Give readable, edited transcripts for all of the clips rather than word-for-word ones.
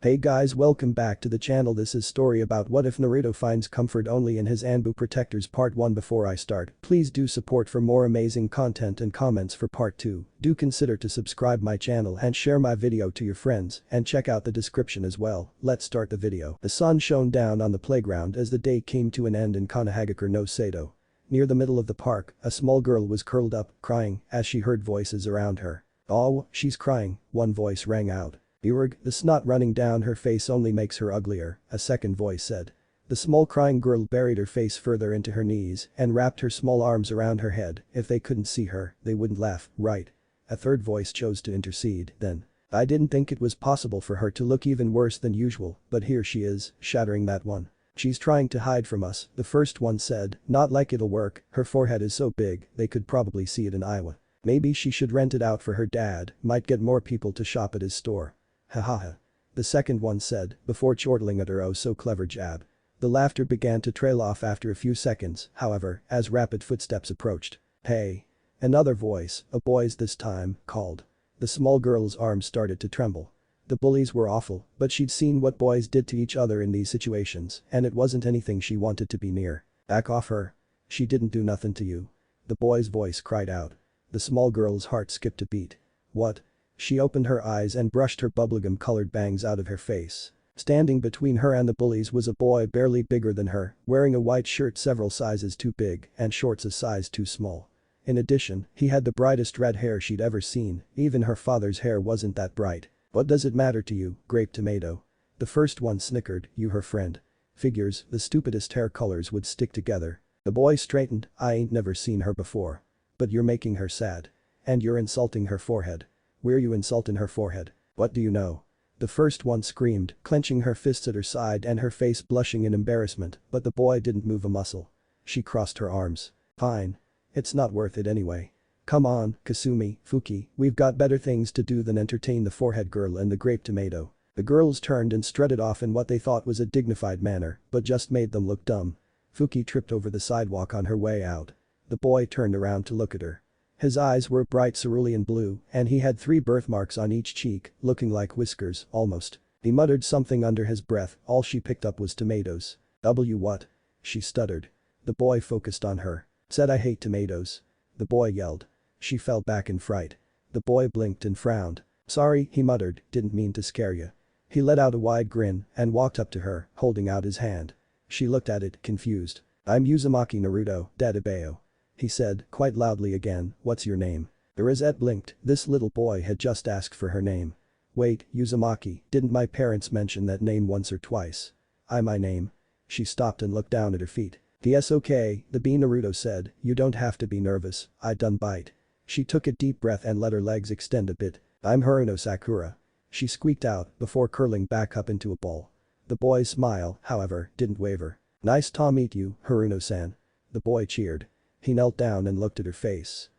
Hey guys, welcome back to the channel. This is story about what if Naruto finds comfort only in his Anbu protectors part 1. Before I start, please do support for more amazing content and comments for part 2. Do consider to subscribe my channel and share my video to your friends and check out the description as well. Let's start the video. The sun shone down on the playground as the day came to an end in Konohagakure no Sado. Near the middle of the park, a small girl was curled up, crying, as she heard voices around her. "Oh, she's crying," one voice rang out. "Urg, the snot running down her face only makes her uglier," a second voice said. The small crying girl buried her face further into her knees and wrapped her small arms around her head. If they couldn't see her, they wouldn't laugh, right? A third voice chose to intercede, then. "I didn't think it was possible for her to look even worse than usual, but here she is, shattering that one. She's trying to hide from us," the first one said, "not like it'll work, her forehead is so big, they could probably see it in Iowa. Maybe she should rent it out for her dad, might get more people to shop at his store." "Hahaha," the second one said, before chortling at her oh so clever jab. The laughter began to trail off after a few seconds, however, as rapid footsteps approached. "Hey." Another voice, a boy's this time, called. The small girl's arms started to tremble. The bullies were awful, but she'd seen what boys did to each other in these situations, and it wasn't anything she wanted to be near. "Back off her. She didn't do nothing to you." The boy's voice cried out. The small girl's heart skipped a beat. "What?" She opened her eyes and brushed her bubblegum-colored bangs out of her face. Standing between her and the bullies was a boy barely bigger than her, wearing a white shirt several sizes too big and shorts a size too small. In addition, he had the brightest red hair she'd ever seen, even her father's hair wasn't that bright. "What does it matter to you, grape tomato?" The first one snickered, "You her friend." "Figures, the stupidest hair colors would stick together." The boy straightened, "I ain't never seen her before." "But you're making her sad. And you're insulting her forehead." "Where you insulting her forehead? What do you know?" The first one screamed, clenching her fists at her side and her face blushing in embarrassment, but the boy didn't move a muscle. She crossed her arms. "Fine. It's not worth it anyway. Come on, Kasumi, Fuki, we've got better things to do than entertain the forehead girl and the grape tomato." The girls turned and strutted off in what they thought was a dignified manner, but just made them look dumb. Fuki tripped over the sidewalk on her way out. The boy turned around to look at her. His eyes were bright cerulean blue, and he had 3 birthmarks on each cheek, looking like whiskers, almost. He muttered something under his breath, all she picked up was tomatoes. What?" She stuttered. The boy focused on her. "Said I hate tomatoes." The boy yelled. She fell back in fright. The boy blinked and frowned. "Sorry," he muttered, "didn't mean to scare you." He let out a wide grin and walked up to her, holding out his hand. She looked at it, confused. "I'm Uzumaki Naruto, Dadabeo," he said, quite loudly again. "What's your name?" The rosette blinked, this little boy had just asked for her name. "Wait, Uzumaki, didn't my parents mention that name once or twice?" My name." She stopped and looked down at her feet. "Yes, okay," the bee Naruto said, "you don't have to be nervous, I done bite." She took a deep breath and let her legs extend a bit. "I'm Haruno Sakura," she squeaked out before curling back up into a ball. The boy's smile, however, didn't waver. "Nice to meet you, Haruno-san." The boy cheered. He knelt down and looked at her face.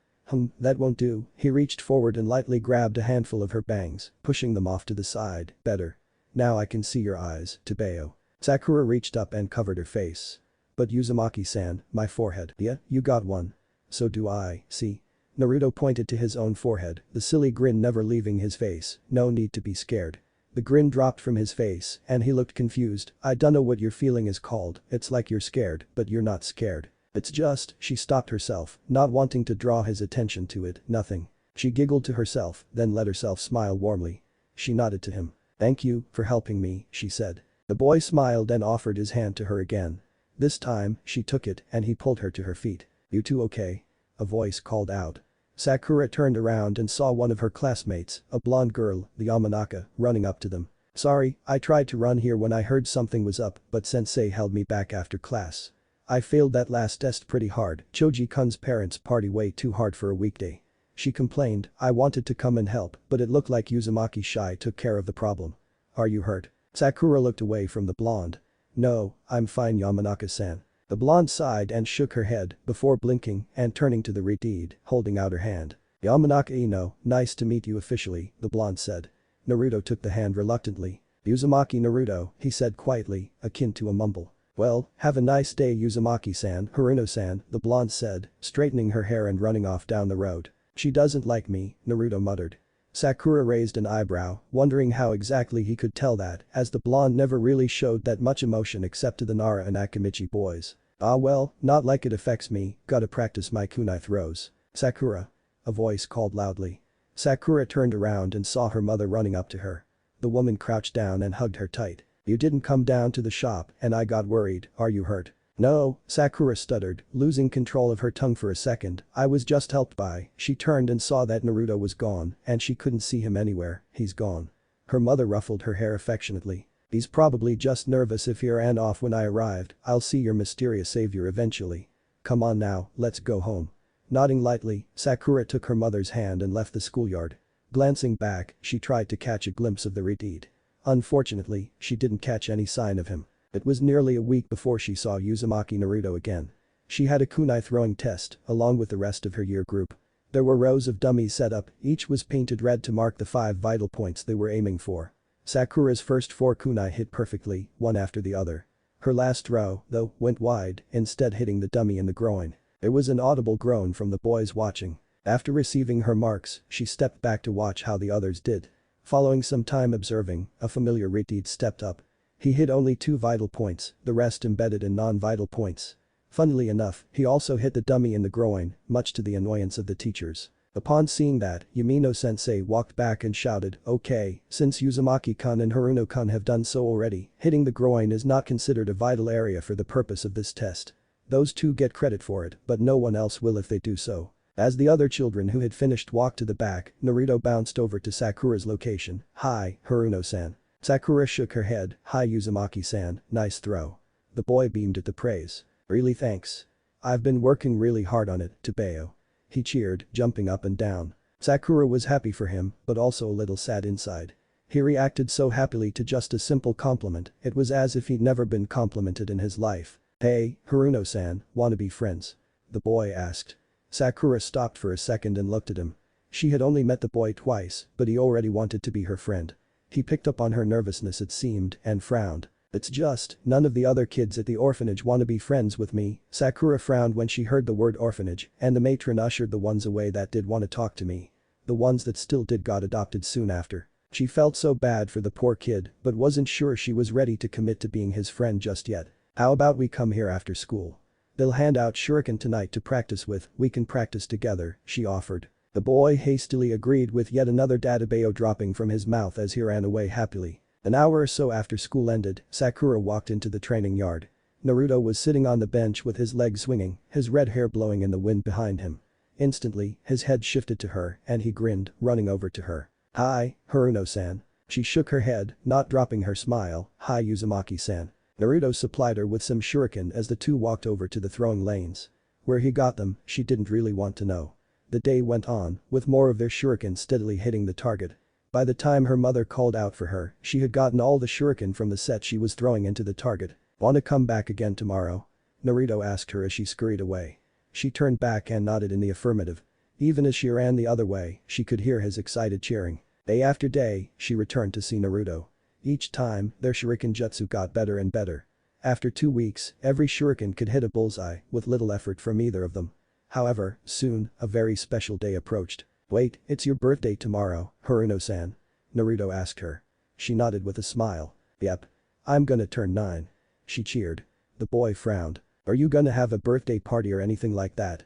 That won't do." He reached forward and lightly grabbed a handful of her bangs, pushing them off to the side. "Better. Now I can see your eyes, Tabeo." Sakura reached up and covered her face. "But Uzumaki-san, my forehead." "Yeah, you got one. So do I, see?" Naruto pointed to his own forehead, the silly grin never leaving his face. "No need to be scared." The grin dropped from his face and he looked confused. "I dunno what your feeling is called, it's like you're scared, but you're not scared. It's just," she stopped herself, not wanting to draw his attention to it, "nothing." She giggled to herself, then let herself smile warmly. She nodded to him. "Thank you for helping me," she said. The boy smiled and offered his hand to her again. This time, she took it and he pulled her to her feet. "You two okay?" a voice called out. Sakura turned around and saw one of her classmates, a blonde girl, the Yamanaka, running up to them. "Sorry, I tried to run here when I heard something was up, but sensei held me back after class. I failed that last test pretty hard. Choji-kun's parents party way too hard for a weekday." She complained, "I wanted to come and help, but it looked like Uzumaki Shai took care of the problem." "Are you hurt?" Sakura looked away from the blonde. "No, I'm fine, Yamanaka-san." The blonde sighed and shook her head before blinking and turning to the redeed, holding out her hand. "Yamanaka-ino, nice to meet you officially," the blonde said. Naruto took the hand reluctantly. "Uzumaki Naruto," he said quietly, akin to a mumble. "Well, have a nice day Uzumaki-san, Haruno-san," the blonde said, straightening her hair and running off down the road. "She doesn't like me," Naruto muttered. Sakura raised an eyebrow, wondering how exactly he could tell that, as the blonde never really showed that much emotion except to the Nara and Akimichi boys. Ah well, not like it affects me, gotta practice my kunai throws. Sakura. A voice called loudly. Sakura turned around and saw her mother running up to her. The woman crouched down and hugged her tight. You didn't come down to the shop and I got worried, are you hurt? No, Sakura stuttered, losing control of her tongue for a second, I was just helped by. She turned and saw that Naruto was gone and she couldn't see him anywhere, he's gone. Her mother ruffled her hair affectionately. He's probably just nervous if he ran off when I arrived, I'll see your mysterious savior eventually. Come on now, let's go home. Nodding lightly, Sakura took her mother's hand and left the schoolyard. Glancing back, she tried to catch a glimpse of the retreat. Unfortunately, she didn't catch any sign of him. It was nearly a week before she saw Uzumaki Naruto again. She had a kunai throwing test, along with the rest of her year group. There were rows of dummies set up, each was painted red to mark the 5 vital points they were aiming for. Sakura's first 4 kunai hit perfectly, one after the other. Her last row, though, went wide, instead hitting the dummy in the groin. There was an audible groan from the boys watching. After receiving her marks, she stepped back to watch how the others did. Following some time observing, a familiar retreat stepped up. He hit only 2 vital points, the rest embedded in non-vital points. Funnily enough, he also hit the dummy in the groin, much to the annoyance of the teachers. Upon seeing that, Yamino-sensei walked back and shouted, okay, since Uzumaki-kun and Haruno-kun have done so already, hitting the groin is not considered a vital area for the purpose of this test. Those two get credit for it, but no one else will if they do so. As the other children who had finished walked to the back, Naruto bounced over to Sakura's location. Hi, Haruno-san. Sakura shook her head, hi Uzumaki-san, nice throw. The boy beamed at the praise. Really thanks. I've been working really hard on it, Tebeo. He cheered, jumping up and down. Sakura was happy for him, but also a little sad inside. He reacted so happily to just a simple compliment, it was as if he'd never been complimented in his life. Hey, Haruno-san, wanna be friends? The boy asked. Sakura stopped for a second and looked at him. She had only met the boy twice, but he already wanted to be her friend. He picked up on her nervousness it seemed, and frowned. It's just, none of the other kids at the orphanage wanna be friends with me. Sakura frowned when she heard the word orphanage, and the matron ushered the ones away that did wanna talk to me. The ones that still did got adopted soon after. She felt so bad for the poor kid, but wasn't sure she was ready to commit to being his friend just yet. How about we come here after school? They'll hand out shuriken tonight to practice with, we can practice together, she offered. The boy hastily agreed with yet another databeo dropping from his mouth as he ran away happily. An hour or so after school ended, Sakura walked into the training yard. Naruto was sitting on the bench with his legs swinging, his red hair blowing in the wind behind him. Instantly, his head shifted to her and he grinned, running over to her. Hi, Haruno-san. She shook her head, not dropping her smile. Hi Uzumaki-san. Naruto supplied her with some shuriken as the two walked over to the throwing lanes. Where he got them, she didn't really want to know. The day went on, with more of their shuriken steadily hitting the target. By the time her mother called out for her, she had gotten all the shuriken from the set she was throwing into the target. Wanna come back again tomorrow? Naruto asked her as she scurried away. She turned back and nodded in the affirmative. Even as she ran the other way, she could hear his excited cheering. Day after day, she returned to see Naruto. Each time, their shuriken jutsu got better and better. After 2 weeks, every shuriken could hit a bullseye, with little effort from either of them. However, soon, a very special day approached. Wait, it's your birthday tomorrow, Haruno-san? Naruto asked her. She nodded with a smile. Yep. I'm gonna turn 9. She cheered. The boy frowned. Are you gonna have a birthday party or anything like that?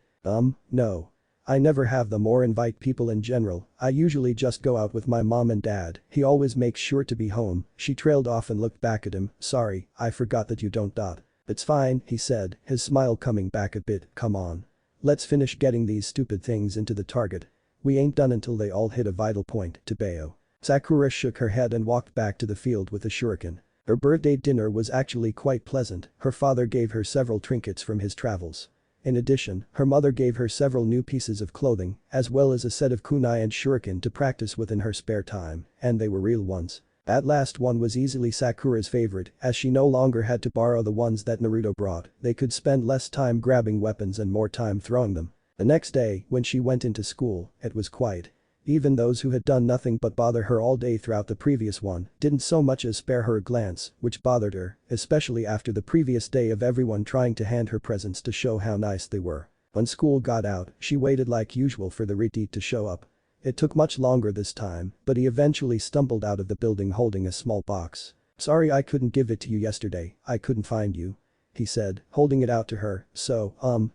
No. I never have them or invite people in general, I usually just go out with my mom and dad, he always makes sure to be home. She trailed off and looked back at him. Sorry, I forgot that you don't. It's fine, he said, his smile coming back a bit. Come on. Let's finish getting these stupid things into the target. We ain't done until they all hit a vital point, Tebeo. Sakura shook her head and walked back to the field with the shuriken. Her birthday dinner was actually quite pleasant, her father gave her several trinkets from his travels. In addition, her mother gave her several new pieces of clothing, as well as a set of kunai and shuriken to practice with in her spare time, and they were real ones. That last one was easily Sakura's favorite, as she no longer had to borrow the ones that Naruto brought, they could spend less time grabbing weapons and more time throwing them. The next day, when she went into school, it was quiet. Even those who had done nothing but bother her all day throughout the previous one didn't so much as spare her a glance, which bothered her, especially after the previous day of everyone trying to hand her presents to show how nice they were. When school got out, she waited like usual for the retreat to show up. It took much longer this time, but he eventually stumbled out of the building holding a small box. "Sorry I couldn't give it to you yesterday, I couldn't find you," he said, holding it out to her.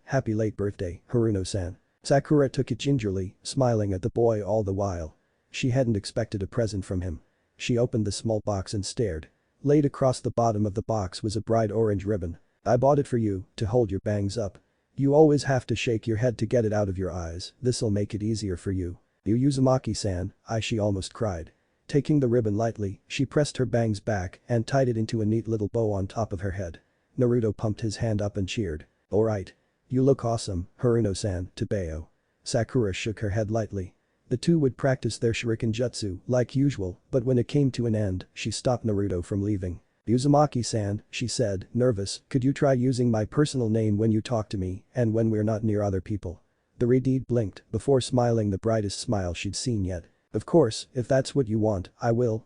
Happy late birthday, Haruno-san." Sakura took it gingerly, smiling at the boy all the while. She hadn't expected a present from him. She opened the small box and stared. Laid across the bottom of the box was a bright orange ribbon. "I bought it for you, to hold your bangs up. You always have to shake your head to get it out of your eyes, this'll make it easier for you." "You Uzumaki-san," she almost cried. Taking the ribbon lightly, she pressed her bangs back and tied it into a neat little bow on top of her head. Naruto pumped his hand up and cheered. "Alright. You look awesome, Haruno-san," to Bayo. Sakura shook her head lightly. The two would practice their shuriken jutsu like usual, but when it came to an end, she stopped Naruto from leaving. "Uzumaki-san," she said, nervous, "could you try using my personal name when you talk to me and when we're not near other people?" The Redeed blinked before smiling the brightest smile she'd seen yet. "Of course, if that's what you want, I will,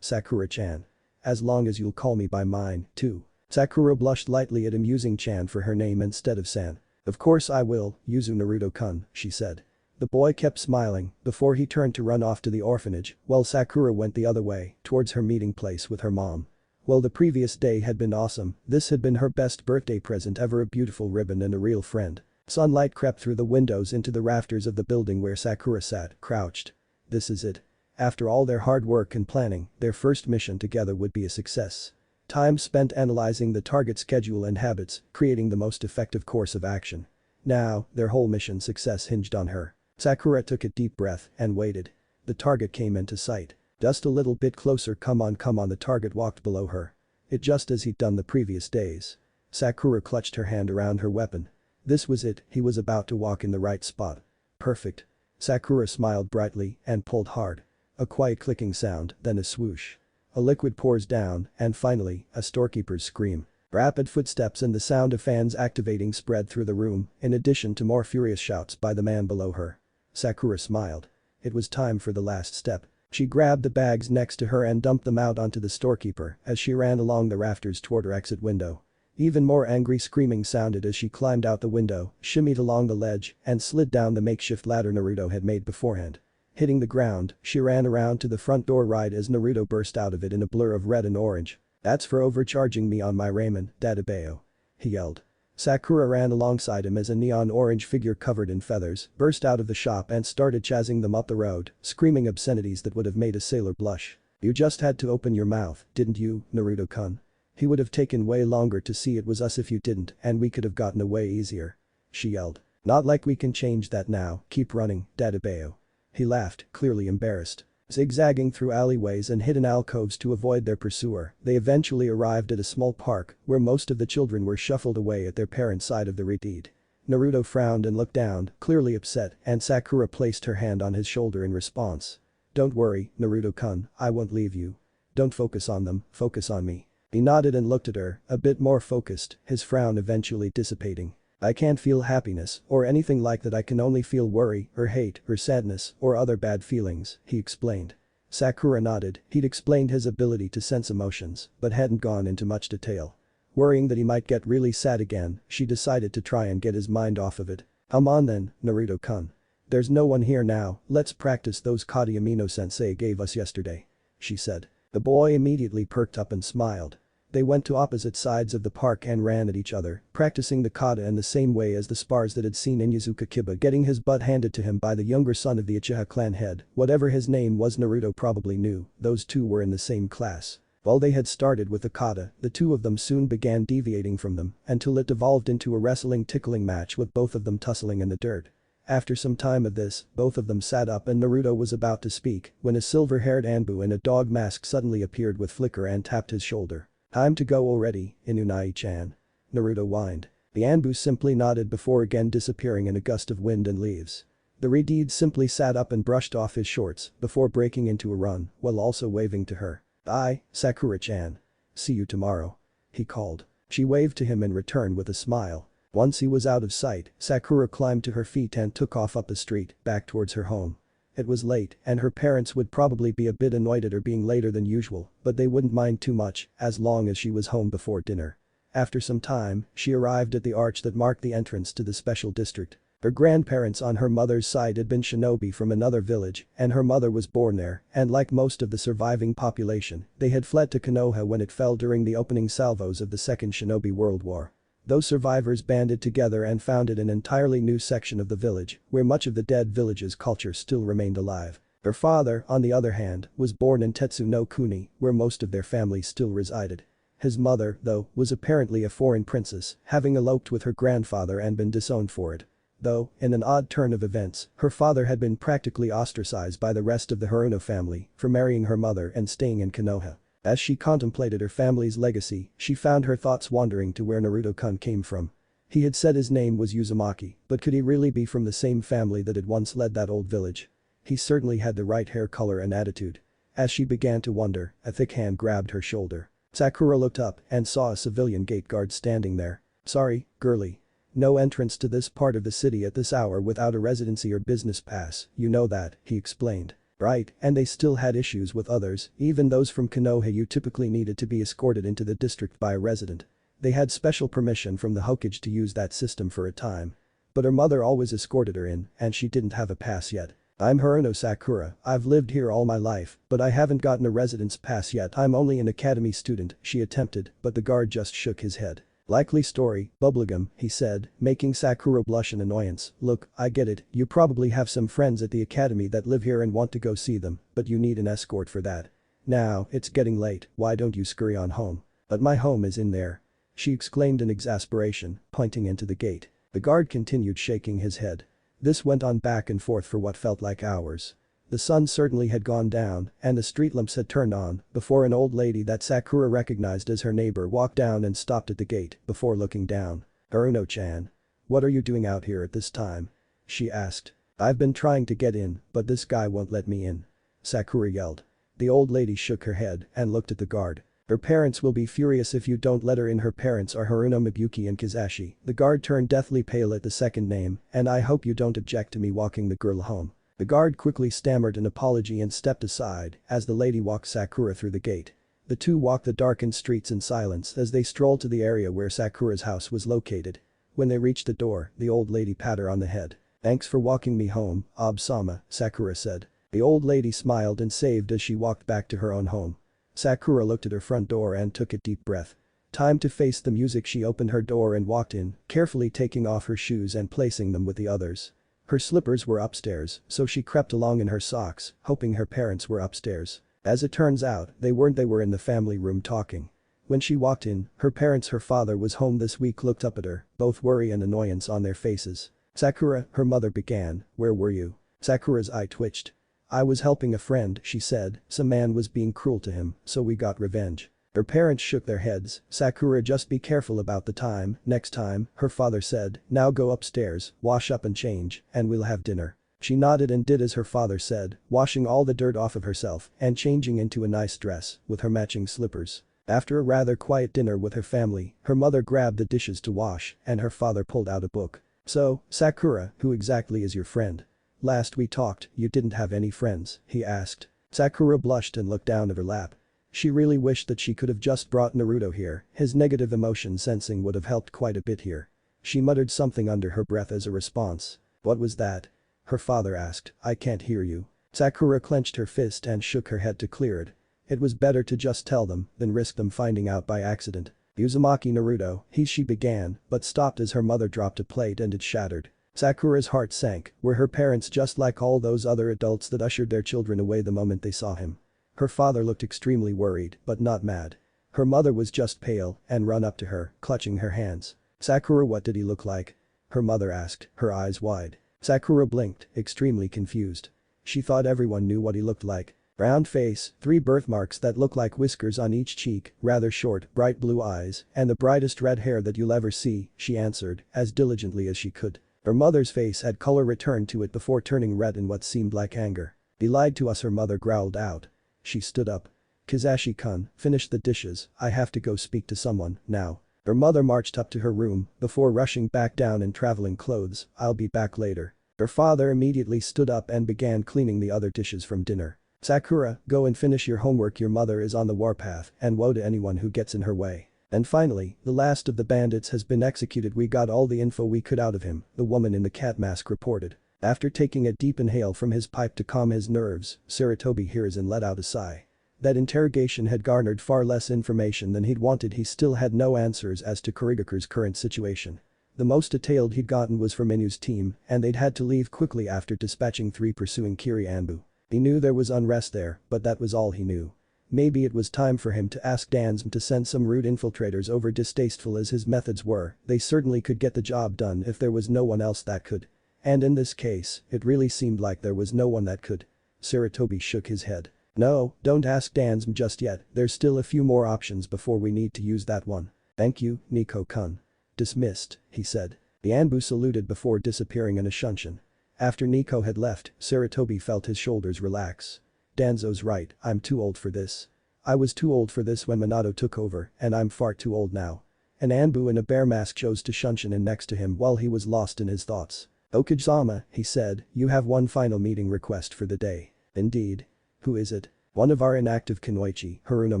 Sakura-chan. As long as you'll call me by mine, too." Sakura blushed lightly at him using Chan for her name instead of San. "Of course I will, Yuzu Naruto-kun," she said. The boy kept smiling before he turned to run off to the orphanage while Sakura went the other way towards her meeting place with her mom. Well, the previous day had been awesome, this had been her best birthday present ever, a beautiful ribbon and a real friend. Sunlight crept through the windows into the rafters of the building where Sakura sat, crouched. This is it. After all their hard work and planning, their first mission together would be a success. Time spent analyzing the target schedule and habits, creating the most effective course of action. Now, their whole mission success hinged on her. Sakura took a deep breath and waited. The target came into sight. Just a little bit closer, come on, the target walked below her. It just as he'd done the previous days. Sakura clutched her hand around her weapon. This was it, he was about to walk in the right spot. Perfect. Sakura smiled brightly and pulled hard. A quiet clicking sound, then a swoosh. A liquid pours down, and finally, a storekeeper's scream. Rapid footsteps and the sound of fans activating spread through the room, in addition to more furious shouts by the man below her. Sakura smiled. It was time for the last step. She grabbed the bags next to her and dumped them out onto the storekeeper as she ran along the rafters toward her exit window. Even more angry screaming sounded as she climbed out the window, shimmied along the ledge, and slid down the makeshift ladder Naruto had made beforehand. Hitting the ground, she ran around to the front door right as Naruto burst out of it in a blur of red and orange. "That's for overcharging me on my ramen, Dadabayo," he yelled. Sakura ran alongside him as a neon orange figure covered in feathers burst out of the shop and started chasing them up the road, screaming obscenities that would have made a sailor blush. "You just had to open your mouth, didn't you, Naruto-kun? He would have taken way longer to see it was us if you didn't, and we could have gotten away easier," she yelled. "Not like we can change that now, keep running, Dadabayo." He laughed, clearly embarrassed. Zigzagging through alleyways and hidden alcoves to avoid their pursuer, they eventually arrived at a small park where most of the children were shuffled away at their parents' side of the Redeed. Naruto frowned and looked down, clearly upset, and Sakura placed her hand on his shoulder in response. "Don't worry, Naruto-kun, I won't leave you. Don't focus on them, focus on me." He nodded and looked at her, a bit more focused, his frown eventually dissipating. "I can't feel happiness or anything like that, I can only feel worry or hate or sadness or other bad feelings," he explained. Sakura nodded, he'd explained his ability to sense emotions, but hadn't gone into much detail. Worrying that he might get really sad again, she decided to try and get his mind off of it. "Come on then, Naruto-kun. There's no one here now, let's practice those kata Amino sensei gave us yesterday," she said. The boy immediately perked up and smiled. They went to opposite sides of the park and ran at each other, practicing the kata in the same way as the spars that had seen Inyazuka Kiba getting his butt handed to him by the younger son of the Uchiha clan head, whatever his name was. Naruto probably knew, those two were in the same class. While they had started with the kata, the two of them soon began deviating from them until it devolved into a wrestling tickling match with both of them tussling in the dirt. After some time of this, both of them sat up and Naruto was about to speak when a silver-haired Anbu in a dog mask suddenly appeared with flicker and tapped his shoulder. "Time to go already, Inunai-chan," Naruto whined. The Anbu simply nodded before again disappearing in a gust of wind and leaves. The Redeed simply sat up and brushed off his shorts before breaking into a run while also waving to her. "Bye, Sakura-chan. See you tomorrow," he called. She waved to him in return with a smile. Once he was out of sight, Sakura climbed to her feet and took off up the street, back towards her home. It was late, and her parents would probably be a bit annoyed at her being later than usual, but they wouldn't mind too much, as long as she was home before dinner. After some time, she arrived at the arch that marked the entrance to the special district. Her grandparents on her mother's side had been shinobi from another village, and her mother was born there, and like most of the surviving population, they had fled to Konoha when it fell during the opening salvos of the Second Shinobi World War. Those survivors banded together and founded an entirely new section of the village, where much of the dead village's culture still remained alive. Her father, on the other hand, was born in Tetsu no Kuni, where most of their family still resided. His mother, though, was apparently a foreign princess, having eloped with her grandfather and been disowned for it. Though, in an odd turn of events, her father had been practically ostracized by the rest of the Haruno family for marrying her mother and staying in Konoha. As she contemplated her family's legacy, she found her thoughts wandering to where Naruto-kun came from. He had said his name was Uzumaki, but could he really be from the same family that had once led that old village? He certainly had the right hair color and attitude. As she began to wonder, a thick hand grabbed her shoulder. Sakura looked up and saw a civilian gate guard standing there. "Sorry, girlie. No entrance to this part of the city at this hour without a residency or business pass, you know that," he explained. Right, and they still had issues with others, even those from Konoha. You typically needed to be escorted into the district by a resident. They had special permission from the Hokage to use that system for a time. But her mother always escorted her in, and she didn't have a pass yet. "I'm Haruno Sakura, I've lived here all my life, but I haven't gotten a residence pass yet. I'm only an academy student," she attempted, but the guard just shook his head. "Likely story, bubblegum," he said, making Sakura blush in annoyance. "Look, I get it, you probably have some friends at the academy that live here and want to go see them, but you need an escort for that. Now, it's getting late, why don't you scurry on home? But my home is in there," she exclaimed in exasperation, pointing into the gate. The guard continued shaking his head. This went on back and forth for what felt like hours. The sun certainly had gone down, and the street lamps had turned on, before an old lady that Sakura recognized as her neighbor walked down and stopped at the gate before looking down. "Haruno-chan. What are you doing out here at this time?" she asked. "I've been trying to get in, but this guy won't let me in," Sakura yelled. The old lady shook her head and looked at the guard. "Her parents will be furious if you don't let her in. Her parents are Haruno Mabuki and Kizashi." The guard turned deathly pale at the second name, "and I hope you don't object to me walking the girl home." The guard quickly stammered an apology and stepped aside as the lady walked Sakura through the gate. The two walked the darkened streets in silence as they strolled to the area where Sakura's house was located. When they reached the door, the old lady pat her on the head. "Thanks for walking me home, Ob-sama," Sakura said. The old lady smiled and saved as she walked back to her own home. Sakura looked at her front door and took a deep breath. Time to face the music. She opened her door and walked in, carefully taking off her shoes and placing them with the others. Her slippers were upstairs, so she crept along in her socks, hoping her parents were upstairs. As it turns out, they weren't. They were in the family room talking. When she walked in, her father was home this week, looked up at her, both worry and annoyance on their faces. "Sakura," her mother began, "where were you?" Sakura's eye twitched. "I was helping a friend," she said, "some man was being cruel to him, so we got revenge." Her parents shook their heads. "Sakura, just be careful about the time, next time," her father said. "Now go upstairs, wash up and change, and we'll have dinner." She nodded and did as her father said, washing all the dirt off of herself and changing into a nice dress with her matching slippers. After a rather quiet dinner with her family, her mother grabbed the dishes to wash and her father pulled out a book. "So, Sakura, who exactly is your friend? Last we talked, you didn't have any friends," he asked. Sakura blushed and looked down at her lap. She really wished that she could have just brought Naruto here. His negative emotion sensing would have helped quite a bit here. She muttered something under her breath as a response. "What was that?" her father asked. "I can't hear you." Sakura clenched her fist and shook her head to clear it. It was better to just tell them than risk them finding out by accident. "Uzumaki Naruto," she began, but stopped as her mother dropped a plate and it shattered. Sakura's heart sank. Were her parents just like all those other adults that ushered their children away the moment they saw him? Her father looked extremely worried, but not mad. Her mother was just pale and ran up to her, clutching her hands. "Sakura, what did he look like?" her mother asked, her eyes wide. Sakura blinked, extremely confused. She thought everyone knew what he looked like. Round face, 3 birthmarks that look like whiskers on each cheek, rather short, bright blue eyes, and the brightest red hair that you'll ever see, she answered, as diligently as she could. Her mother's face had color returned to it before turning red in what seemed like anger. "He lied to us," her mother growled out. She stood up. "Kizashi-kun, finish the dishes, I have to go speak to someone, now." Her mother marched up to her room before rushing back down in traveling clothes. "I'll be back later." Her father immediately stood up and began cleaning the other dishes from dinner. "Sakura, go and finish your homework. Your mother is on the warpath and woe to anyone who gets in her way." And finally, the last of the bandits has been executed. We got all the info we could out of him, the woman in the cat mask reported. After taking a deep inhale from his pipe to calm his nerves, Saratobi hears and let out a sigh. That interrogation had garnered far less information than he'd wanted. He still had no answers as to Kurigaku's current situation. The most detailed he'd gotten was from Inu's team, and they'd had to leave quickly after dispatching 3 pursuing Kiri Anbu. He knew there was unrest there, but that was all he knew. Maybe it was time for him to ask Dansm to send some rude infiltrators over. Distasteful as his methods were, they certainly could get the job done if there was no one else that could. And in this case, it really seemed like there was no one that could. Saratobi shook his head. No, don't ask Dansm just yet, there's still a few more options before we need to use that one. Thank you, Nico-kun. Dismissed, he said. The Anbu saluted before disappearing in a shunshin. After Nico had left, Saratobi felt his shoulders relax. Danzo's right, I'm too old for this. I was too old for this when Minato took over, and I'm far too old now. An Anbu in a bear mask chose to shunshin in next to him while he was lost in his thoughts. Okage-sama, he said, you have one final meeting request for the day. Indeed. Who is it? One of our inactive Kunoichi, Haruno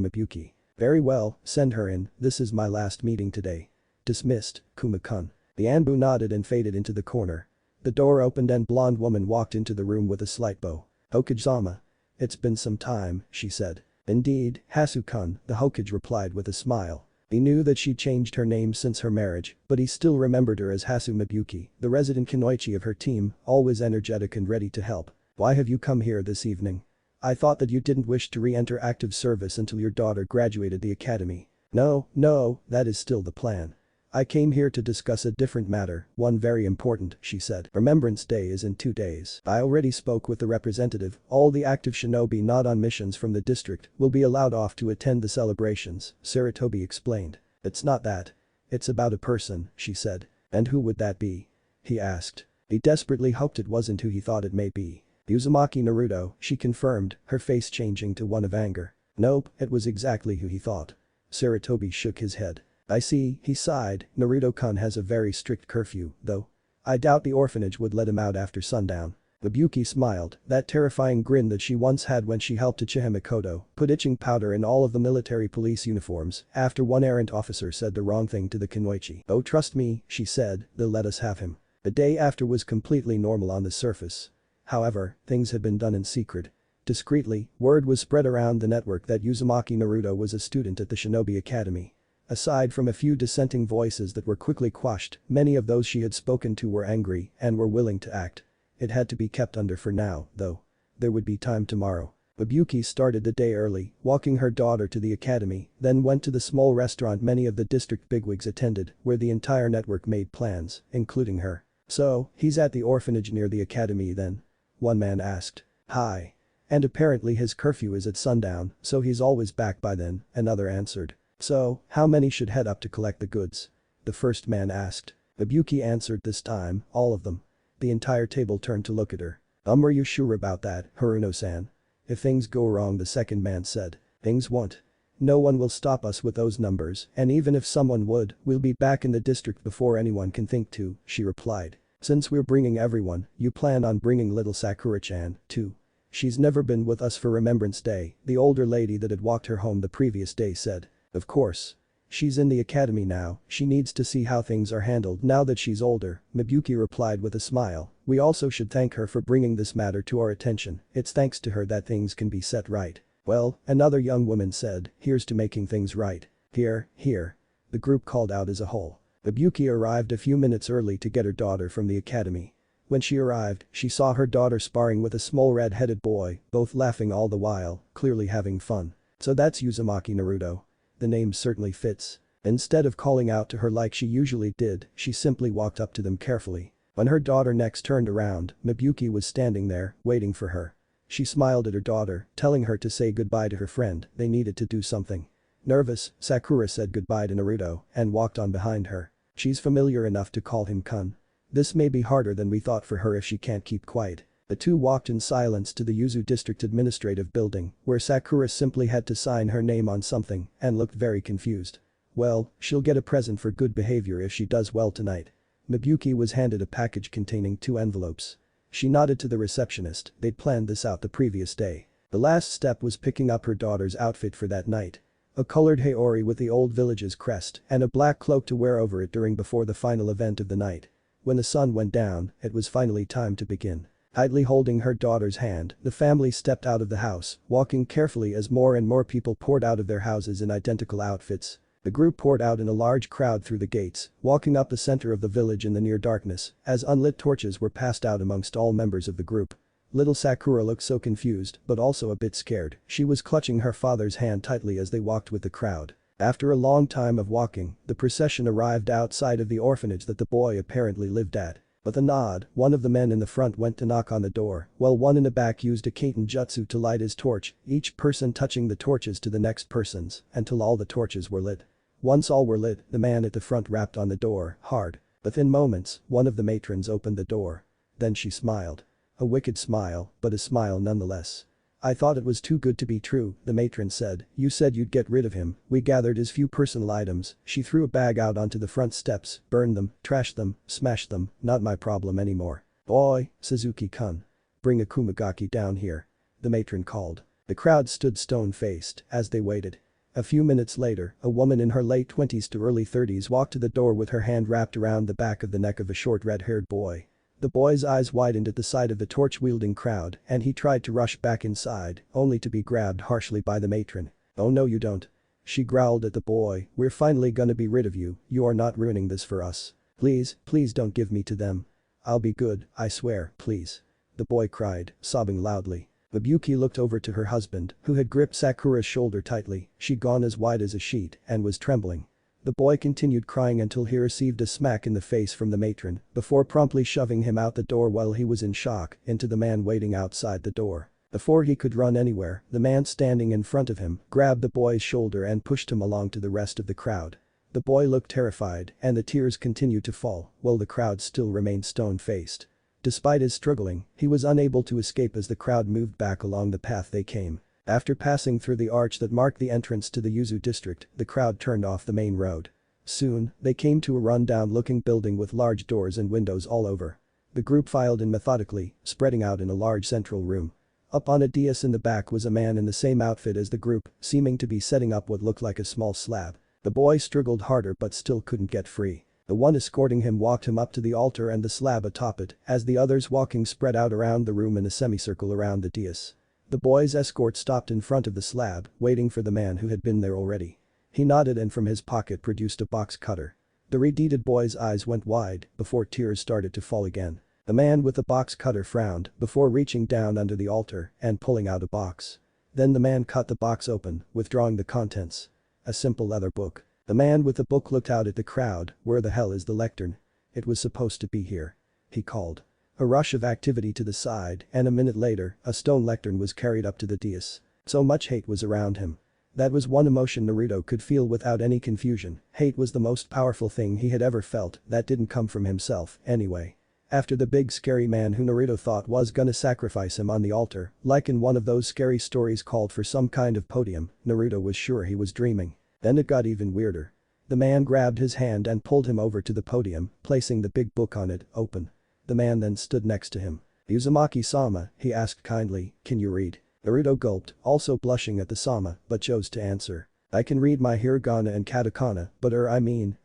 Mabuki. Very well, send her in, this is my last meeting today. Dismissed, Kuma-kun. The Anbu nodded and faded into the corner. The door opened and blonde woman walked into the room with a slight bow. Okage-sama. It's been some time, she said. Indeed, Hasu-kun, the Hokage replied with a smile. He knew that she changed her name since her marriage, but he still remembered her as Hasu Mabuki, the resident Kunoichi of her team, always energetic and ready to help. Why have you come here this evening? I thought that you didn't wish to re-enter active service until your daughter graduated the academy. No, that is still the plan. I came here to discuss a different matter, one very important, she said. Remembrance Day is in 2 days. I already spoke with the representative, all the active shinobi not on missions from the district will be allowed off to attend the celebrations, Saratobi explained. It's not that. It's about a person, she said. And who would that be? He asked. He desperately hoped it wasn't who he thought it may be. Uzumaki Naruto, she confirmed, her face changing to one of anger. Nope, it was exactly who he thought. Saratobi shook his head. I see, he sighed, Naruto-kun has a very strict curfew, though. I doubt the orphanage would let him out after sundown. Mabuki smiled, that terrifying grin that she once had when she helped Uchiha Mikoto put itching powder in all of the military police uniforms after one errant officer said the wrong thing to the Kunoichi. Oh trust me, she said, they'll let us have him. The day after was completely normal on the surface. However, things had been done in secret. Discreetly, word was spread around the network that Uzumaki Naruto was a student at the Shinobi Academy. Aside from a few dissenting voices that were quickly quashed, many of those she had spoken to were angry and were willing to act. It had to be kept under for now, though. There would be time tomorrow. Mabuki started the day early, walking her daughter to the academy, then went to the small restaurant many of the district bigwigs attended, where the entire network made plans, including her. So, he's at the orphanage near the academy then? One man asked. Hi. And apparently his curfew is at sundown, so he's always back by then, another answered. So, how many should head up to collect the goods? The first man asked. Mabuki answered this time, all of them. The entire table turned to look at her. Were you sure about that, Haruno-san? If things go wrong, the second man said. Things won't. No one will stop us with those numbers, and even if someone would, we'll be back in the district before anyone can think to, she replied. Since we're bringing everyone, you plan on bringing little Sakura-chan, too. She's never been with us for Remembrance Day, the older lady that had walked her home the previous day said. Of course. She's in the academy now, she needs to see how things are handled now that she's older, Mabuki replied with a smile. We also should thank her for bringing this matter to our attention, it's thanks to her that things can be set right. Well, another young woman said, here's to making things right. Here. The group called out as a whole. Mabuki arrived a few minutes early to get her daughter from the academy. When she arrived, she saw her daughter sparring with a small red-headed boy, both laughing all the while, clearly having fun. So that's Uzumaki Naruto. The name certainly fits. Instead of calling out to her like she usually did, she simply walked up to them carefully. When her daughter next turned around, Mabuki was standing there, waiting for her. She smiled at her daughter, telling her to say goodbye to her friend, they needed to do something. Nervous, Sakura said goodbye to Naruto and walked on behind her. She's familiar enough to call him kun. This may be harder than we thought for her if she can't keep quiet. The two walked in silence to the Yuzu District Administrative Building, where Sakura simply had to sign her name on something and looked very confused. Well, she'll get a present for good behavior if she does well tonight. Mabuki was handed a package containing 2 envelopes. She nodded to the receptionist, they'd planned this out the previous day. The last step was picking up her daughter's outfit for that night. A colored haori with the old village's crest and a black cloak to wear over it before the final event of the night. When the sun went down, it was finally time to begin. Tightly holding her daughter's hand, the family stepped out of the house, walking carefully as more and more people poured out of their houses in identical outfits. The group poured out in a large crowd through the gates, walking up the center of the village in the near darkness, as unlit torches were passed out amongst all members of the group. Little Sakura looked so confused, but also a bit scared. She was clutching her father's hand tightly as they walked with the crowd. After a long time of walking, the procession arrived outside of the orphanage that the boy apparently lived at. With a nod, one of the men in the front went to knock on the door, while one in the back used a Kaiten jutsu to light his torch, each person touching the torches to the next person's, until all the torches were lit. Once all were lit, the man at the front rapped on the door, hard. Within moments, one of the matrons opened the door. Then she smiled. A wicked smile, but a smile nonetheless. "I thought it was too good to be true," the matron said. "You said you'd get rid of him. We gathered his few personal items." She threw a bag out onto the front steps, burned them, trashed them, smashed them, not my problem anymore. "Boy, Suzuki-kun. Bring a Kumagaki down here," the matron called. The crowd stood stone-faced as they waited. A few minutes later, a woman in her late 20s to early 30s walked to the door with her hand wrapped around the back of the neck of a short red-haired boy. The boy's eyes widened at the sight of the torch-wielding crowd and he tried to rush back inside, only to be grabbed harshly by the matron. "Oh no you don't." She growled at the boy, "We're finally gonna be rid of you, you are not ruining this for us. Please, please don't give me to them. I'll be good, I swear, please." The boy cried, sobbing loudly. Mabuki looked over to her husband, who had gripped Sakura's shoulder tightly, she'd gone as white as a sheet and was trembling. The boy continued crying until he received a smack in the face from the matron, before promptly shoving him out the door while he was in shock into the man waiting outside the door. Before he could run anywhere, the man standing in front of him grabbed the boy's shoulder and pushed him along to the rest of the crowd. The boy looked terrified and the tears continued to fall while the crowd still remained stone-faced. Despite his struggling, he was unable to escape as the crowd moved back along the path they came. After passing through the arch that marked the entrance to the Yuzu district, the crowd turned off the main road. Soon, they came to a run-down-looking building with large doors and windows all over. The group filed in methodically, spreading out in a large central room. Up on a dais in the back was a man in the same outfit as the group, seeming to be setting up what looked like a small slab. The boy struggled harder but still couldn't get free. The one escorting him walked him up to the altar and the slab atop it, as the others walking spread out around the room in a semicircle around the dais. The boy's escort stopped in front of the slab, waiting for the man who had been there already. He nodded and from his pocket produced a box cutter. The redeeted boy's eyes went wide before tears started to fall again. The man with the box cutter frowned before reaching down under the altar and pulling out a box. Then the man cut the box open, withdrawing the contents. A simple leather book. The man with the book looked out at the crowd. "Where the hell is the lectern? It was supposed to be here," he called. A rush of activity to the side and a minute later, a stone lectern was carried up to the dais. So much hate was around him. That was one emotion Naruto could feel without any confusion. Hate was the most powerful thing he had ever felt that didn't come from himself, anyway. After the big scary man who Naruto thought was gonna sacrifice him on the altar, like in one of those scary stories called for some kind of podium, Naruto was sure he was dreaming. Then it got even weirder. The man grabbed his hand and pulled him over to the podium, placing the big book on it, open. The man then stood next to him. "Uzumaki-sama," he asked kindly, "can you read?" Naruto gulped, also blushing at the sama, but chose to answer. "I can read my hiragana and katakana, but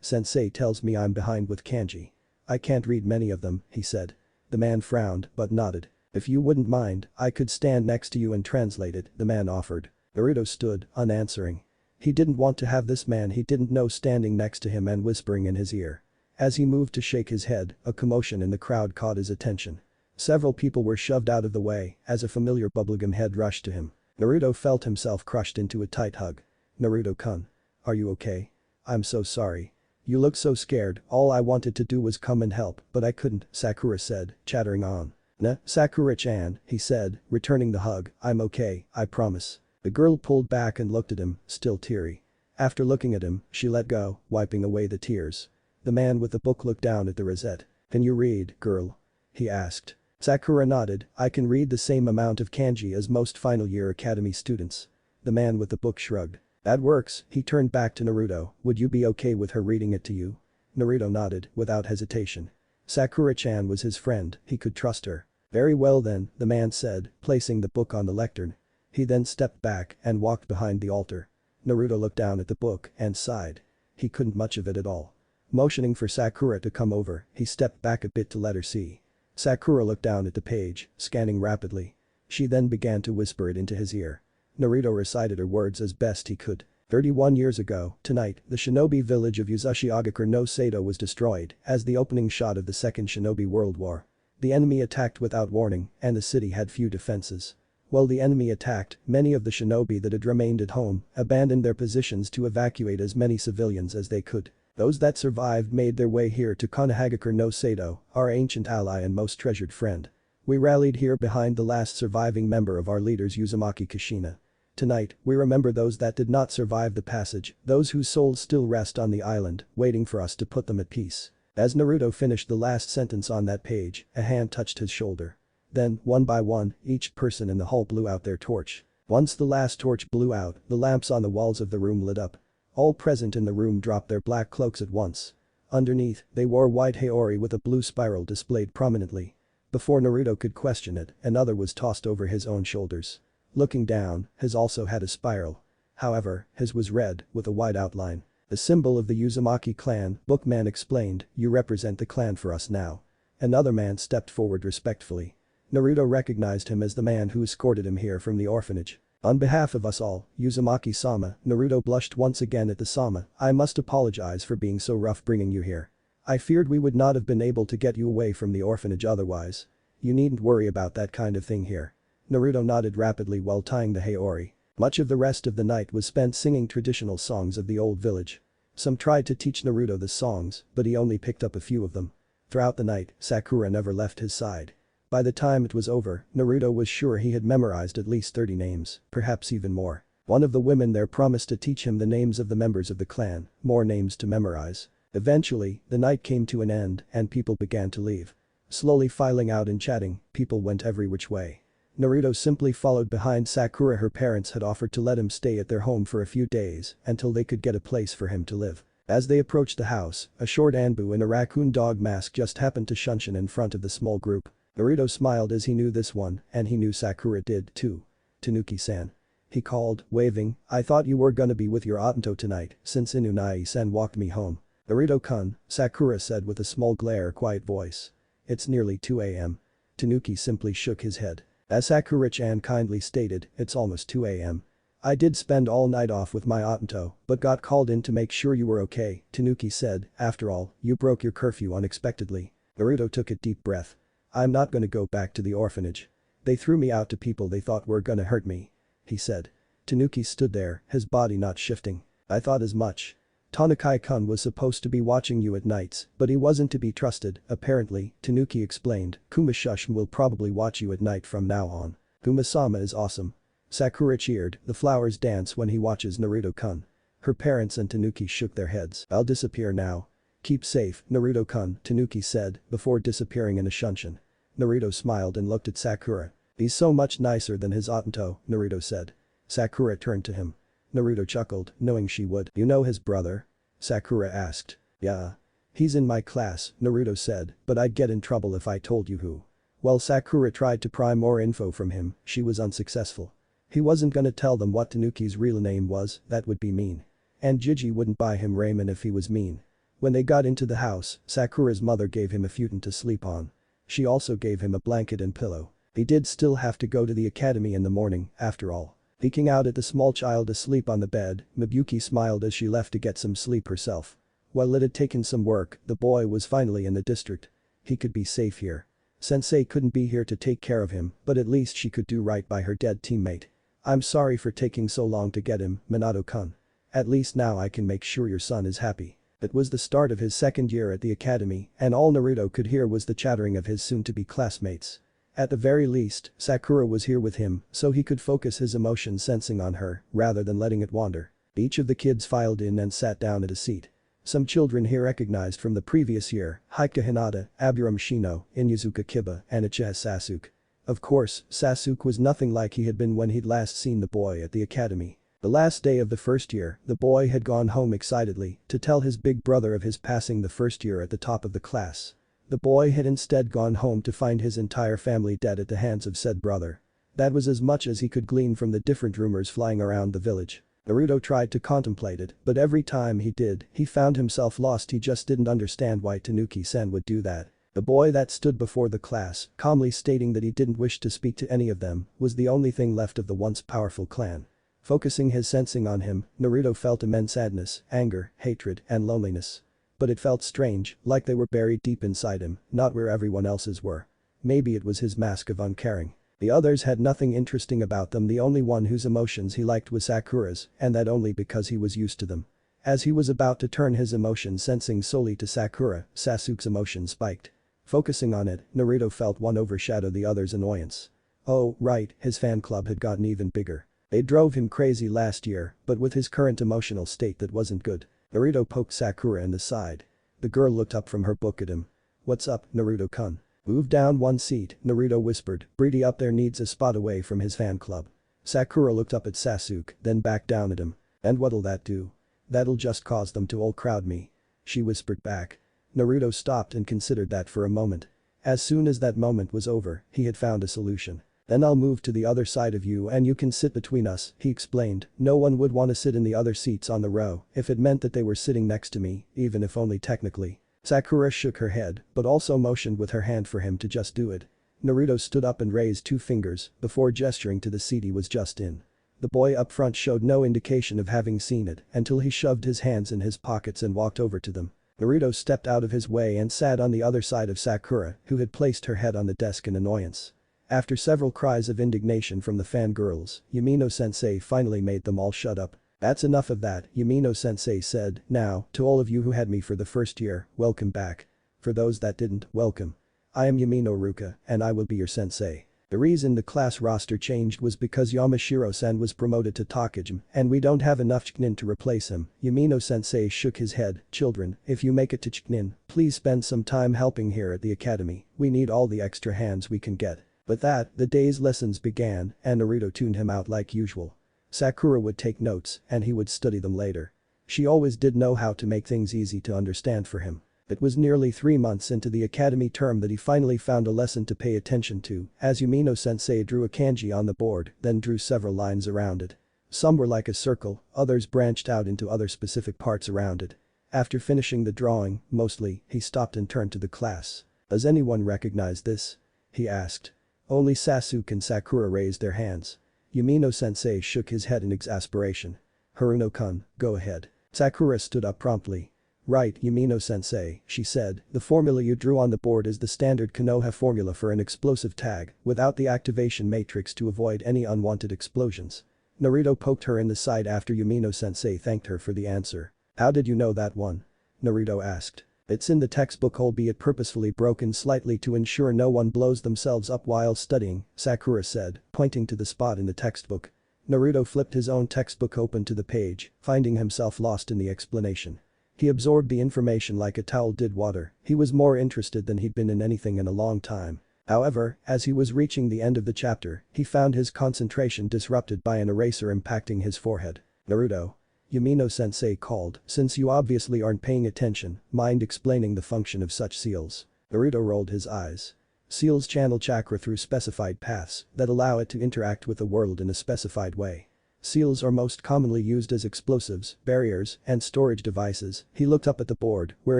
sensei tells me I'm behind with kanji. I can't read many of them," he said. The man frowned, but nodded. "If you wouldn't mind, I could stand next to you and translate it," the man offered. Naruto stood, unanswering. He didn't want to have this man he didn't know standing next to him and whispering in his ear. As he moved to shake his head, a commotion in the crowd caught his attention. Several people were shoved out of the way as a familiar bubblegum head rushed to him. Naruto felt himself crushed into a tight hug. "Naruto-kun. Are you okay? I'm so sorry. You look so scared, all I wanted to do was come and help, but I couldn't," Sakura said, chattering on. "Nah, Sakura-chan," he said, returning the hug, "I'm okay, I promise." The girl pulled back and looked at him, still teary. After looking at him, she let go, wiping away the tears. The man with the book looked down at the rosette. "Can you read, girl?" he asked. Sakura nodded, "I can read the same amount of kanji as most final year academy students." The man with the book shrugged. "That works," he turned back to Naruto, "would you be okay with her reading it to you?" Naruto nodded, without hesitation. Sakura-chan was his friend, he could trust her. "Very well then," the man said, placing the book on the lectern. He then stepped back and walked behind the altar. Naruto looked down at the book and sighed. He couldn't much of it at all. Motioning for Sakura to come over, he stepped back a bit to let her see. Sakura looked down at the page, scanning rapidly. She then began to whisper it into his ear. Naruto recited her words as best he could. 31 years ago, tonight, the shinobi village of Uzashigakure no Sato was destroyed as the opening shot of the Second Shinobi World War. The enemy attacked without warning, and the city had few defenses. While the enemy attacked, many of the shinobi that had remained at home abandoned their positions to evacuate as many civilians as they could. Those that survived made their way here to Konohagakure no Sato, our ancient ally and most treasured friend. We rallied here behind the last surviving member of our leaders Uzumaki Kushina. Tonight, we remember those that did not survive the passage, those whose souls still rest on the island, waiting for us to put them at peace. As Naruto finished the last sentence on that page, a hand touched his shoulder. Then, one by one, each person in the hall blew out their torch. Once the last torch blew out, the lamps on the walls of the room lit up. All present in the room dropped their black cloaks at once. Underneath, they wore white haori with a blue spiral displayed prominently. Before Naruto could question it, another was tossed over his own shoulders. Looking down, his also had a spiral. However, his was red, with a white outline. The symbol of the Uzumaki clan, Bookman explained, you represent the clan for us now. Another man stepped forward respectfully. Naruto recognized him as the man who escorted him here from the orphanage. On behalf of us all, Uzumaki-sama, Naruto blushed once again at the sama, I must apologize for being so rough bringing you here. I feared we would not have been able to get you away from the orphanage otherwise. You needn't worry about that kind of thing here. Naruto nodded rapidly while tying the haori. Much of the rest of the night was spent singing traditional songs of the old village. Some tried to teach Naruto the songs, but he only picked up a few of them. Throughout the night, Sakura never left his side. By the time it was over, Naruto was sure he had memorized at least 30 names, perhaps even more. One of the women there promised to teach him the names of the members of the clan, more names to memorize. Eventually, the night came to an end and people began to leave. Slowly filing out and chatting, people went every which way. Naruto simply followed behind Sakura. Her parents had offered to let him stay at their home for a few days until they could get a place for him to live. As they approached the house, a short Anbu in a raccoon dog mask just happened to shunshin in front of the small group. Naruto smiled as he knew this one, and he knew Sakura did too. Tanuki-san. He called, waving, I thought you were gonna be with your Atanto tonight, since Inunai-san walked me home. Naruto-kun, Sakura said with a small glare quiet voice. It's nearly 2 a.m. Tanuki simply shook his head. As Sakura-chan kindly stated, it's almost 2 a.m. I did spend all night off with my Atanto, but got called in to make sure you were okay, Tanuki said, after all, you broke your curfew unexpectedly. Naruto took a deep breath. I'm not gonna go back to the orphanage. They threw me out to people they thought were gonna hurt me. He said. Tanuki stood there, his body not shifting. I thought as much. Tanakai-kun was supposed to be watching you at nights, but he wasn't to be trusted, apparently, Tanuki explained. Kuma-shushin will probably watch you at night from now on. Kuma-sama is awesome. Sakura cheered, the flowers dance when he watches Naruto-kun. Her parents and Tanuki shook their heads. I'll disappear now. Keep safe, Naruto-kun, Tanuki said, before disappearing in a shunshin. Naruto smiled and looked at Sakura. He's so much nicer than his Atanto, Naruto said. Sakura turned to him. Naruto chuckled, knowing she would. You know his brother? Sakura asked. Yeah. He's in my class, Naruto said, but I'd get in trouble if I told you who. While Sakura tried to pry more info from him, she was unsuccessful. He wasn't gonna tell them what Tanuki's real name was, that would be mean. And Gigi wouldn't buy him ramen if he was mean. When they got into the house, Sakura's mother gave him a futon to sleep on. She also gave him a blanket and pillow. He did still have to go to the academy in the morning, after all. Peeking out at the small child asleep on the bed, Mibuyuki smiled as she left to get some sleep herself. While it had taken some work, the boy was finally in the district. He could be safe here. Sensei couldn't be here to take care of him, but at least she could do right by her dead teammate. I'm sorry for taking so long to get him, Minato-kun. At least now I can make sure your son is happy. It was the start of his second year at the academy, and all Naruto could hear was the chattering of his soon-to-be classmates. At the very least, Sakura was here with him, so he could focus his emotion sensing on her, rather than letting it wander. Each of the kids filed in and sat down at a seat. Some children he recognized from the previous year, Haika Hinata, Aburam Shino, Inyazuka Kiba, and Uchiha Sasuke. Of course, Sasuke was nothing like he had been when he'd last seen the boy at the academy. The last day of the first year, the boy had gone home excitedly to tell his big brother of his passing the first year at the top of the class. The boy had instead gone home to find his entire family dead at the hands of said brother. That was as much as he could glean from the different rumors flying around the village. Naruto tried to contemplate it, but every time he did, he found himself lost. He just didn't understand why Tanuki-sen would do that. The boy that stood before the class, calmly stating that he didn't wish to speak to any of them, was the only thing left of the once powerful clan. Focusing his sensing on him, Naruto felt immense sadness, anger, hatred, and loneliness. But it felt strange, like they were buried deep inside him, not where everyone else's were. Maybe it was his mask of uncaring. The others had nothing interesting about them. The only one whose emotions he liked was Sakura's, and that only because he was used to them. As he was about to turn his emotion sensing solely to Sakura, Sasuke's emotion spiked. Focusing on it, Naruto felt one overshadow the other's annoyance. Oh, right, his fan club had gotten even bigger. They drove him crazy last year, but with his current emotional state that wasn't good. Naruto poked Sakura in the side. The girl looked up from her book at him. "What's up, Naruto-kun?" "Move down one seat," Naruto whispered, "Breedy up there needs a spot away from his fan club." Sakura looked up at Sasuke, then back down at him. "And what'll that do?" "That'll just cause them to all crowd me," she whispered back. Naruto stopped and considered that for a moment. As soon as that moment was over, he had found a solution. "Then I'll move to the other side of you and you can sit between us," he explained. "No one would want to sit in the other seats on the row if it meant that they were sitting next to me, even if only technically." Sakura shook her head, but also motioned with her hand for him to just do it. Naruto stood up and raised two fingers before gesturing to the seat he was just in. The boy up front showed no indication of having seen it until he shoved his hands in his pockets and walked over to them. Naruto stepped out of his way and sat on the other side of Sakura, who had placed her head on the desk in annoyance. After several cries of indignation from the fangirls, Yamino-sensei finally made them all shut up. "That's enough of that," Yamino-sensei said. "Now, to all of you who had me for the first year, welcome back. For those that didn't, welcome. I am Yamino Ruka, and I will be your sensei." The reason the class roster changed was because Yamashiro-sen was promoted to Tokage, and we don't have enough Chunin to replace him. Yamino-sensei shook his head. "Children, if you make it to Chunin, please spend some time helping here at the academy. We need all the extra hands we can get." With that, the day's lessons began, and Naruto tuned him out like usual. Sakura would take notes, and he would study them later. She always did know how to make things easy to understand for him. It was nearly 3 months into the academy term that he finally found a lesson to pay attention to, as Yumino-sensei drew a kanji on the board, then drew several lines around it. Some were like a circle, others branched out into other specific parts around it. After finishing the drawing, mostly, he stopped and turned to the class. "Does anyone recognize this?" he asked. Only Sasuke and Sakura raised their hands. Yumino-sensei shook his head in exasperation. "Haruno-kun, go ahead." Sakura stood up promptly. "Right, Yumino-sensei," she said, "the formula you drew on the board is the standard Konoha formula for an explosive tag, without the activation matrix to avoid any unwanted explosions." Naruto poked her in the side after Yumino-sensei thanked her for the answer. "How did you know that one?" Naruto asked. "It's in the textbook, albeit purposefully broken slightly to ensure no one blows themselves up while studying," Sakura said, pointing to the spot in the textbook. Naruto flipped his own textbook open to the page, finding himself lost in the explanation. He absorbed the information like a towel did water. He was more interested than he'd been in anything in a long time. However, as he was reaching the end of the chapter, he found his concentration disrupted by an eraser impacting his forehead. "Naruto," Yumino-sensei called, "since you obviously aren't paying attention, mind explaining the function of such seals?" Naruto rolled his eyes. Seals channel chakra through specified paths that allow it to interact with the world in a specified way. Seals are most commonly used as explosives, barriers, and storage devices. He looked up at the board, where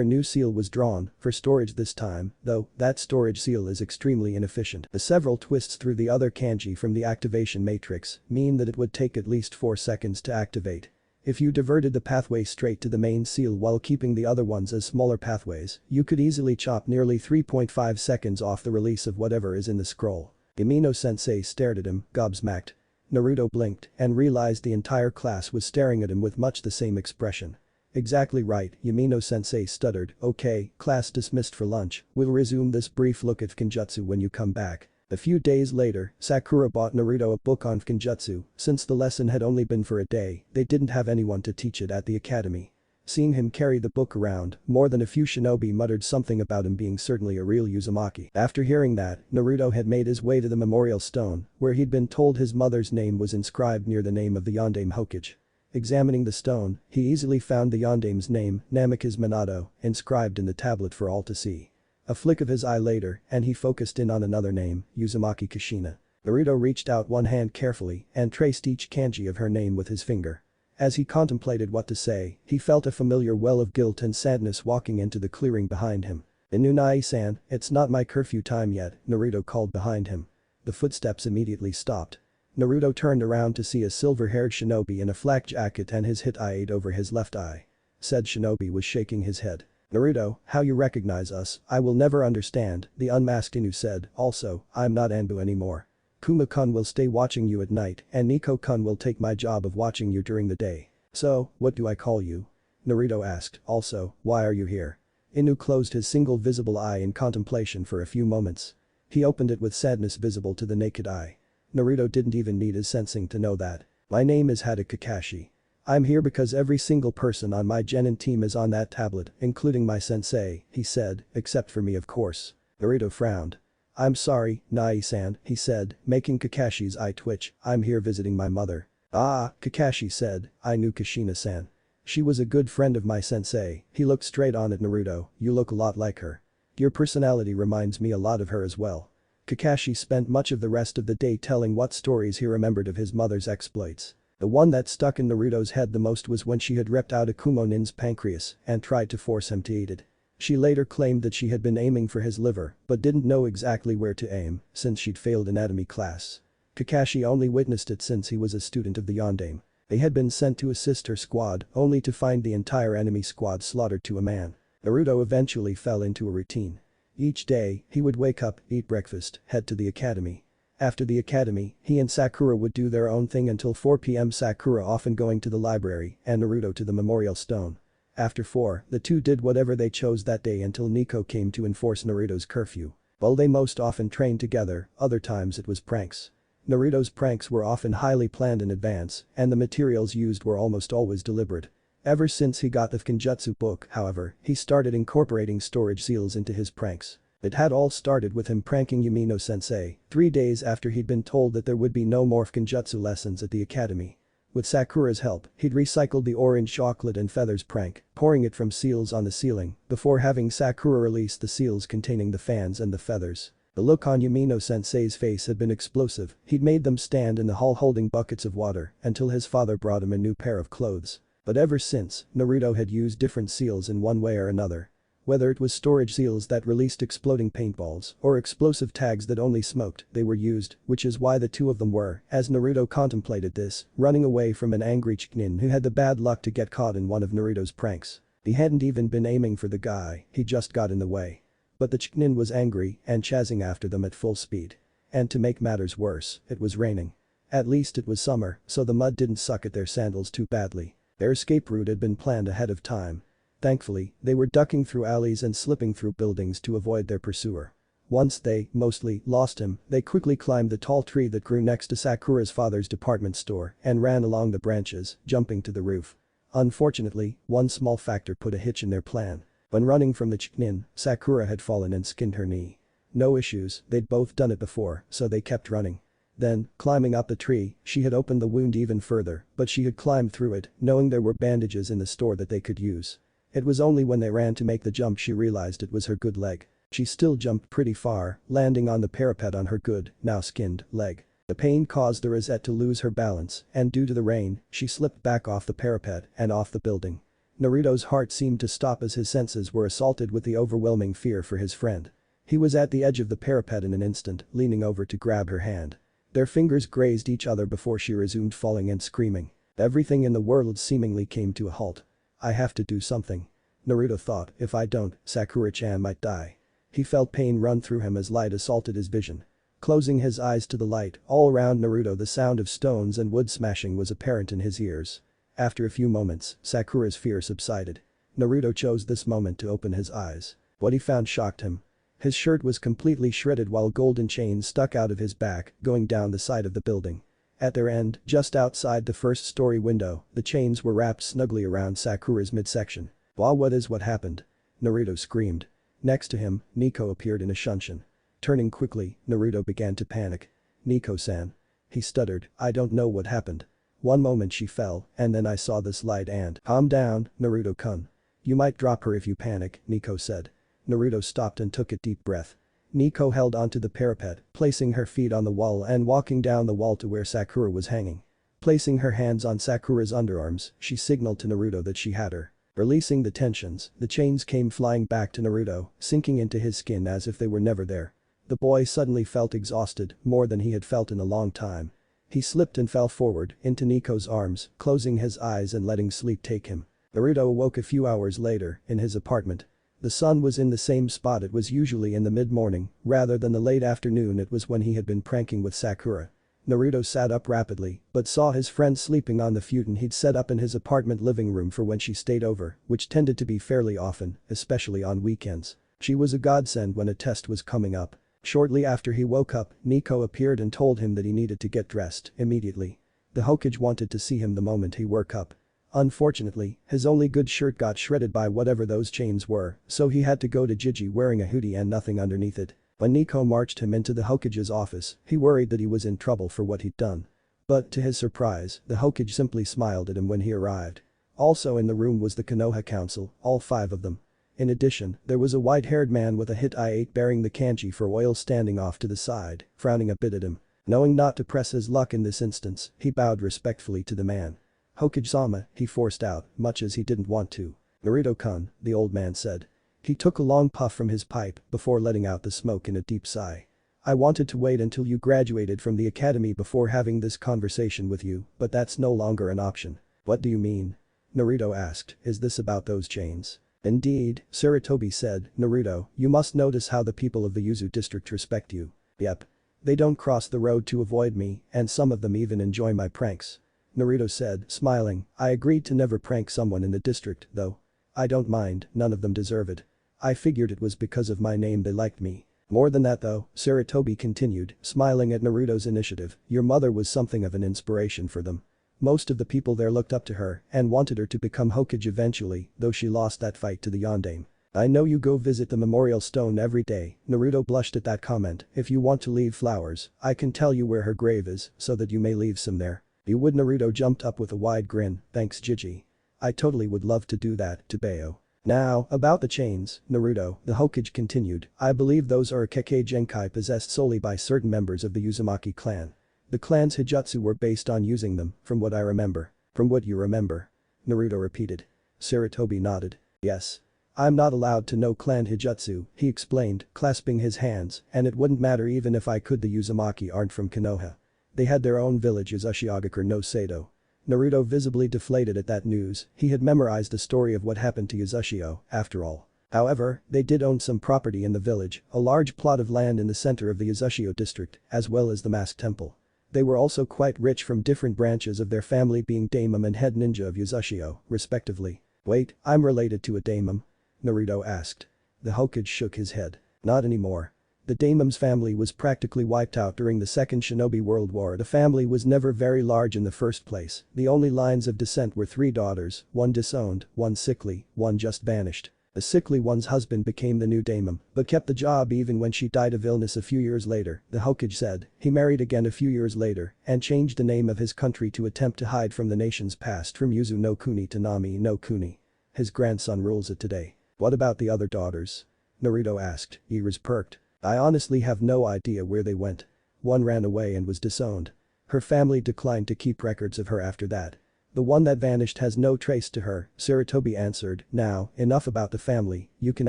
a new seal was drawn, for storage this time, though that storage seal is extremely inefficient. The several twists through the other kanji from the activation matrix mean that it would take at least 4 seconds to activate. If you diverted the pathway straight to the main seal while keeping the other ones as smaller pathways, you could easily chop nearly 3.5 seconds off the release of whatever is in the scroll. Yamino-sensei stared at him, gobsmacked. Naruto blinked and realized the entire class was staring at him with much the same expression. "Exactly right," Yamino-sensei stuttered. "Okay, class dismissed for lunch. We'll resume this brief look at Kenjutsu when you come back." A few days later, Sakura bought Naruto a book on Kenjutsu. Since the lesson had only been for a day, they didn't have anyone to teach it at the academy. Seeing him carry the book around, more than a few shinobi muttered something about him being certainly a real Uzumaki. After hearing that, Naruto had made his way to the memorial stone, where he'd been told his mother's name was inscribed near the name of the Yondaime Hokage. Examining the stone, he easily found the Yondaime's name, Namikaze Minato, inscribed in the tablet for all to see. A flick of his eye later, and he focused in on another name, Uzumaki Kushina. Naruto reached out one hand carefully and traced each kanji of her name with his finger. As he contemplated what to say, he felt a familiar well of guilt and sadness walking into the clearing behind him. "Inunai-san, it's not my curfew time yet," Naruto called behind him. The footsteps immediately stopped. Naruto turned around to see a silver-haired shinobi in a flak jacket and his hit eye over his left eye. Said shinobi was shaking his head. "Naruto, how you recognize us, I will never understand," the unmasked Inu said. "Also, I'm not Anbu anymore. Kuma-kun will stay watching you at night and Nico-kun will take my job of watching you during the day. So, what do I call you?" Naruto asked. "Also, why are you here?" Inu closed his single visible eye in contemplation for a few moments. He opened it with sadness visible to the naked eye. Naruto didn't even need his sensing to know that. "My name is Kakashi. I'm here because every single person on my jenin team is on that tablet, including my sensei," he said, "except for me of course." Naruto frowned. "I'm sorry, Nai-san," he said, making Kakashi's eye twitch. "I'm here visiting my mother." "Ah," Kakashi said, "I knew Kushina-san. She was a good friend of my sensei." He looked straight on at Naruto. "You look a lot like her. Your personality reminds me a lot of her as well." Kakashi spent much of the rest of the day telling what stories he remembered of his mother's exploits. The one that stuck in Naruto's head the most was when she had ripped out Akumo-nin's pancreas and tried to force him to eat it. She later claimed that she had been aiming for his liver but didn't know exactly where to aim since she'd failed anatomy class. Kakashi only witnessed it since he was a student of the Yondaime. They had been sent to assist her squad only to find the entire enemy squad slaughtered to a man. Naruto eventually fell into a routine. Each day, he would wake up, eat breakfast, head to the academy. After the academy, he and Sakura would do their own thing until 4 p.m. Sakura often going to the library and Naruto to the memorial stone. After 4, the two did whatever they chose that day until Nico came to enforce Naruto's curfew. While they most often trained together, other times it was pranks. Naruto's pranks were often highly planned in advance and the materials used were almost always deliberate. Ever since he got the Kenjutsu book, however, he started incorporating storage seals into his pranks. It had all started with him pranking Yumino-sensei 3 days after he'd been told that there would be no more Kenjutsu lessons at the academy. With Sakura's help, he'd recycled the orange chocolate and feathers prank, pouring it from seals on the ceiling before having Sakura release the seals containing the fans and the feathers. The look on Yumino-sensei's face had been explosive. He'd made them stand in the hall holding buckets of water until his father brought him a new pair of clothes. But ever since, Naruto had used different seals in one way or another. Whether it was storage seals that released exploding paintballs or explosive tags that only smoked, they were used, which is why the two of them were, as Naruto contemplated this, running away from an angry Chunin who had the bad luck to get caught in one of Naruto's pranks. He hadn't even been aiming for the guy, he just got in the way. But the Chunin was angry and chasing after them at full speed. And to make matters worse, it was raining. At least it was summer, so the mud didn't suck at their sandals too badly. Their escape route had been planned ahead of time. Thankfully, they were ducking through alleys and slipping through buildings to avoid their pursuer. Once they, mostly, lost him, they quickly climbed the tall tree that grew next to Sakura's father's department store and ran along the branches, jumping to the roof. Unfortunately, one small factor put a hitch in their plan. When running from the Chunin, Sakura had fallen and skinned her knee. No issues, they'd both done it before, so they kept running. Then, climbing up the tree, she had opened the wound even further, but she had climbed through it, knowing there were bandages in the store that they could use. It was only when they ran to make the jump she realized it was her good leg. She still jumped pretty far, landing on the parapet on her good, now skinned, leg. The pain caused the rosette to lose her balance, and due to the rain, she slipped back off the parapet and off the building. Naruto's heart seemed to stop as his senses were assaulted with the overwhelming fear for his friend. He was at the edge of the parapet in an instant, leaning over to grab her hand. Their fingers grazed each other before she resumed falling and screaming. Everything in the world seemingly came to a halt. I have to do something. Naruto thought, if I don't, Sakura-chan might die. He felt pain run through him as light assaulted his vision. Closing his eyes to the light, all around Naruto the sound of stones and wood smashing was apparent in his ears. After a few moments, Sakura's fear subsided. Naruto chose this moment to open his eyes. What he found shocked him. His shirt was completely shredded while golden chains stuck out of his back, going down the side of the building. At their end, just outside the first-story window, the chains were wrapped snugly around Sakura's midsection. "Wow, what happened?" Naruto screamed. Next to him, Nico appeared in a shunshin. Turning quickly, Naruto began to panic. "Nico-san." He stuttered, "I don't know what happened. One moment she fell, and then I saw this light and—" "Calm down, Naruto-kun. You might drop her if you panic," Nico said. Naruto stopped and took a deep breath. Nico held onto the parapet, placing her feet on the wall and walking down the wall to where Sakura was hanging. Placing her hands on Sakura's underarms, she signaled to Naruto that she had her. Releasing the tensions, the chains came flying back to Naruto, sinking into his skin as if they were never there. The boy suddenly felt exhausted, more than he had felt in a long time. He slipped and fell forward, into Nico's arms, closing his eyes and letting sleep take him. Naruto awoke a few hours later, in his apartment. The sun was in the same spot it was usually in the mid-morning, rather than the late afternoon it was when he had been pranking with Sakura. Naruto sat up rapidly, but saw his friend sleeping on the futon he'd set up in his apartment living room for when she stayed over, which tended to be fairly often, especially on weekends. She was a godsend when a test was coming up. Shortly after he woke up, Nico appeared and told him that he needed to get dressed, immediately. The Hokage wanted to see him the moment he woke up. Unfortunately, his only good shirt got shredded by whatever those chains were, so he had to go to Jiji wearing a hoodie and nothing underneath it. When Nico marched him into the Hokage's office, he worried that he was in trouble for what he'd done. But to his surprise, the Hokage simply smiled at him when he arrived. Also in the room was the Konoha Council, all 5 of them. In addition, there was a white-haired man with a hit I-8 bearing the kanji for oil standing off to the side, frowning a bit at him. Knowing not to press his luck in this instance, he bowed respectfully to the man. "Hokage-sama," he forced out, much as he didn't want to. "Naruto-kun," the old man said. He took a long puff from his pipe before letting out the smoke in a deep sigh. "I wanted to wait until you graduated from the academy before having this conversation with you, but that's no longer an option." "What do you mean?" Naruto asked, "Is this about those chains?" "Indeed," Sarutobi said, "Naruto, you must notice how the people of the Yuzu district respect you." "Yep. They don't cross the road to avoid me, and some of them even enjoy my pranks." Naruto said, smiling, "I agreed to never prank someone in the district, though. I don't mind, none of them deserve it. I figured it was because of my name they liked me. More than that though," Sarutobi continued, smiling at Naruto's initiative, "your mother was something of an inspiration for them. Most of the people there looked up to her and wanted her to become Hokage eventually, though she lost that fight to the Yondaime. I know you go visit the memorial stone every day." Naruto blushed at that comment. "If you want to leave flowers, I can tell you where her grave is so that you may leave some there." "You would?" Naruto jumped up with a wide grin, "Thanks Jiji. I totally would love to do that, Tobeo." "Now, about the chains, Naruto," the Hokage continued, "I believe those are a Kekkei Genkai possessed solely by certain members of the Uzumaki clan. The clan's Hijutsu were based on using them, from what I remember." "From what you remember?" Naruto repeated. Sarutobi nodded. "Yes. I'm not allowed to know clan Hijutsu," he explained, clasping his hands, "and it wouldn't matter even if I could. The Uzumaki aren't from Konoha. They had their own village Uzushiogakure no Sado." Naruto visibly deflated at that news. He had memorized the story of what happened to Uzushio, after all. However, they did own some property in the village, a large plot of land in the center of the Uzushio district, as well as the masked temple. They were also quite rich from different branches of their family being daimon and head ninja of Uzushio, respectively. "Wait, I'm related to a daimon?" Naruto asked. The Hokage shook his head. "Not anymore. The Daemon's family was practically wiped out during the Second Shinobi World War. The family was never very large in the first place. The only lines of descent were 3 daughters, one disowned, one sickly, one just vanished. The sickly one's husband became the new daimon, but kept the job even when she died of illness a few years later," the Hokage said. "He married again a few years later and changed the name of his country to attempt to hide from the nation's past from Yuzu no Kuni to Nami no Kuni. His grandson rules it today." "What about the other daughters?" Naruto asked, ears perked. "I honestly have no idea where they went. One ran away and was disowned. Her family declined to keep records of her after that. The one that vanished has no trace to her," Sarutobi answered. "Now, enough about the family, you can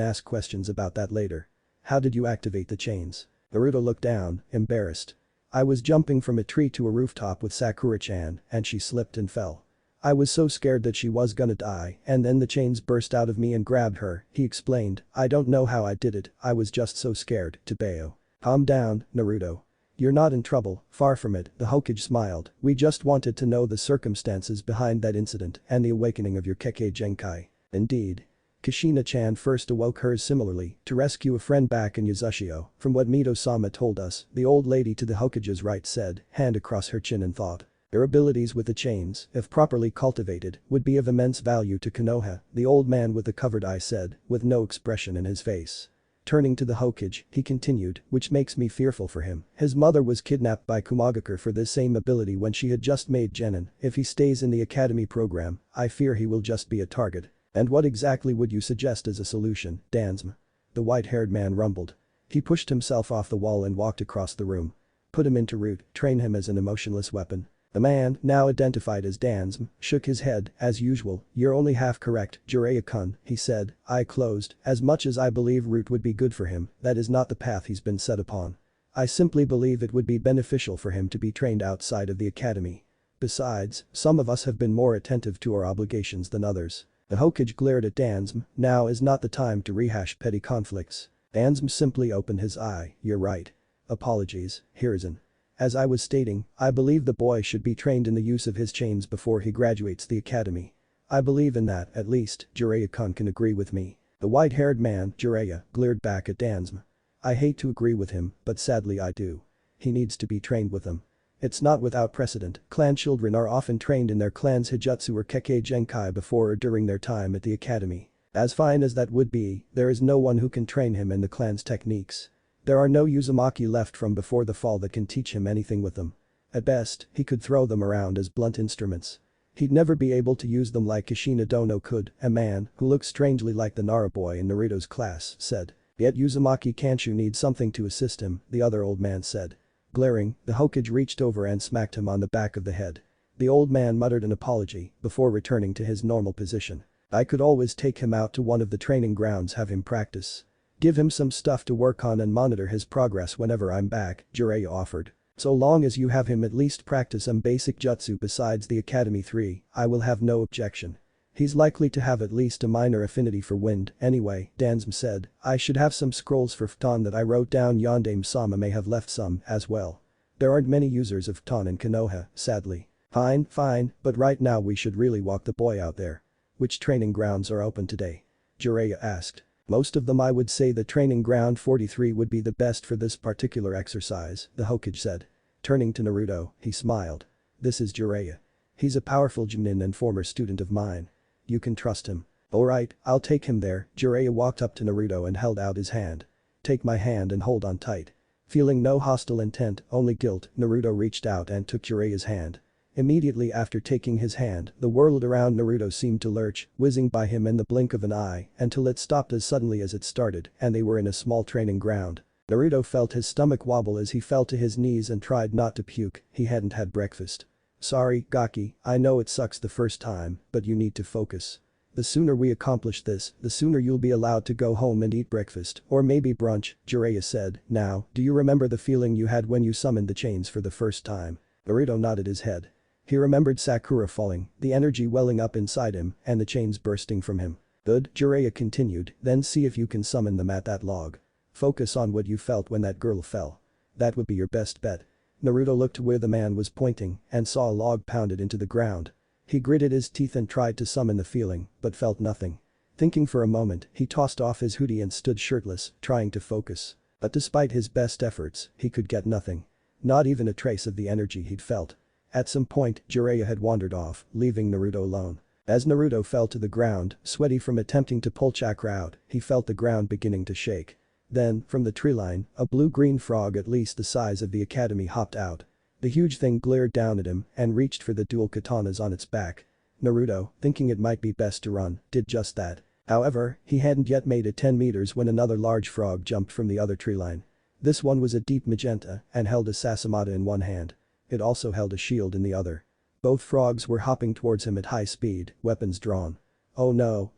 ask questions about that later. How did you activate the chains?" Naruto looked down, embarrassed. "I was jumping from a tree to a rooftop with Sakura-chan and she slipped and fell. I was so scared that she was gonna die and then the chains burst out of me and grabbed her," he explained. "I don't know how I did it, I was just so scared." Tobeo. "Calm down, Naruto. You're not in trouble, far from it," the Hokage smiled. "We just wanted to know the circumstances behind that incident and the awakening of your Kekkei Genkai." "Indeed. Kushina-chan first awoke hers similarly to rescue a friend back in Uzushio, from what Mito-sama told us," the old lady to the Hokage's right said, hand across her chin in thought. "Their abilities with the chains, if properly cultivated, would be of immense value to Konoha," the old man with the covered eye said, with no expression in his face. Turning to the Hokage, he continued, "Which makes me fearful for him. His mother was kidnapped by Kumagakure for this same ability when she had just made genin. If he stays in the academy program, I fear he will just be a target." "And what exactly would you suggest as a solution, Dansm?" the white-haired man rumbled. He pushed himself off the wall and walked across the room. "Put him into route, train him as an emotionless weapon. The man, now identified as Dansm, shook his head, as usual. "You're only half correct, Jiraiya-kun," he said, eye closed. "As much as I believe root would be good for him, that is not the path he's been set upon. I simply believe it would be beneficial for him to be trained outside of the academy. Besides, some of us have been more attentive to our obligations than others." The Hokage glared at Dansm. "Now is not the time to rehash petty conflicts." Dansm simply opened his eye. "You're right. Apologies, Hiruzen. As I was stating, I believe the boy should be trained in the use of his chains before he graduates the academy. I believe in that, at least, Jiraiya-kun can agree with me." The white-haired man, Jiraiya, glared back at Dansm. "I hate to agree with him, but sadly I do. He needs to be trained with them. It's not without precedent, clan children are often trained in their clan's Hijutsu or Kekkei Genkai before or during their time at the academy. As fine as that would be, there is no one who can train him in the clan's techniques. There are no Uzumaki left from before the fall that can teach him anything with them. At best, he could throw them around as blunt instruments. He'd never be able to use them like Kushina Dono could," a man, who looked strangely like the Nara boy in Naruto's class, said. "Yet Uzumaki Kanshu needs something to assist him," the other old man said. Glaring, the Hokage reached over and smacked him on the back of the head. The old man muttered an apology before returning to his normal position. "I could always take him out to one of the training grounds, have him practice. Give him some stuff to work on and monitor his progress whenever I'm back," Jiraiya offered. "So long as you have him at least practice some basic jutsu besides the Academy 3, I will have no objection. He's likely to have at least a minor affinity for wind, anyway," Dansm said. "I should have some scrolls for Futon that I wrote down. Yondaime-sama may have left some, as well. There aren't many users of Futon in Konoha, sadly." Fine, but right now we should really walk the boy out there." "Which training grounds are open today?" Jiraiya asked. "Most of them. I would say the training ground 43 would be the best for this particular exercise," the Hokage said. Turning to Naruto, he smiled. "This is Jiraiya. He's a powerful jenin and former student of mine. You can trust him." "Alright, I'll take him there." Jiraiya walked up to Naruto and held out his hand. "Take my hand and hold on tight." Feeling no hostile intent, only guilt, Naruto reached out and took Jiraiya's hand. Immediately after taking his hand, the world around Naruto seemed to lurch, whizzing by him in the blink of an eye until it stopped as suddenly as it started and they were in a small training ground. Naruto felt his stomach wobble as he fell to his knees and tried not to puke. He hadn't had breakfast. "Sorry, Gaki, I know it sucks the first time, but you need to focus. The sooner we accomplish this, the sooner you'll be allowed to go home and eat breakfast, or maybe brunch," Jiraiya said. "Now, do you remember the feeling you had when you summoned the chains for the first time?" Naruto nodded his head. He remembered Sakura falling, the energy welling up inside him, and the chains bursting from him. "Good," Jiraiya continued, "then see if you can summon them at that log. Focus on what you felt when that girl fell. That would be your best bet." Naruto looked to where the man was pointing and saw a log pounded into the ground. He gritted his teeth and tried to summon the feeling, but felt nothing. Thinking for a moment, he tossed off his hoodie and stood shirtless, trying to focus. But despite his best efforts, he could get nothing. Not even a trace of the energy he'd felt. At some point, Jiraiya had wandered off, leaving Naruto alone. As Naruto fell to the ground, sweaty from attempting to pull chakra out, he felt the ground beginning to shake. Then, from the tree line, a blue-green frog at least the size of the academy hopped out. The huge thing glared down at him and reached for the dual katanas on its back. Naruto, thinking it might be best to run, did just that. However, he hadn't yet made it 10 meters when another large frog jumped from the other tree line. This one was a deep magenta and held a sasamata in one hand. It also held a shield in the other. Both frogs were hopping towards him at high speed, weapons drawn. Oh no.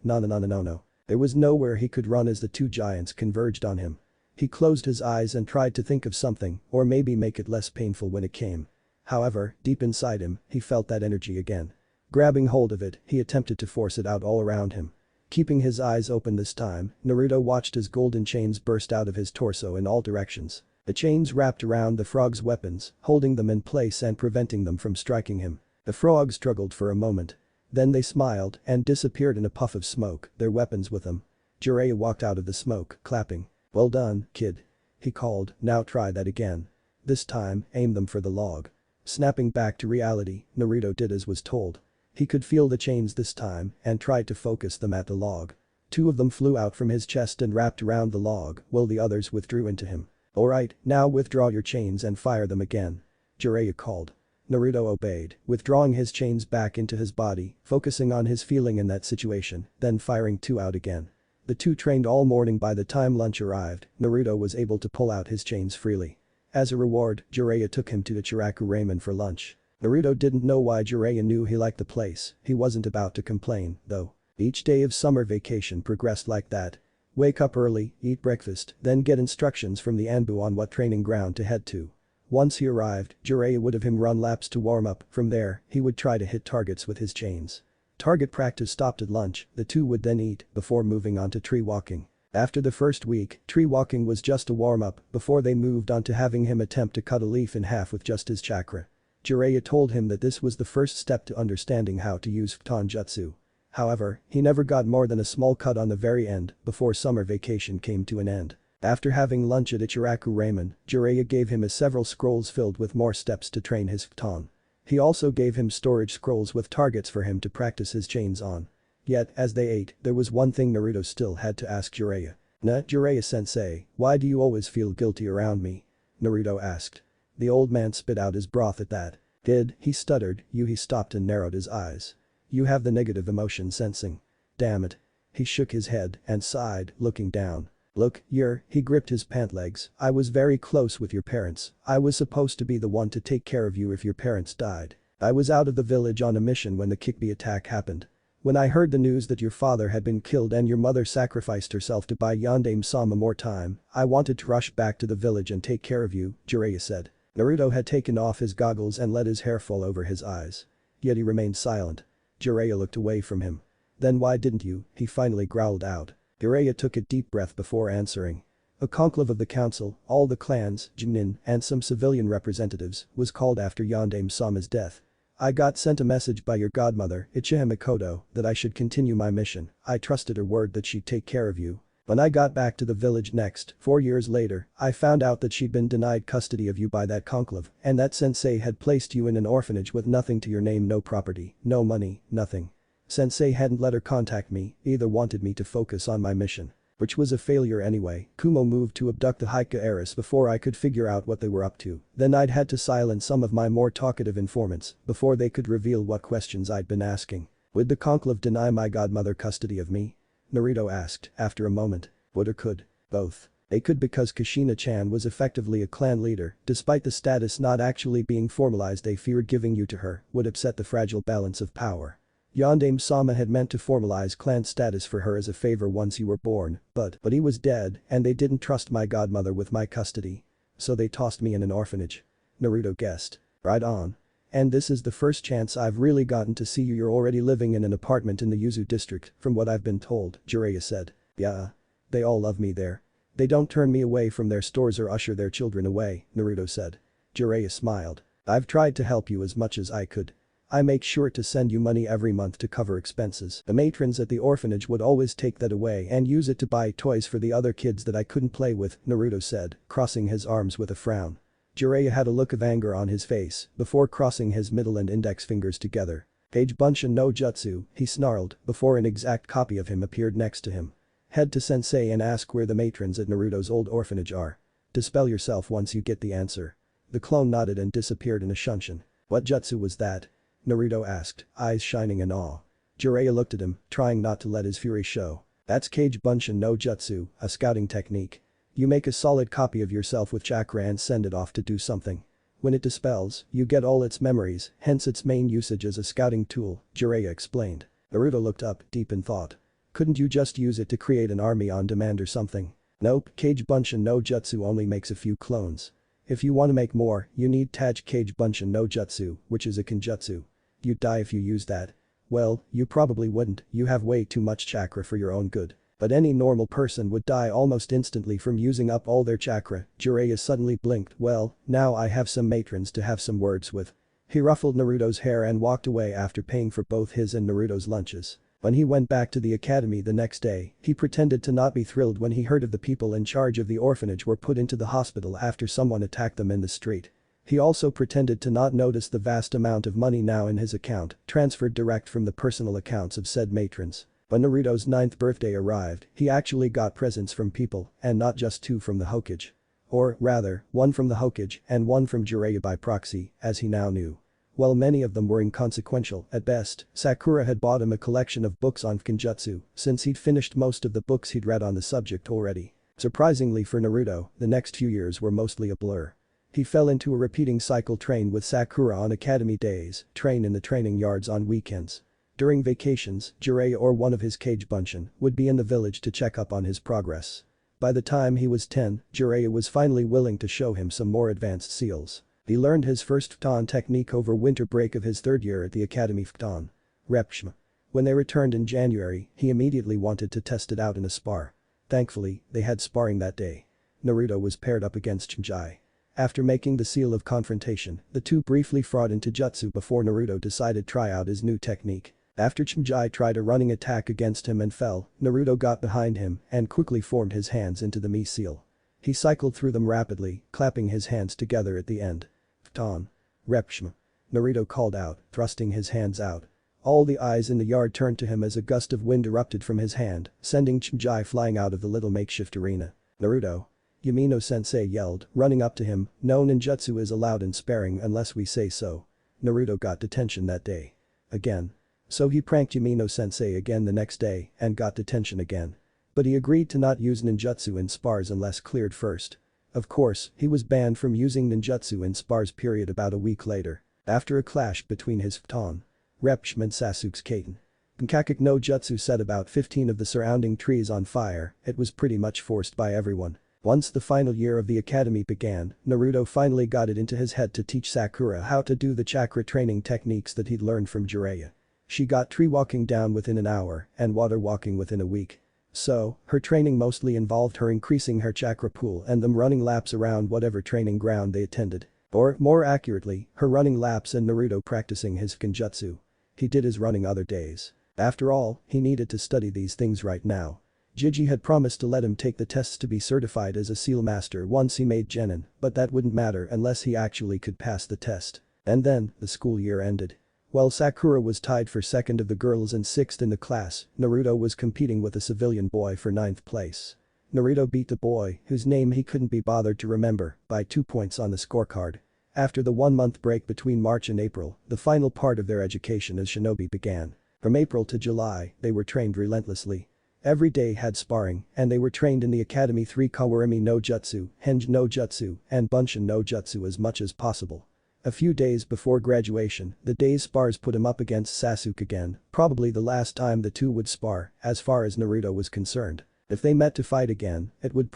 There was nowhere he could run as the two giants converged on him. He closed his eyes and tried to think of something, or maybe make it less painful when it came. However, deep inside him, he felt that energy again. Grabbing hold of it, he attempted to force it out all around him. Keeping his eyes open this time, Naruto watched as golden chains burst out of his torso in all directions. The chains wrapped around the frog's weapons, holding them in place and preventing them from striking him. The frog struggled for a moment. Then they smiled and disappeared in a puff of smoke, their weapons with them. Jiraiya walked out of the smoke, clapping. "Well done, kid," he called. "Now try that again. This time, aim them for the log." Snapping back to reality, Naruto did as was told. He could feel the chains this time and tried to focus them at the log. 2 of them flew out from his chest and wrapped around the log, while the others withdrew into him. "Alright, now withdraw your chains and fire them again," Jiraiya called. Naruto obeyed, withdrawing his chains back into his body, focusing on his feeling in that situation, then firing 2 out again. The 2 trained all morning. By the time lunch arrived, Naruto was able to pull out his chains freely. As a reward, Jiraiya took him to Ichiraku Ramen for lunch. Naruto didn't know why Jiraiya knew he liked the place, he wasn't about to complain, though. Each day of summer vacation progressed like that. Wake up early, eat breakfast, then get instructions from the Anbu on what training ground to head to. Once he arrived, Jiraiya would have him run laps to warm up, from there, he would try to hit targets with his chains. Target practice stopped at lunch, the two would then eat, before moving on to tree walking. After the first week, tree walking was just a warm-up, before they moved on to having him attempt to cut a leaf in half with just his chakra. Jiraiya told him that this was the first step to understanding how to use Futon Jutsu. However, he never got more than a small cut on the very end, before summer vacation came to an end. After having lunch at Ichiraku Ramen, Jiraiya gave him several scrolls filled with more steps to train his Futon. He also gave him storage scrolls with targets for him to practice his chains on. Yet, as they ate, there was one thing Naruto still had to ask Jiraiya. Jiraiya-sensei, why do you always feel guilty around me? Naruto asked. The old man spit out his broth at that. He stuttered, he stopped and narrowed his eyes. You have the negative emotion sensing. Damn it. He shook his head and sighed, looking down. Look, he gripped his pant legs, I was very close with your parents, I was supposed to be the one to take care of you if your parents died. I was out of the village on a mission when the Kikbi attack happened. When I heard the news that your father had been killed and your mother sacrificed herself to buy Yondaime-sama more time, I wanted to rush back to the village and take care of you, Jiraiya said. Naruto had taken off his goggles and let his hair fall over his eyes. Yet he remained silent. Jiraiya looked away from him. Then why didn't you, he finally growled out. Jiraiya took a deep breath before answering. A conclave of the council, all the clans, jenin, and some civilian representatives, was called after Yondaime-sama's death. I got sent a message by your godmother, Uchiha Mikoto, that I should continue my mission. I trusted her word that she'd take care of you. When I got back to the village next, 4 years later, I found out that she'd been denied custody of you by that conclave, and that sensei had placed you in an orphanage with nothing to your name, no property, no money, nothing. Sensei hadn't let her contact me, either wanted me to focus on my mission. Which was a failure anyway. Kumo moved to abduct the Hokage heiress before I could figure out what they were up to. Then I'd had to silence some of my more talkative informants before they could reveal what questions I'd been asking. Would the conclave deny my godmother custody of me? Naruto asked, after a moment. Would or could? Both. They could because Kushina-chan was effectively a clan leader, despite the status not actually being formalized. They feared giving you to her would upset the fragile balance of power. Yondaime-sama had meant to formalize clan status for her as a favor once you were born, but he was dead and they didn't trust my godmother with my custody. So they tossed me in an orphanage. Naruto guessed. Right on. And this is the first chance I've really gotten to see you. You're already living in an apartment in the Yuzu district, from what I've been told, Jiraiya said. Yeah. They all love me there. They don't turn me away from their stores or usher their children away, Naruto said. Jiraiya smiled. I've tried to help you as much as I could. I make sure to send you money every month to cover expenses. The matrons at the orphanage would always take that away and use it to buy toys for the other kids that I couldn't play with, Naruto said, crossing his arms with a frown. Jiraiya had a look of anger on his face before crossing his middle and index fingers together. Kage Bunshin no Jutsu, he snarled, before an exact copy of him appeared next to him. Head to sensei and ask where the matrons at Naruto's old orphanage are. Dispel yourself once you get the answer. The clone nodded and disappeared in a shunshin. What jutsu was that? Naruto asked, eyes shining in awe. Jiraiya looked at him, trying not to let his fury show. That's Kage Bunshin no Jutsu, a scouting technique. You make a solid copy of yourself with chakra and send it off to do something. When it dispels, you get all its memories, hence its main usage as a scouting tool, Jiraiya explained. Naruto looked up, deep in thought. Couldn't you just use it to create an army on demand or something? Nope, Kage Bunshin no Jutsu only makes a few clones. If you want to make more, you need Taj Kage Bunshin no Jutsu, which is a kenjutsu. You'd die if you used that. Well, you probably wouldn't, you have way too much chakra for your own good. But any normal person would die almost instantly from using up all their chakra. Jiraiya suddenly blinked. Well, now I have some matrons to have some words with. He ruffled Naruto's hair and walked away after paying for both his and Naruto's lunches. When he went back to the academy the next day, he pretended to not be thrilled when he heard of the people in charge of the orphanage were put into the hospital after someone attacked them in the street. He also pretended to not notice the vast amount of money now in his account, transferred direct from the personal accounts of said matrons. When Naruto's 9th birthday arrived, he actually got presents from people, and not just 2 from the Hokage. Or, rather, 1 from the Hokage and 1 from Jiraiya by proxy, as he now knew. While many of them were inconsequential, at best, Sakura had bought him a collection of books on kenjutsu, since he'd finished most of the books he'd read on the subject already. Surprisingly for Naruto, the next few years were mostly a blur. He fell into a repeating cycle: train with Sakura on academy days, train in the training yards on weekends. During vacations, Jiraiya or one of his Kage Bunshin would be in the village to check up on his progress. By the time he was 10, Jiraiya was finally willing to show him some more advanced seals. He learned his first Futon technique over winter break of his third year at the academy Futon. Repshma. When they returned in January, he immediately wanted to test it out in a spar. Thankfully, they had sparring that day. Naruto was paired up against Chimjai. After making the seal of confrontation, the two briefly fought into jutsu before Naruto decided to try out his new technique. After Chimjai tried a running attack against him and fell, Naruto got behind him and quickly formed his hands into the Mi seal. He cycled through them rapidly, clapping his hands together at the end. Futon. Repshma. Naruto called out, thrusting his hands out. All the eyes in the yard turned to him as a gust of wind erupted from his hand, sending Chimjai flying out of the little makeshift arena. Naruto. Yamino-sensei yelled, running up to him, no ninjutsu is allowed in sparring unless we say so. Naruto got detention that day. Again. So he pranked Yamino-sensei again the next day and got detention again. But he agreed to not use ninjutsu in spars unless cleared first. Of course, he was banned from using ninjutsu in spars period about a week later. After a clash between his Futon. Repshma and Sasuke's Kaiten. Kankakik no Jutsu set about 15 of the surrounding trees on fire, it was pretty much forced by everyone. Once the final year of the academy began, Naruto finally got it into his head to teach Sakura how to do the chakra training techniques that he'd learned from Jiraiya. She got tree walking down within an hour and water walking within a week. So, her training mostly involved her increasing her chakra pool and them running laps around whatever training ground they attended. Or, more accurately, her running laps and Naruto practicing his Genjutsu. He did his running other days. After all, he needed to study these things right now. Gigi had promised to let him take the tests to be certified as a seal master once he made jenin, but that wouldn't matter unless he actually could pass the test. And then, the school year ended. While Sakura was tied for second of the girls and sixth in the class, Naruto was competing with a civilian boy for 9th place. Naruto beat the boy, whose name he couldn't be bothered to remember, by 2 points on the scorecard. After the 1-month break between March and April, the final part of their education as shinobi began. From April to July, they were trained relentlessly. Every day had sparring, and they were trained in the Academy 3 Kawarimi no Jutsu, Henj no Jutsu, and Bunshin no Jutsu as much as possible. A few days before graduation, the day's spars put him up against Sasuke again, probably the last time the two would spar, as far as Naruto was concerned. If they met to fight again, it would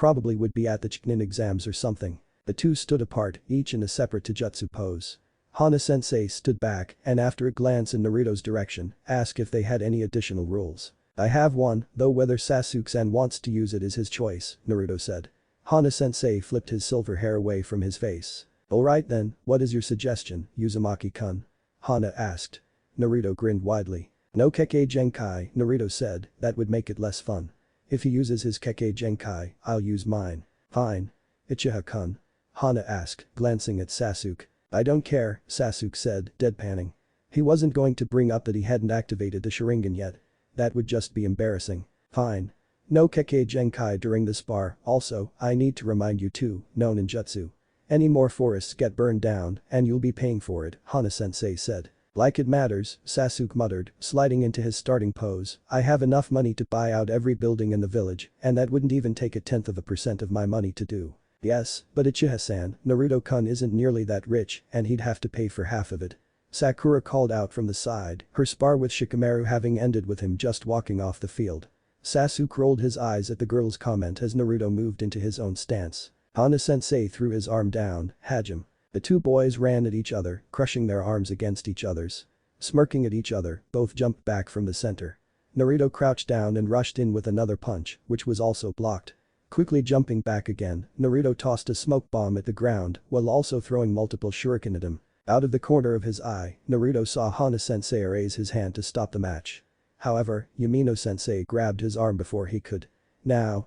be at the Chunin exams or something. The two stood apart, each in a separate taijutsu pose. Hana-sensei stood back and after a glance in Naruto's direction, asked if they had any additional rules. I have one, though whether Sasuke-san wants to use it is his choice, Naruto said. Hana-sensei flipped his silver hair away from his face. Alright then, what is your suggestion, Uzumaki-kun? Hana asked. Naruto grinned widely. No Kekkei Genkai, Naruto said, that would make it less fun. If he uses his Kekkei Genkai, I'll use mine. Fine. Uchiha-kun? Hana asked, glancing at Sasuke. I don't care, Sasuke said, deadpanning. He wasn't going to bring up that he hadn't activated the Sharingan yet. That would just be embarrassing. Fine. No Kekkei Genkai during the spar, also, I need to remind you too, no ninjutsu. Any more forests get burned down, and you'll be paying for it, Hana-sensei said. Like it matters, Sasuke muttered, sliding into his starting pose, I have enough money to buy out every building in the village, and that wouldn't even take 0.1% of my money to do. Yes, but Uchiha-san, Naruto-kun isn't nearly that rich, and he'd have to pay for half of it. Sakura called out from the side, her spar with Shikamaru having ended with him just walking off the field. Sasuke rolled his eyes at the girl's comment as Naruto moved into his own stance. Hana-sensei threw his arm down, Hajime. The two boys ran at each other, crushing their arms against each other's. Smirking at each other, both jumped back from the center. Naruto crouched down and rushed in with another punch, which was also blocked. Quickly jumping back again, Naruto tossed a smoke bomb at the ground while also throwing multiple shuriken at him. Out of the corner of his eye, Naruto saw Hana-sensei raise his hand to stop the match. However, Yamino-sensei grabbed his arm before he could. Now,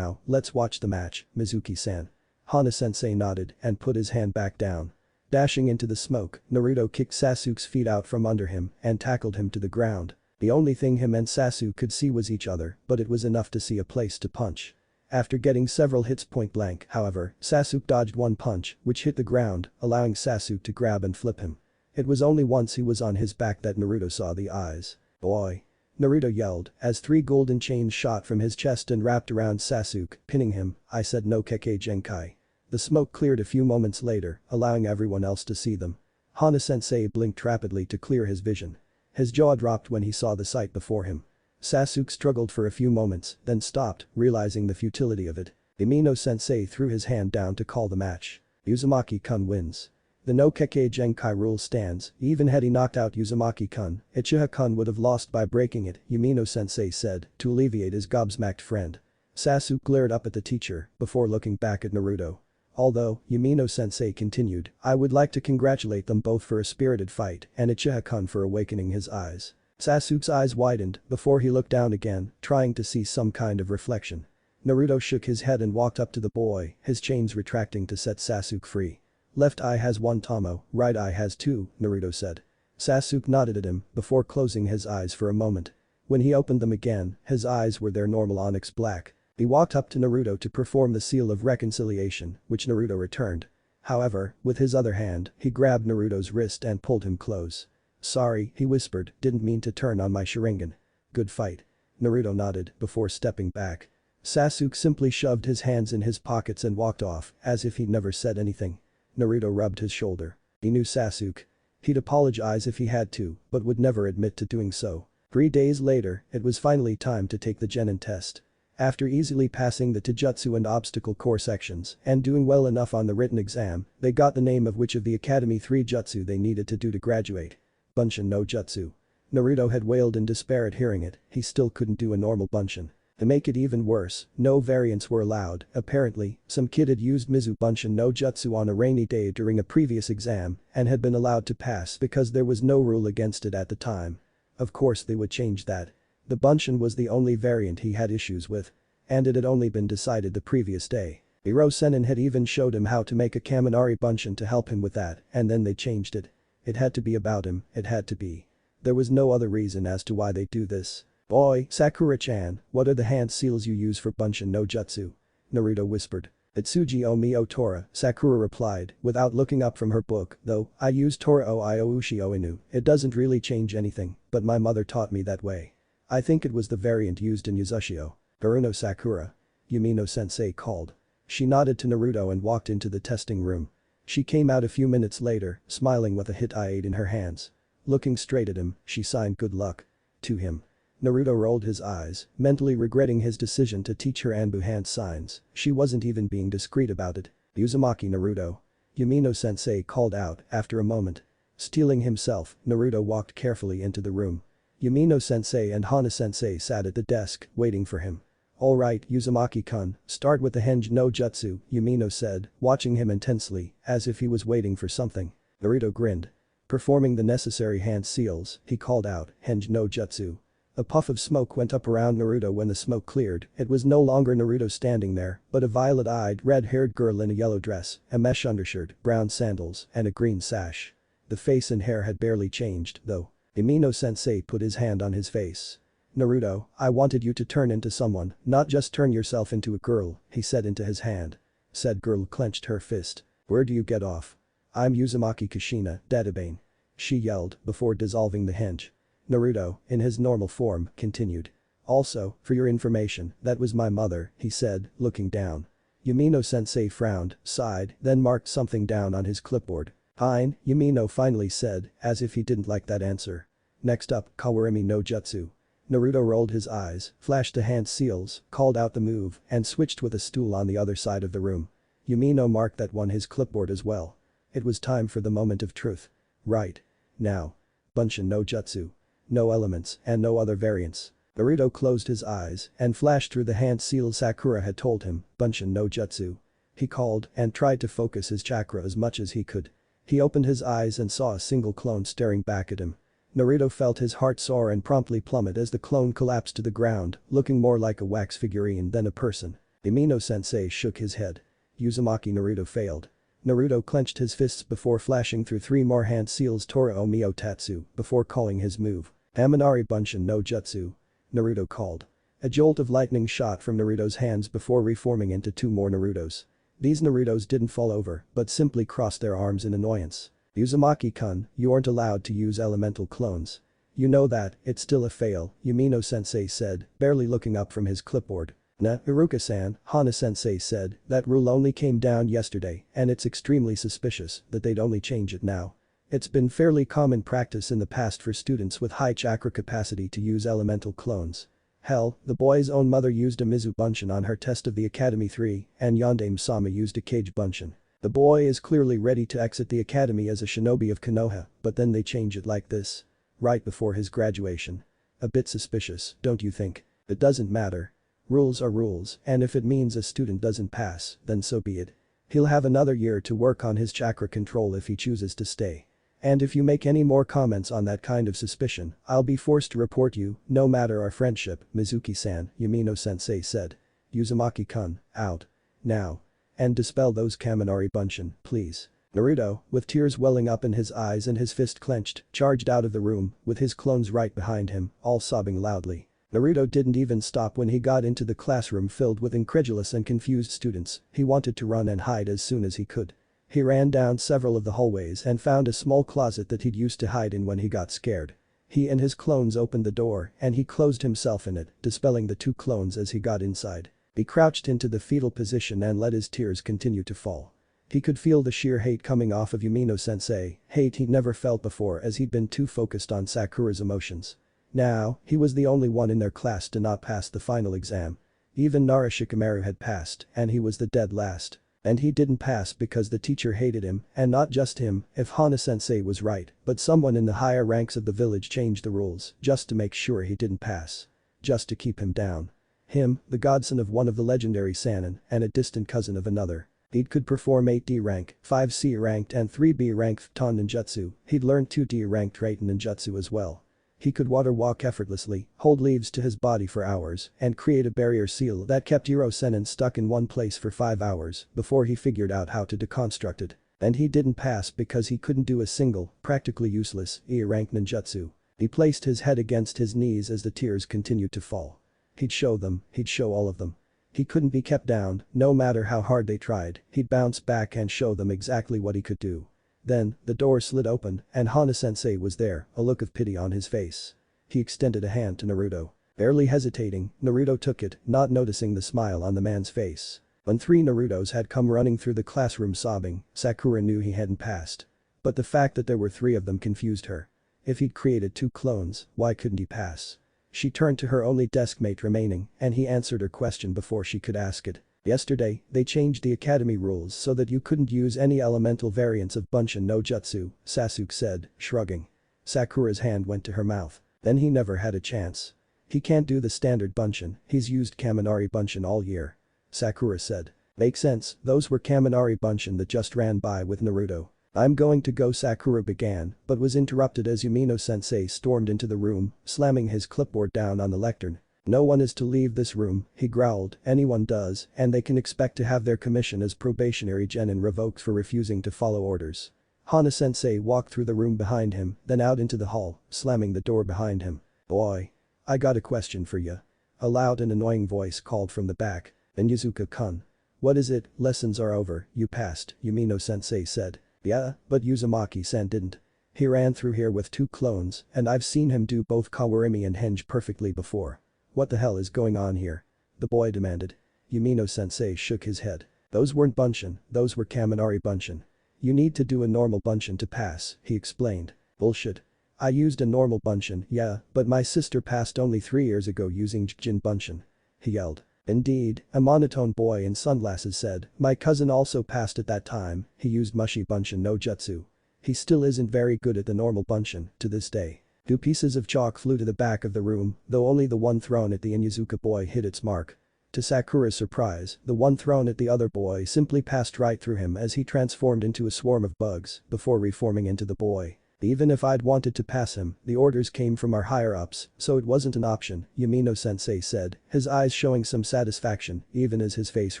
let's watch the match, Mizuki-san. Hana-sensei nodded and put his hand back down. Dashing into the smoke, Naruto kicked Sasuke's feet out from under him and tackled him to the ground. The only thing him and Sasuke could see was each other, but it was enough to see a place to punch. After getting several hits point blank, however, Sasuke dodged one punch, which hit the ground, allowing Sasuke to grab and flip him. It was only once he was on his back that Naruto saw the eyes. Boy! Naruto yelled, as 3 golden chains shot from his chest and wrapped around Sasuke, pinning him, I said no Kekkei Genkai. The smoke cleared a few moments later, allowing everyone else to see them. Hana-sensei blinked rapidly to clear his vision. His jaw dropped when he saw the sight before him. Sasuke struggled for a few moments, then stopped, realizing the futility of it. Imino-sensei threw his hand down to call the match. Uzumaki-kun wins. The no Kekkei Genkai rule stands, even had he knocked out Uzumaki-kun, Uchiha-kun would have lost by breaking it, Umino-sensei said, to alleviate his gobsmacked friend. Sasuke glared up at the teacher, before looking back at Naruto. Although, Umino-sensei continued, I would like to congratulate them both for a spirited fight and Uchiha-kun for awakening his eyes. Sasuke's eyes widened, before he looked down again, trying to see some kind of reflection. Naruto shook his head and walked up to the boy, his chains retracting to set Sasuke free. Left eye has one Tomo, right eye has two, Naruto said. Sasuke nodded at him, before closing his eyes for a moment. When he opened them again, his eyes were their normal onyx black. He walked up to Naruto to perform the seal of reconciliation, which Naruto returned. However, with his other hand, he grabbed Naruto's wrist and pulled him close. Sorry, he whispered, didn't mean to turn on my Sharingan. Good fight. Naruto nodded, before stepping back. Sasuke simply shoved his hands in his pockets and walked off, as if he'd never said anything. Naruto rubbed his shoulder. He knew Sasuke. He'd apologize if he had to, but would never admit to doing so. 3 days later, it was finally time to take the jenin test. After easily passing the Taijutsu and obstacle core sections and doing well enough on the written exam, they got the name of which of the Academy 3 jutsu they needed to do to graduate. Bunshin no Jutsu. Naruto had wailed in despair at hearing it, he still couldn't do a normal Bunshin. To make it even worse, no variants were allowed. Apparently, some kid had used Mizu Bunshin no Jutsu on a rainy day during a previous exam and had been allowed to pass because there was no rule against it at the time. Of course they would change that. The Bunshin was the only variant he had issues with. And it had only been decided the previous day. Hiro Sennin had even showed him how to make a Kaminari Bunshin to help him with that, and then they changed it. It had to be about him, it had to be. There was no other reason as to why they do this. Boy, Sakura-chan, what are the hand seals you use for Bunshin no Jutsu? Naruto whispered. Itsuji o mi o Tora, Sakura replied, without looking up from her book, though, I use Tora o I o ushi o inu, it doesn't really change anything, but my mother taught me that way. I think it was the variant used in Yuzushio. Garuno Sakura. Umino-sensei called. She nodded to Naruto and walked into the testing room. She came out a few minutes later, smiling with a hit-aid in her hands. Looking straight at him, she signed good luck. To him. Naruto rolled his eyes, mentally regretting his decision to teach her Anbu hand signs. She wasn't even being discreet about it. Uzumaki Naruto. Umino-sensei called out after a moment. Steeling himself, Naruto walked carefully into the room. Umino-sensei and Hana-sensei sat at the desk, waiting for him. Alright, Uzumaki-kun, start with the Henge no Jutsu, Umino said, watching him intensely, as if he was waiting for something. Naruto grinned. Performing the necessary hand seals, he called out, Henge no Jutsu. A puff of smoke went up around Naruto when the smoke cleared. It was no longer Naruto standing there, but a violet-eyed, red-haired girl in a yellow dress, a mesh undershirt, brown sandals, and a green sash. The face and hair had barely changed, though. Umino-sensei put his hand on his face. Naruto, I wanted you to turn into someone, not just turn yourself into a girl, he said into his hand. Said girl clenched her fist. Where do you get off? I'm Uzumaki Kushina, Databane. She yelled, before dissolving the henge. Naruto, in his normal form, continued. Also, for your information, that was my mother, he said, looking down. Umino-sensei frowned, sighed, then marked something down on his clipboard. Fine, Umino finally said, as if he didn't like that answer. Next up, Kawarimi no Jutsu. Naruto rolled his eyes, flashed the hand seals, called out the move, and switched with a stool on the other side of the room. Umino marked that on his clipboard as well. It was time for the moment of truth. Right. Now. Bunshin no Jutsu. No elements and no other variants. Naruto closed his eyes and flashed through the hand seals Sakura had told him, Bunshin no Jutsu. He called and tried to focus his chakra as much as he could. He opened his eyes and saw a single clone staring back at him. Naruto felt his heart soar and promptly plummet as the clone collapsed to the ground, looking more like a wax figurine than a person. Umino-sensei shook his head. Uzumaki Naruto failed. Naruto clenched his fists before flashing through 3 more hand seals Tora o Mio Tatsu before calling his move. Amanari Bunshin no Jutsu. Naruto called. A jolt of lightning shot from Naruto's hands before reforming into 2 more Narutos. These Narutos didn't fall over, but simply crossed their arms in annoyance. Uzumaki-kun, you aren't allowed to use elemental clones. You know that, it's still a fail, Umino-sensei said, barely looking up from his clipboard. Nah, Iruka-san, Hana-sensei said, that rule only came down yesterday and it's extremely suspicious that they'd only change it now. It's been fairly common practice in the past for students with high chakra capacity to use elemental clones. Hell, the boy's own mother used a Mizu Bunshin on her test of the Academy 3 and Yondaime-sama used a Kage Bunshin. The boy is clearly ready to exit the academy as a shinobi of Konoha, but then they change it like this. Right before his graduation. A bit suspicious, don't you think? It doesn't matter. Rules are rules, and if it means a student doesn't pass, then so be it. He'll have another year to work on his chakra control if he chooses to stay. And if you make any more comments on that kind of suspicion, I'll be forced to report you, no matter our friendship, Mizuki-san, Yamino-sensei said. Uzumaki-kun, out. Now. And dispel those Kaminari Bunshin, please. Naruto, with tears welling up in his eyes and his fist clenched, charged out of the room, with his clones right behind him, all sobbing loudly. Naruto didn't even stop when he got into the classroom filled with incredulous and confused students, he wanted to run and hide as soon as he could. He ran down several of the hallways and found a small closet that he'd used to hide in when he got scared. He and his clones opened the door and he closed himself in it, dispelling the two clones as he got inside. He crouched into the fetal position and let his tears continue to fall. He could feel the sheer hate coming off of Yamino-sensei, hate he'd never felt before as he'd been too focused on Sakura's emotions. Now, he was the only one in their class to not pass the final exam. Even Nara Shikamaru had passed and he was the dead last. And he didn't pass because the teacher hated him, and not just him, if Hana-sensei was right, but someone in the higher ranks of the village changed the rules just to make sure he didn't pass. Just to keep him down. Him, the godson of one of the legendary Sannin, and a distant cousin of another. He could perform 8D rank, 5C ranked and 3B ranked Ton ninjutsu, he'd learned 2D ranked Raiten ninjutsu as well. He could water walk effortlessly, hold leaves to his body for hours, and create a barrier seal that kept Iro Sennin stuck in one place for 5 hours before he figured out how to deconstruct it. And he didn't pass because he couldn't do a single, practically useless, E-rank ninjutsu. He placed his head against his knees as the tears continued to fall. He'd show them, he'd show all of them. He couldn't be kept down, no matter how hard they tried, he'd bounce back and show them exactly what he could do. Then, the door slid open and Hana-sensei was there, a look of pity on his face. He extended a hand to Naruto. Barely hesitating, Naruto took it, not noticing the smile on the man's face. When 3 Narutos had come running through the classroom sobbing, Sakura knew he hadn't passed. But the fact that there were 3 of them confused her. If he'd created 2 clones, why couldn't he pass? She turned to her only deskmate remaining and he answered her question before she could ask it. Yesterday, they changed the academy rules so that you couldn't use any elemental variants of Bunshin no Jutsu, Sasuke said, shrugging. Sakura's hand went to her mouth. Then he never had a chance. He can't do the standard Bunshin, he's used Kaminari Bunshin all year. Sakura said. Makes sense, those were Kaminari Bunshin that just ran by with Naruto. I'm going to go, Sakura began, but was interrupted as Yamino-sensei stormed into the room, slamming his clipboard down on the lectern. No one is to leave this room, he growled, anyone does, and they can expect to have their commission as probationary jenin revoked for refusing to follow orders. Hana-sensei walked through the room behind him, then out into the hall, slamming the door behind him. Boy. I got a question for ya. A loud and annoying voice called from the back. Inyazuka-kun. What is it, lessons are over, you passed, Yamino-sensei said. Yeah, but Uzumaki-san didn't. He ran through here with 2 clones, and I've seen him do both Kawarimi and Henge perfectly before. What the hell is going on here? The boy demanded. Yamino-sensei shook his head. Those weren't Bunshin, those were Kaminari Bunshin. You need to do a normal Bunshin to pass, he explained. Bullshit. I used a normal Bunshin, yeah, but my sister passed only 3 years ago using Jin Bunshin. He yelled. Indeed, a monotone boy in sunglasses said, my cousin also passed at that time, he used Mushi Bunshin no Jutsu. He still isn't very good at the normal Bunshin, to this day. 2 pieces of chalk flew to the back of the room, though only the one thrown at the Inyazuka boy hit its mark. To Sakura's surprise, the one thrown at the other boy simply passed right through him as he transformed into a swarm of bugs before reforming into the boy. Even if I'd wanted to pass him, the orders came from our higher-ups, so it wasn't an option, Yamino-sensei said, his eyes showing some satisfaction even as his face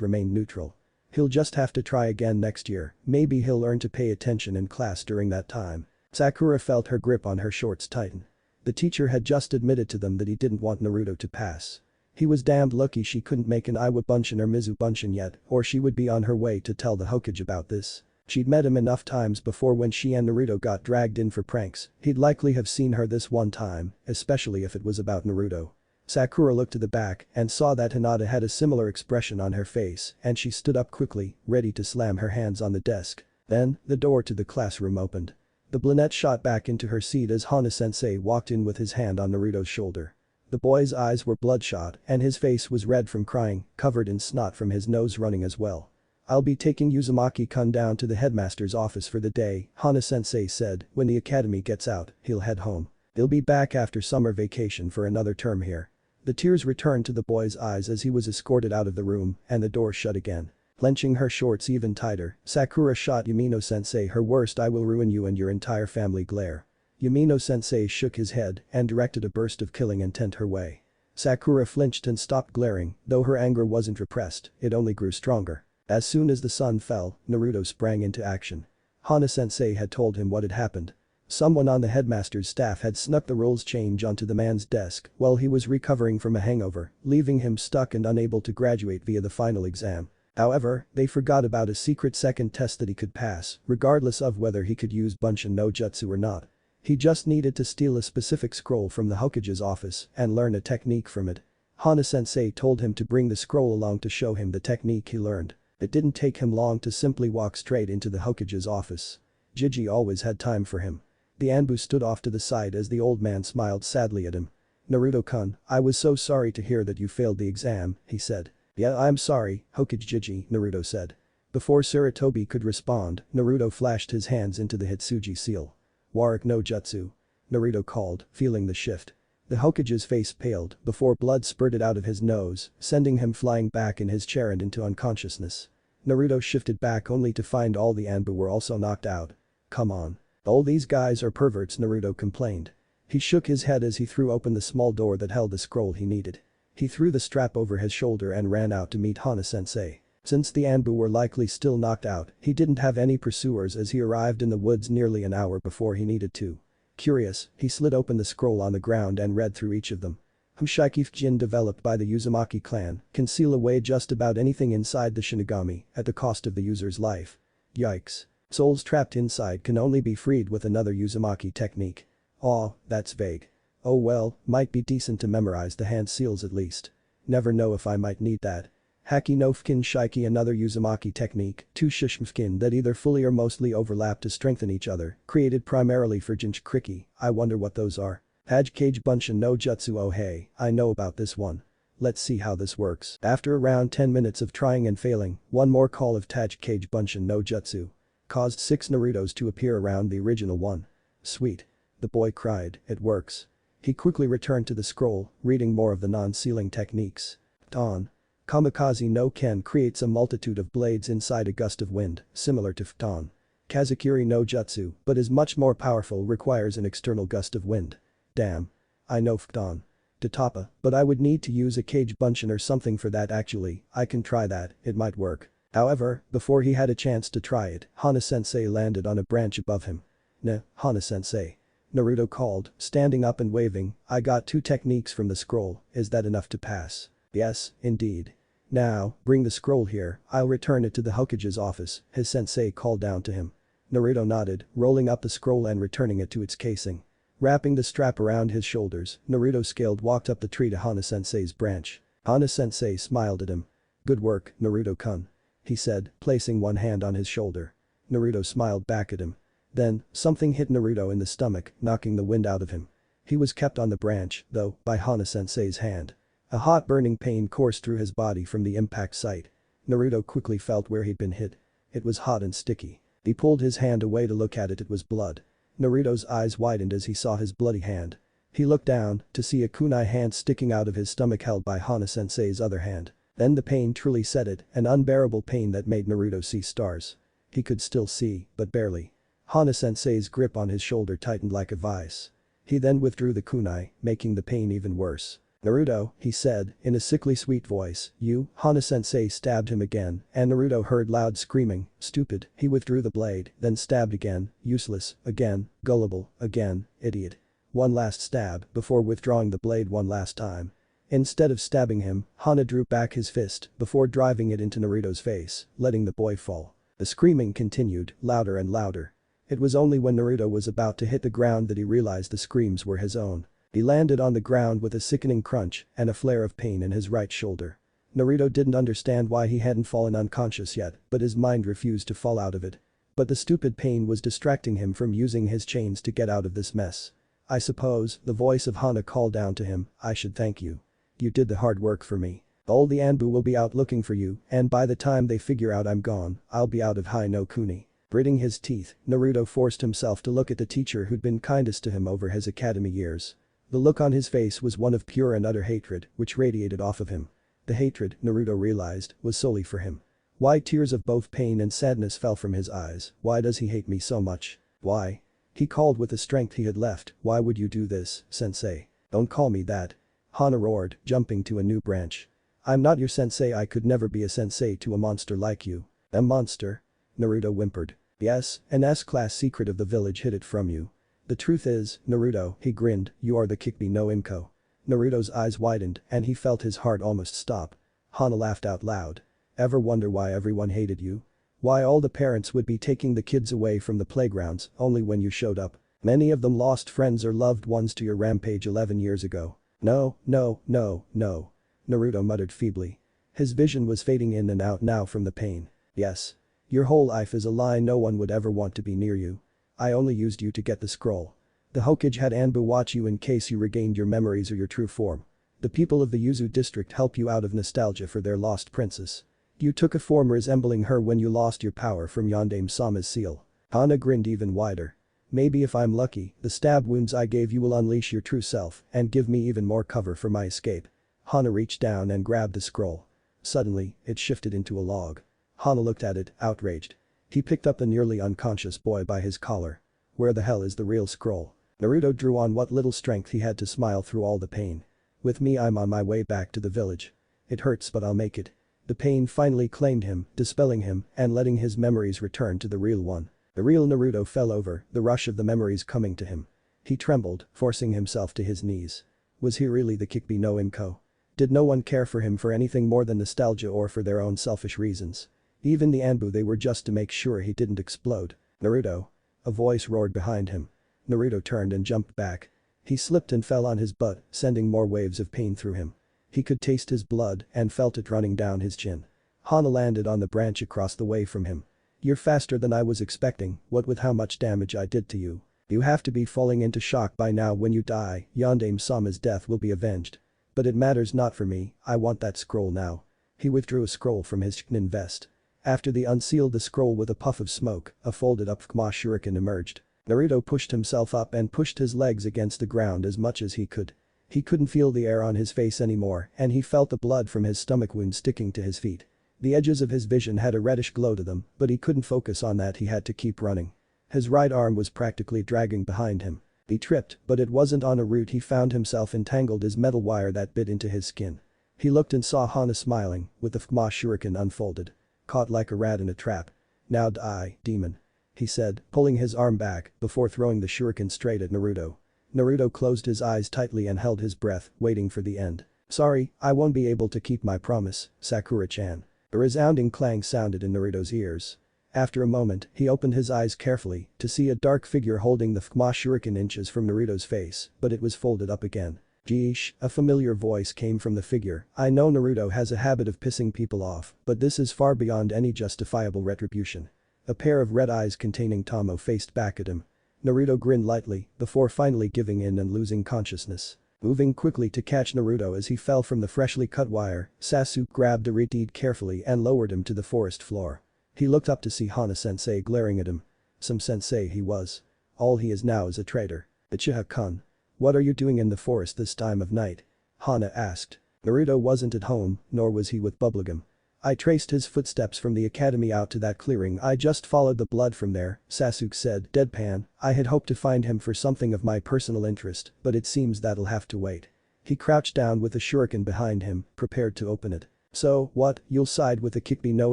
remained neutral. He'll just have to try again next year, maybe he'll learn to pay attention in class during that time. Sakura felt her grip on her shorts tighten. The teacher had just admitted to them that he didn't want Naruto to pass. He was damned lucky she couldn't make an Iwa Bunshin or Mizu Bunshin yet, or she would be on her way to tell the Hokage about this. She'd met him enough times before when she and Naruto got dragged in for pranks, he'd likely have seen her this one time, especially if it was about Naruto. Sakura looked to the back and saw that Hinata had a similar expression on her face and she stood up quickly, ready to slam her hands on the desk. Then, the door to the classroom opened. The brunette shot back into her seat as Hana-sensei walked in with his hand on Naruto's shoulder. The boy's eyes were bloodshot and his face was red from crying, covered in snot from his nose running as well. "I'll be taking Uzumaki-kun down to the headmaster's office for the day," Hana-sensei said. "When the academy gets out, he'll head home. He'll be back after summer vacation for another term here." The tears returned to the boy's eyes as he was escorted out of the room and the door shut again. Clenching her shorts even tighter, Sakura shot Yumino-sensei her worst "I will ruin you and your entire family" glare. Yumino-sensei shook his head and directed a burst of killing intent her way. Sakura flinched and stopped glaring, though her anger wasn't repressed, it only grew stronger. As soon as the sun fell, Naruto sprang into action. Hana-sensei had told him what had happened. Someone on the headmaster's staff had snuck the rules change onto the man's desk while he was recovering from a hangover, leaving him stuck and unable to graduate via the final exam. However, they forgot about a secret second test that he could pass, regardless of whether he could use Bunshin no Jutsu or not. He just needed to steal a specific scroll from the Hokage's office and learn a technique from it. Hana-sensei told him to bring the scroll along to show him the technique he learned. It didn't take him long to simply walk straight into the Hokage's office. Gigi always had time for him. The Anbu stood off to the side as the old man smiled sadly at him. "Naruto-kun, I was so sorry to hear that you failed the exam," he said. "Yeah, I'm sorry, Hokage Gigi," Naruto said. Before Sarutobi could respond, Naruto flashed his hands into the Hitsuji seal. "Warik no Jutsu," Naruto called, feeling the shift. The Hokage's face paled before blood spurted out of his nose, sending him flying back in his chair and into unconsciousness. Naruto shifted back only to find all the Anbu were also knocked out. "Come on. All these guys are perverts," Naruto complained. He shook his head as he threw open the small door that held the scroll he needed. He threw the strap over his shoulder and ran out to meet Hana-sensei. Since the Anbu were likely still knocked out, he didn't have any pursuers as he arrived in the woods nearly an hour before he needed to. Curious, he slid open the scroll on the ground and read through each of them. Hushikif Jin developed by the Uzumaki clan can seal away just about anything inside the Shinigami at the cost of the user's life. Yikes. Souls trapped inside can only be freed with another Uzumaki technique. Aw, that's vague. Oh well, might be decent to memorize the hand seals at least. Never know if I might need that. Haki no Fukin Shiki, another Uzumaki technique, two Shishmfukin that either fully or mostly overlap to strengthen each other, created primarily for Jinchuriki. I wonder what those are. Hokage Bunshin no Jutsu, oh hey, I know about this one. Let's see how this works. After around 10 minutes of trying and failing, one more call of Hokage Bunshin no Jutsu caused 6 Narutos to appear around the original one. Sweet. The boy cried, it works. He quickly returned to the scroll, reading more of the non-sealing techniques. Dawn. Kamikaze no Ken creates a multitude of blades inside a gust of wind, similar to Futon. Kazakiri no Jutsu, but is much more powerful, requires an external gust of wind. Damn. I know Futon. Tatapa, but I would need to use a Kage Bunshin or something for that actually, I can try that, it might work. However, before he had a chance to try it, Hana-sensei landed on a branch above him. Nah, Hana-sensei. Naruto called, standing up and waving, I got 2 techniques from the scroll, is that enough to pass? Yes, indeed. Now, bring the scroll here, I'll return it to the Hokage's office, his sensei called down to him. Naruto nodded, rolling up the scroll and returning it to its casing. Wrapping the strap around his shoulders, Naruto scaled walked up the tree to Hana-sensei's branch. Hana-sensei smiled at him. Good work, Naruto-kun. He said, placing one hand on his shoulder. Naruto smiled back at him. Then, something hit Naruto in the stomach, knocking the wind out of him. He was kept on the branch, though, by Hana-sensei's hand. A hot burning pain coursed through his body from the impact site. Naruto quickly felt where he'd been hit. It was hot and sticky. He pulled his hand away to look at it was blood. Naruto's eyes widened as he saw his bloody hand. He looked down to see a kunai hand sticking out of his stomach held by Hana-sensei's other hand. Then the pain truly set it, an unbearable pain that made Naruto see stars. He could still see, but barely. Hana-sensei's grip on his shoulder tightened like a vice. He then withdrew the kunai, making the pain even worse. Naruto, he said, in a sickly sweet voice, you, Hana-sensei stabbed him again, and Naruto heard loud screaming, stupid, he withdrew the blade, then stabbed again, useless, again, gullible, again, idiot. One last stab, before withdrawing the blade one last time. Instead of stabbing him, Hana drew back his fist before driving it into Naruto's face, letting the boy fall. The screaming continued, louder and louder. It was only when Naruto was about to hit the ground that he realized the screams were his own. He landed on the ground with a sickening crunch and a flare of pain in his right shoulder. Naruto didn't understand why he hadn't fallen unconscious yet, but his mind refused to fall out of it. But the stupid pain was distracting him from using his chains to get out of this mess. I suppose, the voice of Hana called down to him, I should thank you. You did the hard work for me. All the Anbu will be out looking for you, and by the time they figure out I'm gone, I'll be out of Hai no Kuni. Gritting his teeth, Naruto forced himself to look at the teacher who'd been kindest to him over his academy years. The look on his face was one of pure and utter hatred, which radiated off of him. The hatred, Naruto realized, was solely for him. Why tears of both pain and sadness fell from his eyes, why does he hate me so much? Why? He called with the strength he had left, why would you do this, sensei? Don't call me that. Hana roared, jumping to a new branch. I'm not your sensei, I could never be a sensei to a monster like you. A monster? Naruto whimpered. Yes, an S-class secret of the village hid it from you. The truth is, Naruto, he grinned, you are the Kikbi no Imko. Naruto's eyes widened and he felt his heart almost stop. Hana laughed out loud. Ever wonder why everyone hated you? Why all the parents would be taking the kids away from the playgrounds only when you showed up? Many of them lost friends or loved ones to your rampage 11 years ago. No, no, no, no. Naruto muttered feebly. His vision was fading in and out now from the pain. Yes. Your whole life is a lie, no one would ever want to be near you. I only used you to get the scroll. The Hokage had Anbu watch you in case you regained your memories or your true form. The people of the Yuzu district help you out of nostalgia for their lost princess. You took a form resembling her when you lost your power from Yondaime-sama's seal. Hana grinned even wider. Maybe if I'm lucky, the stab wounds I gave you will unleash your true self and give me even more cover for my escape. Hana reached down and grabbed the scroll. Suddenly, it shifted into a log. Hana looked at it, outraged. He picked up the nearly unconscious boy by his collar. Where the hell is the real scroll? Naruto drew on what little strength he had to smile through all the pain. With me, I'm on my way back to the village. It hurts, but I'll make it. The pain finally claimed him, dispelling him and letting his memories return to the real one. The real Naruto fell over, the rush of the memories coming to him. He trembled, forcing himself to his knees. Was he really the Kikbi no Imko? Did no one care for him for anything more than nostalgia or for their own selfish reasons? Even the Anbu, they were just to make sure he didn't explode. Naruto. A voice roared behind him. Naruto turned and jumped back. He slipped and fell on his butt, sending more waves of pain through him. He could taste his blood and felt it running down his chin. Hana landed on the branch across the way from him. You're faster than I was expecting, what with how much damage I did to you. You have to be falling into shock by now. When you die, Yondaime-sama's death will be avenged. But it matters not for me, I want that scroll now. He withdrew a scroll from his jenin vest. After he unsealed the scroll with a puff of smoke, a folded up Fukma shuriken emerged. Naruto pushed himself up and pushed his legs against the ground as much as he could. He couldn't feel the air on his face anymore and he felt the blood from his stomach wound sticking to his feet. The edges of his vision had a reddish glow to them, but he couldn't focus on that, he had to keep running. His right arm was practically dragging behind him. He tripped, but it wasn't on a root. He found himself entangled as metal wire that bit into his skin. He looked and saw Hana smiling, with the Fukma shuriken unfolded. Caught like a rat in a trap. Now die, demon. He said, pulling his arm back before throwing the shuriken straight at Naruto. Naruto closed his eyes tightly and held his breath, waiting for the end. Sorry, I won't be able to keep my promise, Sakura-chan. A resounding clang sounded in Naruto's ears. After a moment, he opened his eyes carefully to see a dark figure holding the Fukma shuriken inches from Naruto's face, but it was folded up again. Geesh, a familiar voice came from the figure. I know Naruto has a habit of pissing people off, but this is far beyond any justifiable retribution. A pair of red eyes containing Tomo faced back at him. Naruto grinned lightly before finally giving in and losing consciousness. Moving quickly to catch Naruto as he fell from the freshly cut wire, Sasuke grabbed Aritiid carefully and lowered him to the forest floor. He looked up to see Hana-sensei glaring at him. Some sensei he was. All he is now is a traitor. Uchiha-kun. What are you doing in the forest this time of night? Hana asked. Naruto wasn't at home, nor was he with Bubblegum. I traced his footsteps from the academy out to that clearing. I just followed the blood from there, Sasuke said, deadpan. I had hoped to find him for something of my personal interest, but it seems that'll have to wait. He crouched down with a shuriken behind him, prepared to open it. So, what, you'll side with the Kikbi no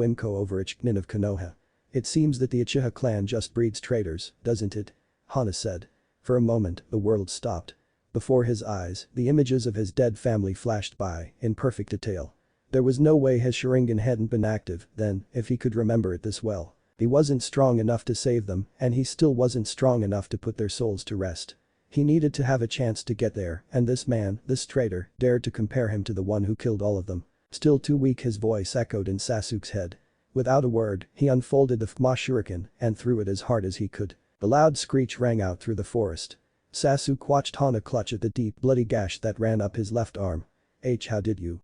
Imko over a jenin of Konoha? It seems that the Uchiha clan just breeds traitors, doesn't it? Hana said. For a moment, the world stopped. Before his eyes, the images of his dead family flashed by, in perfect detail. There was no way his Sharingan hadn't been active then, if he could remember it this well. He wasn't strong enough to save them, and he still wasn't strong enough to put their souls to rest. He needed to have a chance to get there, and this man, this traitor, dared to compare him to the one who killed all of them. Still too weak, his voice echoed in Sasuke's head. Without a word, he unfolded the Fma shuriken and threw it as hard as he could. A loud screech rang out through the forest. Sasuke watched Hana clutch at the deep, bloody gash that ran up his left arm.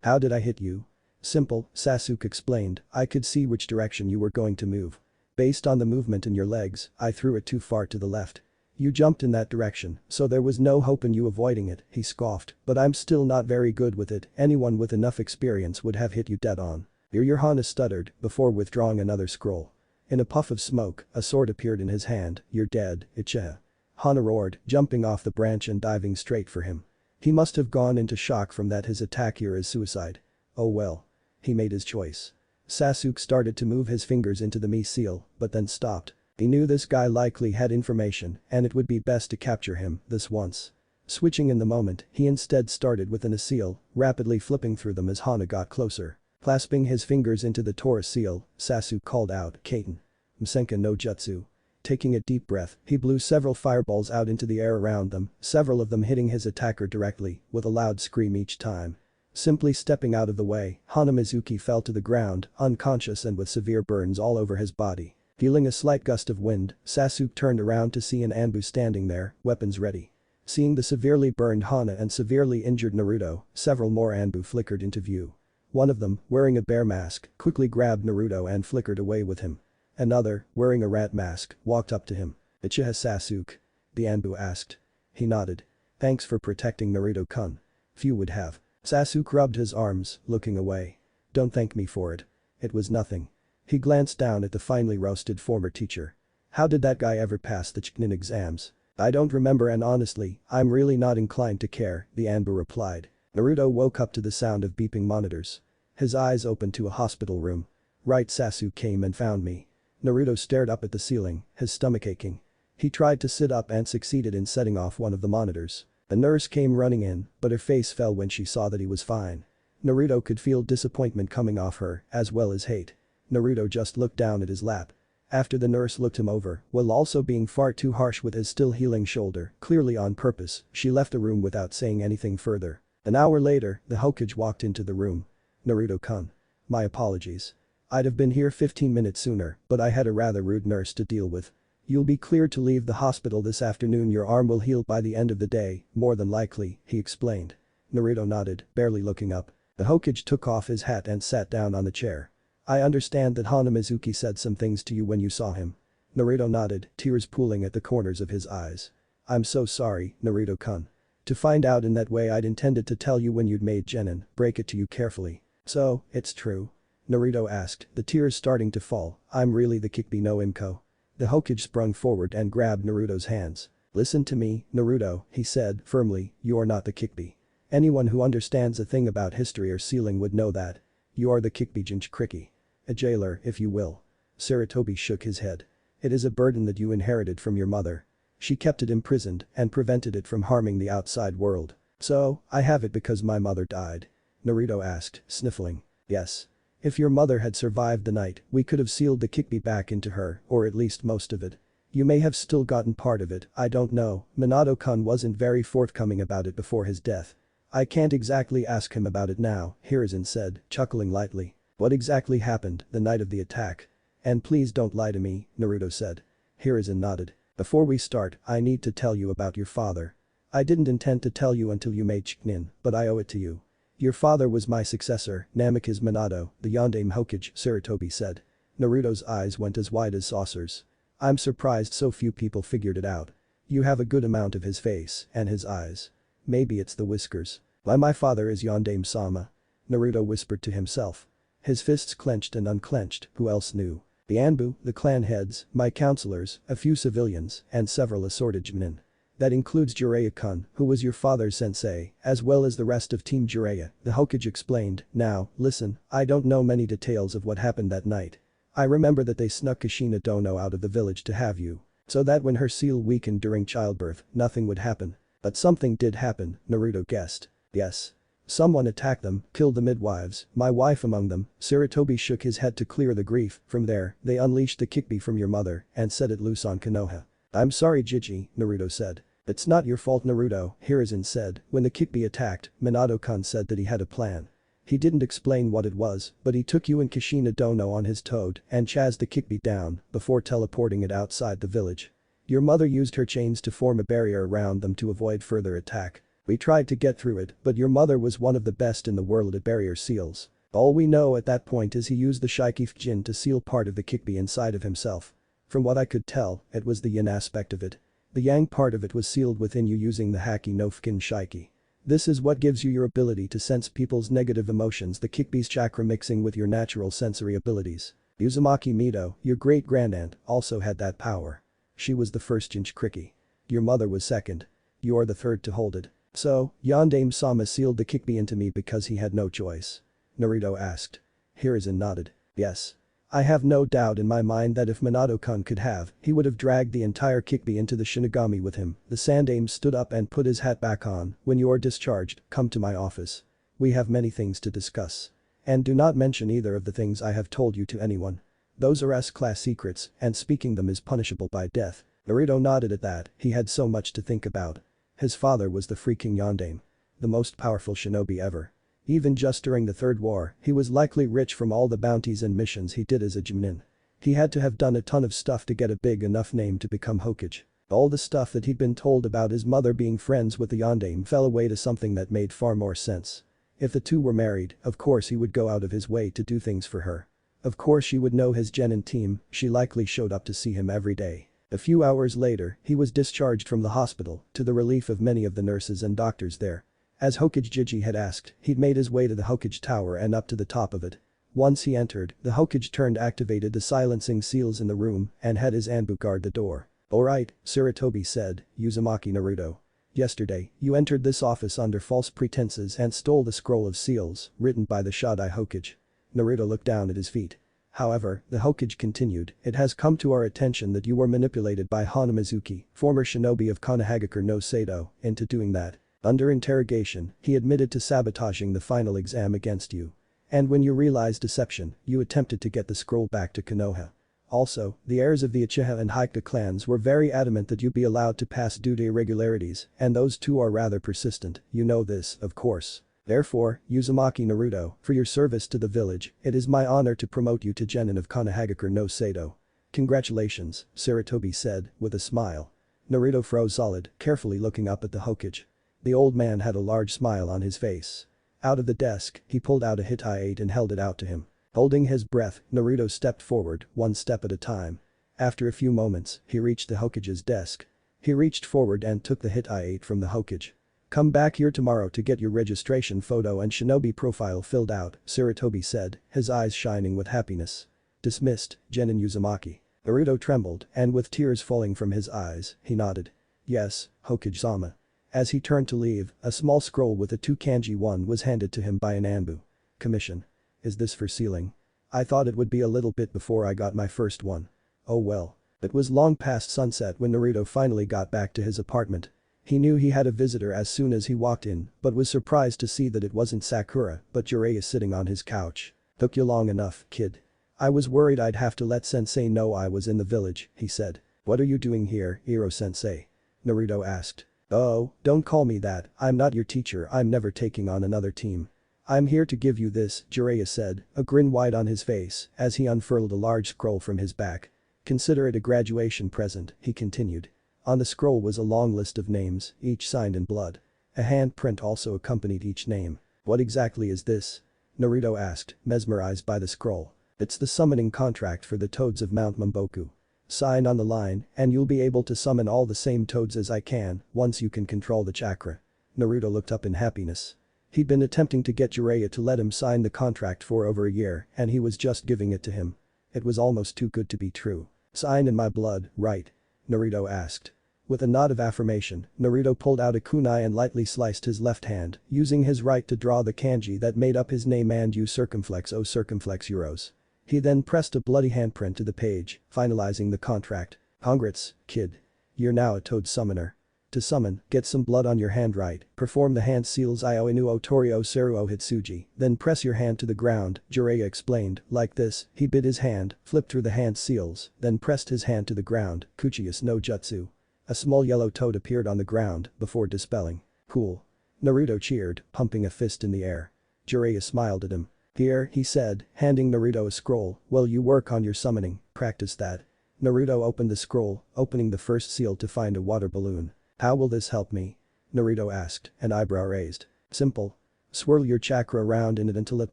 How did I hit you? Simple, Sasuke explained, I could see which direction you were going to move. Based on the movement in your legs, I threw it too far to the left. You jumped in that direction, so there was no hope in you avoiding it, he scoffed, but I'm still not very good with it, anyone with enough experience would have hit you dead on. Your Hana stuttered, before withdrawing another scroll. In a puff of smoke, a sword appeared in his hand, you're dead, Ichiha. Hana roared, jumping off the branch and diving straight for him. He must have gone into shock from that, his attack here is suicide. Oh well. He made his choice. Sasuke started to move his fingers into the Mi seal, but then stopped. He knew this guy likely had information, and it would be best to capture him, this once. Switching in the moment, he instead started with an A seal, rapidly flipping through them as Hana got closer. Clasping his fingers into the Taurus seal, Sasuke called out, Kaiten. Msenka no jutsu. Taking a deep breath, he blew several fireballs out into the air around them, several of them hitting his attacker directly, with a loud scream each time. Simply stepping out of the way, Hana Mizuki fell to the ground, unconscious and with severe burns all over his body. Feeling a slight gust of wind, Sasuke turned around to see an Anbu standing there, weapons ready. Seeing the severely burned Hana and severely injured Naruto, several more Anbu flickered into view. One of them, wearing a bear mask, quickly grabbed Naruto and flickered away with him. Another, wearing a rat mask, walked up to him. Uchiha Sasuke? The Anbu asked. He nodded. Thanks for protecting Naruto-kun. Few would have. Sasuke rubbed his arms, looking away. Don't thank me for it. It was nothing. He glanced down at the finely roasted former teacher. How did that guy ever pass the Chunin exams? I don't remember, and honestly, I'm really not inclined to care, the Anbu replied. Naruto woke up to the sound of beeping monitors. His eyes opened to a hospital room. Right, Sasuke came and found me. Naruto stared up at the ceiling, his stomach aching. He tried to sit up and succeeded in setting off one of the monitors. A nurse came running in, but her face fell when she saw that he was fine. Naruto could feel disappointment coming off her, as well as hate. Naruto just looked down at his lap. After the nurse looked him over, while also being far too harsh with his still healing shoulder, clearly on purpose, she left the room without saying anything further. An hour later, the Hokage walked into the room. Naruto-kun. My apologies. I'd have been here 15 minutes sooner, but I had a rather rude nurse to deal with. You'll be cleared to leave the hospital this afternoon. Your arm will heal by the end of the day, more than likely, he explained. Naruto nodded, barely looking up. The Hokage took off his hat and sat down on the chair. I understand that Hana Mizuki said some things to you when you saw him. Naruto nodded, tears pooling at the corners of his eyes. I'm so sorry, Naruto-kun. To find out in that way, I'd intended to tell you when you'd made jenin, break it to you carefully. So, it's true? Naruto asked, the tears starting to fall. I'm really the Kikbi no Imko. The Hokage sprung forward and grabbed Naruto's hands. Listen to me, Naruto, he said, firmly, you're not the Kikbi. Anyone who understands a thing about history or sealing would know that. You are the Kikbi Jinchuriki. A jailer, if you will. Sarutobi shook his head. It is a burden that you inherited from your mother. She kept it imprisoned and prevented it from harming the outside world. So, I have it because my mother died. Naruto asked, sniffling. Yes. If your mother had survived the night, we could have sealed the Kikbi back into her, or at least most of it. You may have still gotten part of it, I don't know. Minato-kun wasn't very forthcoming about it before his death. I can't exactly ask him about it now, Hiruzen said, chuckling lightly. What exactly happened the night of the attack? And please don't lie to me, Naruto said. Hiruzen nodded. Before we start, I need to tell you about your father. I didn't intend to tell you until you made Chunin, but I owe it to you. Your father was my successor, Namikaze Minato, the Yondaime Hokage, Sarutobi said. Naruto's eyes went as wide as saucers. I'm surprised so few people figured it out. You have a good amount of his face and his eyes. Maybe it's the whiskers. Why, my father is Yondaime-sama. Naruto whispered to himself. His fists clenched and unclenched, who else knew? The Anbu, the clan heads, my counselors, a few civilians, and several assorted genin. That includes Jiraiya-kun, who was your father's sensei, as well as the rest of Team Jiraiya, the Hokage explained. Now, listen, I don't know many details of what happened that night. I remember that they snuck Kushina Dono out of the village to have you. So that when her seal weakened during childbirth, nothing would happen. But something did happen, Naruto guessed. Yes. Someone attacked them, killed the midwives, my wife among them. Sarutobi shook his head to clear the grief. From there, they unleashed the Kikbi from your mother and set it loose on Konoha. I'm sorry, Jiji, Naruto said. "It's not your fault, Naruto," Hiruzen said. When the Kyuubi attacked, Minato-kun said that he had a plan. He didn't explain what it was, but he took you and Kushina Dono on his toad and chased the Kyuubi down before teleporting it outside the village. Your mother used her chains to form a barrier around them to avoid further attack. We tried to get through it, but your mother was one of the best in the world at barrier seals. All we know at that point is he used the Shikifujin to seal part of the Kyuubi inside of himself. From what I could tell, it was the yin aspect of it. The yang part of it was sealed within you using the Haki no Fukin Shiki. This is what gives you your ability to sense people's negative emotions, the Kyuubi's chakra mixing with your natural sensory abilities. Uzumaki Mito, your great-grandaunt, also had that power. She was the first Jinchuriki. Your mother was second. You're the third to hold it. So, Yondaime-sama sealed the Kyuubi into me because he had no choice? Naruto asked. Hiruzen nodded. Yes. I have no doubt in my mind that if Minato-kun could have, he would have dragged the entire Kyuubi into the Shinigami with him. The Sandaime stood up and put his hat back on. When you're discharged, come to my office. We have many things to discuss. And do not mention either of the things I have told you to anyone. Those are S-class secrets, and speaking them is punishable by death. Naruto nodded at that, he had so much to think about. His father was the freaking Yondaime. The most powerful shinobi ever. Even just during the Third War, he was likely rich from all the bounties and missions he did as a jenin. He had to have done a ton of stuff to get a big enough name to become Hokage. All the stuff that he'd been told about his mother being friends with the Yondaime fell away to something that made far more sense. If the two were married, of course he would go out of his way to do things for her. Of course she would know his jenin team, she likely showed up to see him every day. A few hours later, he was discharged from the hospital, to the relief of many of the nurses and doctors there. As Hokage Jiji had asked, he'd made his way to the Hokage tower and up to the top of it. Once he entered, the Hokage activated the silencing seals in the room and had his Anbu guard the door. Alright, Sarutobi said, Uzumaki Naruto. Yesterday, you entered this office under false pretenses and stole the scroll of seals, written by the Shodai Hokage. Naruto looked down at his feet. However, the Hokage continued, it has come to our attention that you were manipulated by Hanamizuki, former shinobi of Konohagakure no Sado, into doing that. Under interrogation, he admitted to sabotaging the final exam against you. And when you realized deception, you attempted to get the scroll back to Konoha. Also, the heirs of the Uchiha and Hyuga clans were very adamant that you be allowed to pass due to irregularities, and those two are rather persistent, you know this, of course. Therefore, Uzumaki Naruto, for your service to the village, it is my honor to promote you to Genin of Konohagakure no Sado. Congratulations, Sarutobi said, with a smile. Naruto froze solid, carefully looking up at the Hokage. The old man had a large smile on his face. Out of the desk, he pulled out a Hittite and held it out to him. Holding his breath, Naruto stepped forward, one step at a time. After a few moments, he reached the Hokage's desk. He reached forward and took the Hittite from the Hokage. Come back here tomorrow to get your registration photo and shinobi profile filled out, Sarutobi said, his eyes shining with happiness. Dismissed, Genin Uzumaki. Naruto trembled, and with tears falling from his eyes, he nodded. Yes, Hokage-sama. As he turned to leave, a small scroll with a 2 kanji 1 was handed to him by an Anbu. Commission. Is this for sealing? I thought it would be a little bit before I got my first one. Oh well. It was long past sunset when Naruto finally got back to his apartment. He knew he had a visitor as soon as he walked in, but was surprised to see that it wasn't Sakura, but Jiraiya sitting on his couch. Took you long enough, kid. I was worried I'd have to let sensei know I was in the village, he said. What are you doing here, Iro-sensei? Naruto asked. Oh, don't call me that, I'm not your teacher, I'm never taking on another team. I'm here to give you this, Jiraiya said, a grin wide on his face, as he unfurled a large scroll from his back. Consider it a graduation present, he continued. On the scroll was a long list of names, each signed in blood. A handprint also accompanied each name. What exactly is this? Naruto asked, mesmerized by the scroll. It's the summoning contract for the toads of Mount Mamboku. Sign on the line, and you'll be able to summon all the same toads as I can, once you can control the chakra. Naruto looked up in happiness. He'd been attempting to get Jiraiya to let him sign the contract for over a year, and he was just giving it to him. It was almost too good to be true. Sign in my blood, right? Naruto asked. With a nod of affirmation, Naruto pulled out a kunai and lightly sliced his left hand, using his right to draw the kanji that made up his name and U circumflex O circumflex euros. He then pressed a bloody handprint to the page, finalizing the contract. Congrats, kid. You're now a toad summoner. To summon, get some blood on your hand right, perform the hand seals Io Inu Otorio Seruo Hitsuji, then press your hand to the ground, Jiraiya explained, like this, he bit his hand, flipped through the hand seals, then pressed his hand to the ground, Kuchiyas no Jutsu. A small yellow toad appeared on the ground before dispelling. Cool. Naruto cheered, pumping a fist in the air. Jiraiya smiled at him. Here, he said, handing Naruto a scroll, well you work on your summoning, practice that. Naruto opened the scroll, opening the first seal to find a water balloon. How will this help me? Naruto asked, an eyebrow raised. Simple. Swirl your chakra around in it until it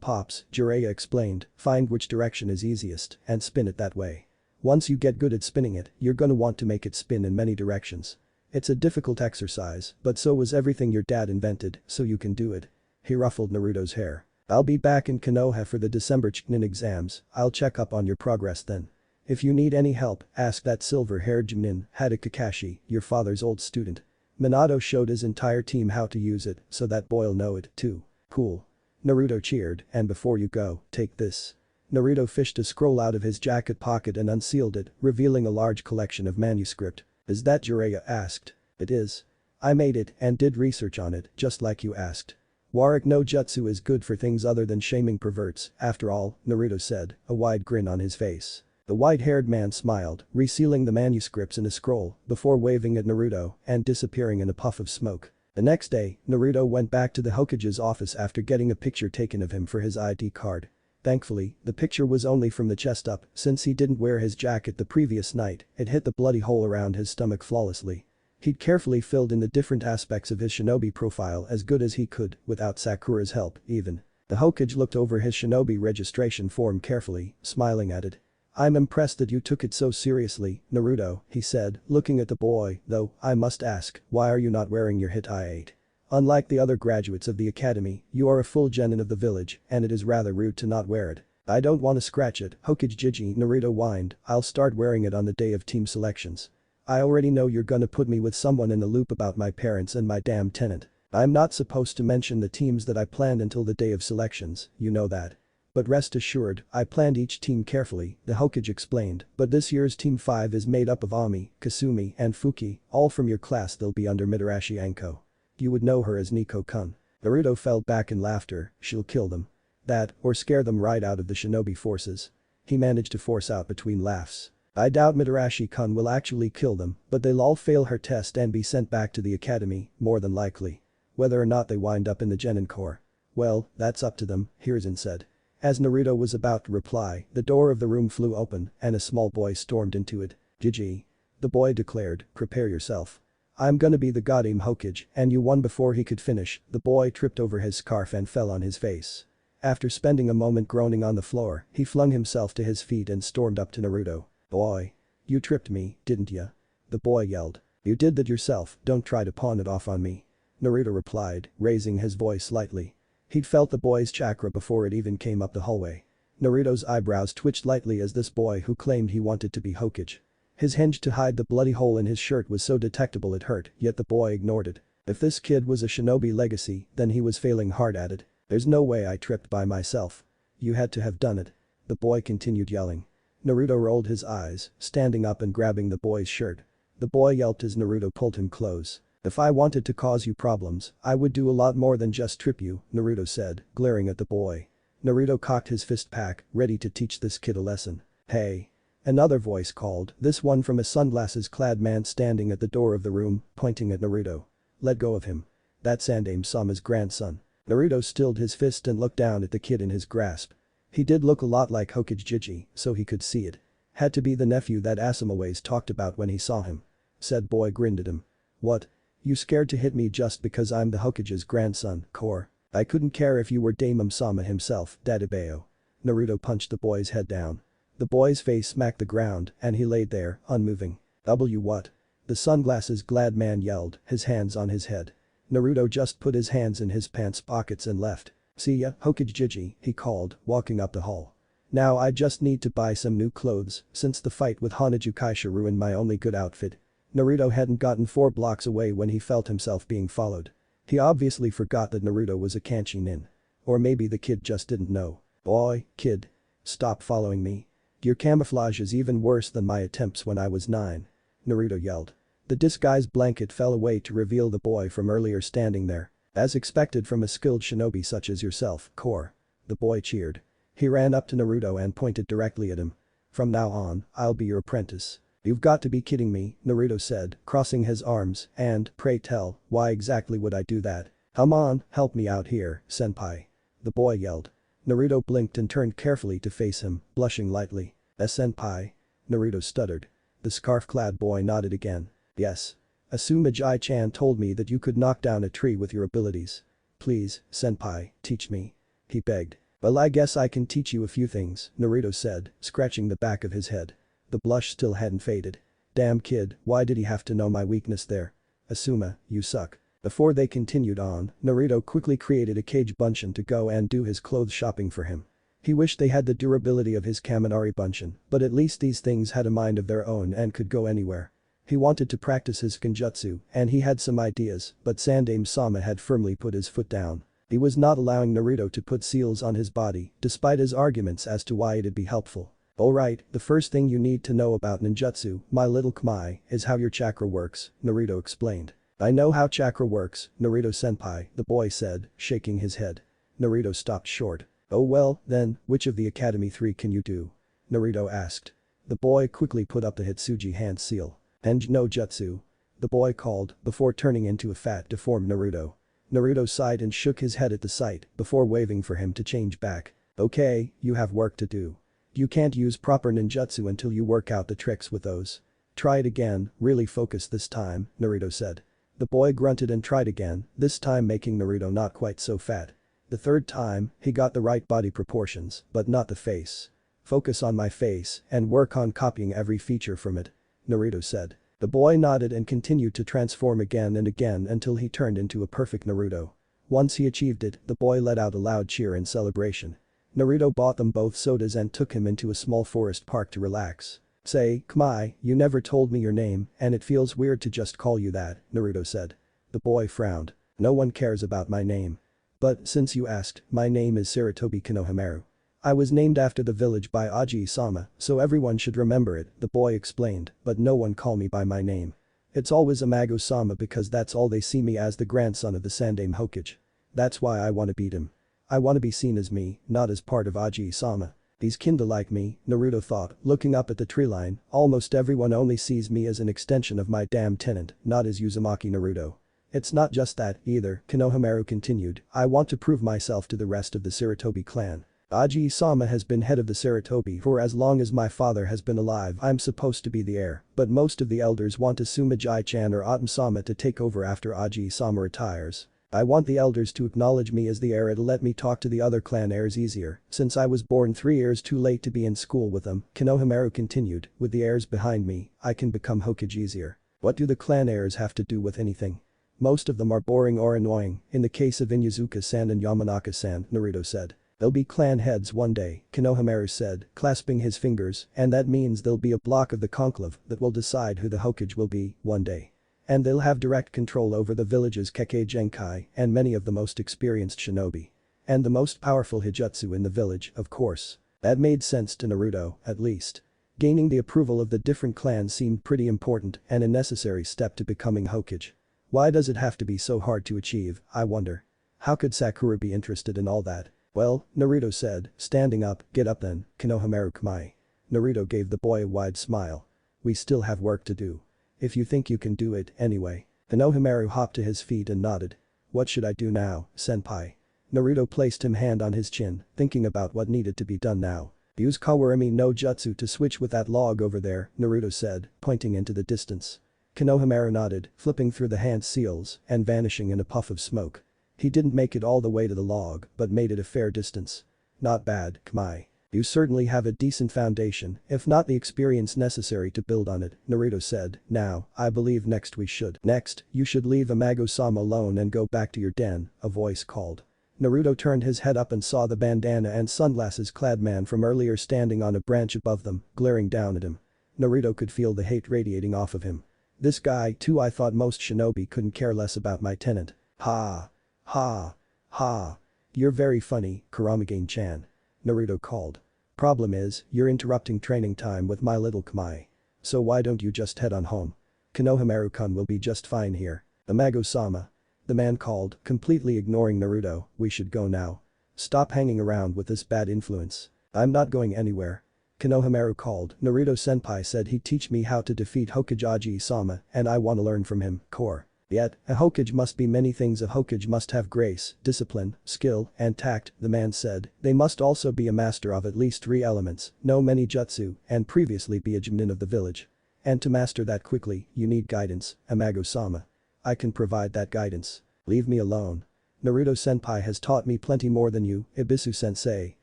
pops, Jiraiya explained, find which direction is easiest and spin it that way. Once you get good at spinning it, you're gonna want to make it spin in many directions. It's a difficult exercise, but so was everything your dad invented, so you can do it. He ruffled Naruto's hair. I'll be back in Konoha for the December Chunin exams, I'll check up on your progress then. If you need any help, ask that silver-haired jenin, Kakashi, your father's old student. Minato showed his entire team how to use it, so that boy'll know it too. Cool. Naruto cheered, and before you go, take this. Naruto fished a scroll out of his jacket pocket and unsealed it, revealing a large collection of manuscript. Is that Jiraiya asked? It is. I made it and did research on it, just like you asked. Warrick no jutsu is good for things other than shaming perverts, after all, Naruto said, a wide grin on his face. The white-haired man smiled, resealing the manuscripts in a scroll before waving at Naruto and disappearing in a puff of smoke. The next day, Naruto went back to the Hokage's office after getting a picture taken of him for his ID card. Thankfully, the picture was only from the chest up, since he didn't wear his jacket the previous night, it hit the bloody hole around his stomach flawlessly. He'd carefully filled in the different aspects of his shinobi profile as good as he could, without Sakura's help, even. The Hokage looked over his shinobi registration form carefully, smiling at it. I'm impressed that you took it so seriously, Naruto, he said, looking at the boy, though, I must ask, why are you not wearing your hit I-8? Unlike the other graduates of the academy, you are a full genin of the village, and it is rather rude to not wear it. I don't want to scratch it, Hokage Jiji, Naruto whined, I'll start wearing it on the day of team selections. I already know you're gonna put me with someone in the loop about my parents and my damn tenant. I'm not supposed to mention the teams that I planned until the day of selections, you know that. But rest assured, I planned each team carefully, the Hokage explained, but this year's Team 5 is made up of Ami, Kasumi, and Fuki, all from your class. They'll be under Mitarashi Anko. You would know her as Nico-kun. Naruto fell back in laughter, she'll kill them. That, or scare them right out of the shinobi forces. He managed to force out between laughs. I doubt Mitarashi-kun will actually kill them, but they'll all fail her test and be sent back to the academy, more than likely. Whether or not they wind up in the Genin Corps. Well, that's up to them, Hiruzen said. As Naruto was about to reply, the door of the room flew open and a small boy stormed into it. Gigi. The boy declared, prepare yourself. I'm gonna be the goddamn Hokage, and you won. Before he could finish, the boy tripped over his scarf and fell on his face. After spending a moment groaning on the floor, he flung himself to his feet and stormed up to Naruto. Boy. You tripped me, didn't ya? The boy yelled. You did that yourself, don't try to pawn it off on me. Naruto replied, raising his voice slightly. He'd felt the boy's chakra before it even came up the hallway. Naruto's eyebrows twitched lightly as this boy who claimed he wanted to be Hokage. His hinge to hide the bloody hole in his shirt was so detectable it hurt, yet the boy ignored it. If this kid was a shinobi legacy, then he was failing hard at it. There's no way I tripped by myself. You had to have done it. The boy continued yelling. Naruto rolled his eyes, standing up and grabbing the boy's shirt. The boy yelped as Naruto pulled him close. If I wanted to cause you problems, I would do a lot more than just trip you, Naruto said, glaring at the boy. Naruto cocked his fist back, ready to teach this kid a lesson. Hey. Another voice called, this one from a sunglasses-clad man standing at the door of the room, pointing at Naruto. Let go of him. That's Sandaime-sama's grandson. Naruto stilled his fist and looked down at the kid in his grasp. He did look a lot like Hokage Jiji, so he could see it. Had to be the nephew that Asuma always talked about when he saw him. Said boy grinned at him. What? You scared to hit me just because I'm the Hokage's grandson, Core? I couldn't care if you were Daimon-sama himself, Dadabeo. Naruto punched the boy's head down. The boy's face smacked the ground and he laid there, unmoving. What? The sunglasses-clad man yelled, his hands on his head. Naruto just put his hands in his pants pockets and left. See ya, Hokage Jiji, he called, walking up the hall. Now I just need to buy some new clothes, since the fight with Hanazu Kaisha ruined my only good outfit. Naruto hadn't gotten 4 blocks away when he felt himself being followed. He obviously forgot that Naruto was a kanchi nin. Or maybe the kid just didn't know. Boy, kid. Stop following me. Your camouflage is even worse than my attempts when I was 9. Naruto yelled. The disguise blanket fell away to reveal the boy from earlier standing there. As expected from a skilled shinobi such as yourself, Core. The boy cheered. He ran up to Naruto and pointed directly at him. From now on, I'll be your apprentice. You've got to be kidding me, Naruto said, crossing his arms, and, pray tell, why exactly would I do that? Come on, help me out here, senpai. The boy yelled. Naruto blinked and turned carefully to face him, blushing lightly. Senpai? Naruto stuttered. The scarf-clad boy nodded again. Yes. Asumijai-chan told me that you could knock down a tree with your abilities. Please, senpai, teach me. He begged. Well, I guess I can teach you a few things, Naruto said, scratching the back of his head. The blush still hadn't faded. Damn kid, why did he have to know my weakness there? Asuma, you suck. Before they continued on, Naruto quickly created a Kage Bunshin to go and do his clothes shopping for him. He wished they had the durability of his Kaminari Bunshin, but at least these things had a mind of their own and could go anywhere. He wanted to practice his Genjutsu, and he had some ideas, but Sandaime-sama had firmly put his foot down. He was not allowing Naruto to put seals on his body, despite his arguments as to why it'd be helpful. Alright, the first thing you need to know about ninjutsu, my little kamae, is how your chakra works, Naruto explained. I know how chakra works, Naruto-senpai, the boy said, shaking his head. Naruto stopped short. Oh well, then, which of the Academy 3 can you do? Naruto asked. The boy quickly put up the Hitsuji hand seal. And no jutsu. The boy called, before turning into a fat, deformed Naruto. Naruto sighed and shook his head at the sight, before waving for him to change back. Okay, you have work to do. You can't use proper ninjutsu until you work out the tricks with those. Try it again, really focus this time, Naruto said. The boy grunted and tried again, this time making Naruto not quite so fat. The third time, he got the right body proportions, but not the face. Focus on my face, and work on copying every feature from it, Naruto said. The boy nodded and continued to transform again and again until he turned into a perfect Naruto. Once he achieved it, the boy let out a loud cheer in celebration. Naruto bought them both sodas and took him into a small forest park to relax. Say, Kamae, you never told me your name, and it feels weird to just call you that, Naruto said. The boy frowned. No one cares about my name. But since you asked, my name is Sarutobi Konohamaru. I was named after the village by Aji-sama, so everyone should remember it, the boy explained, but no one call me by my name. It's always Imago-sama because that's all they see me as, the grandson of the Sandaime Hokage. That's why I wanna beat him. I wanna be seen as me, not as part of Aji-sama. These kinda like me, Naruto thought, looking up at the tree line, almost everyone only sees me as an extension of my damn tenant, not as Uzumaki Naruto. It's not just that, either, Konohamaru continued, I want to prove myself to the rest of the Sarutobi clan. Aji-sama has been head of the Sarutobi for as long as my father has been alive. I'm supposed to be the heir, but most of the elders want Asumijai-chan or Atom-sama to take over after Aji-sama retires. I want the elders to acknowledge me as the heir. It'll let me talk to the other clan heirs easier, since I was born 3 years too late to be in school with them, Konohamaru continued, with the heirs behind me, I can become Hokage easier. What do the clan heirs have to do with anything? Most of them are boring or annoying, in the case of Inuzuka-san and Yamanaka-san, Naruto said. They'll be clan heads one day, Konohamaru said, clasping his fingers, and that means there'll be a block of the conclave that will decide who the Hokage will be, one day. And they'll have direct control over the village's Kekkei Genkai and many of the most experienced shinobi. And the most powerful Hijutsu in the village, of course. That made sense to Naruto, at least. Gaining the approval of the different clans seemed pretty important and a necessary step to becoming Hokage. Why does it have to be so hard to achieve, I wonder? How could Sakura be interested in all that? Well, Naruto said, standing up, get up then, Konohamaru Kamae. Naruto gave the boy a wide smile. We still have work to do. If you think you can do it, anyway. Konohamaru hopped to his feet and nodded. What should I do now, senpai? Naruto placed his hand on his chin, thinking about what needed to be done now. Use Kawarimi no Jutsu to switch with that log over there, Naruto said, pointing into the distance. Konohamaru nodded, flipping through the hand seals and vanishing in a puff of smoke. He didn't make it all the way to the log, but made it a fair distance. Not bad, Kamae. You certainly have a decent foundation, if not the experience necessary to build on it, Naruto said. Now, I believe next we should. Next, you should leave Imago-sama alone and go back to your den, a voice called. Naruto turned his head up and saw the bandana and sunglasses clad man from earlier standing on a branch above them, glaring down at him. Naruto could feel the hate radiating off of him. This guy too, I thought most shinobi couldn't care less about my tenant. Ha. Ha. Ha. You're very funny, Kuramagane-chan. Naruto called. Problem is, you're interrupting training time with my little Kamae. So why don't you just head on home? Konohamaru-kun will be just fine here. Imago-sama. The man called, completely ignoring Naruto, we should go now. Stop hanging around with this bad influence. I'm not going anywhere. Konohamaru called. Naruto-senpai said he'd teach me how to defeat Hokage-sama and I wanna learn from him, core. Yet, a Hokage must be many things. A Hokage must have grace, discipline, skill, and tact, the man said. They must also be a master of at least 3 elements, know many jutsu, and previously be a jenin of the village. And to master that quickly, you need guidance, Amago-sama. I can provide that guidance. Leave me alone. Naruto-senpai has taught me plenty more than you, Ibisu-sensei,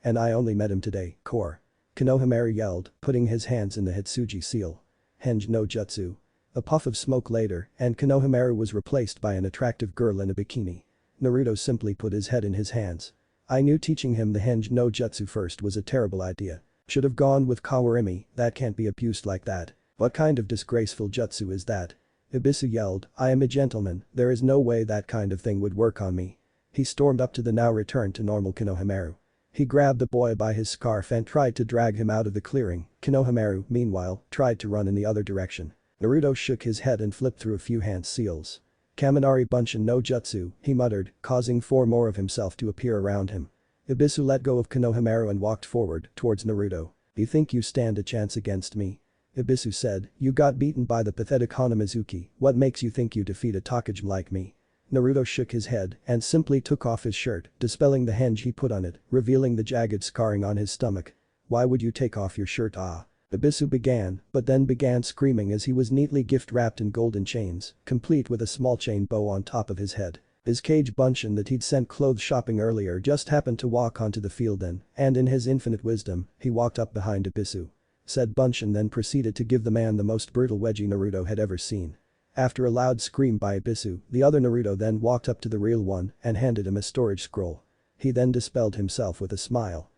and I only met him today, core. Konohamaru yelled, putting his hands in the Hitsuji seal. Henge no jutsu. A puff of smoke later, and Konohamaru was replaced by an attractive girl in a bikini. Naruto simply put his head in his hands. I knew teaching him the Henge no jutsu first was a terrible idea. Should have gone with Kawarimi, that can't be abused like that. What kind of disgraceful jutsu is that? Ibisu yelled, I am a gentleman, there is no way that kind of thing would work on me. He stormed up to the now returned to normal Konohamaru. He grabbed the boy by his scarf and tried to drag him out of the clearing. Konohamaru, meanwhile, tried to run in the other direction. Naruto shook his head and flipped through a few hand seals. Kaminari Bunshin no jutsu, he muttered, causing 4 more of himself to appear around him. Ibisu let go of Konohamaru and walked forward towards Naruto. You think you stand a chance against me? Ibisu said, you got beaten by the pathetic Hanamizuki, what makes you think you defeat a Tokage like me? Naruto shook his head and simply took off his shirt, dispelling the henge he put on it, revealing the jagged scarring on his stomach. Why would you take off your shirt? Ibisu began, but then began screaming as he was neatly gift-wrapped in golden chains, complete with a small chain bow on top of his head. His Kage Bunshin that he'd sent clothes shopping earlier just happened to walk onto the field then, and in his infinite wisdom, he walked up behind Ibisu. Said Bunshin then proceeded to give the man the most brutal wedgie Naruto had ever seen. After a loud scream by Ibisu, the other Naruto then walked up to the real one and handed him a storage scroll. He then dispelled himself with a smile.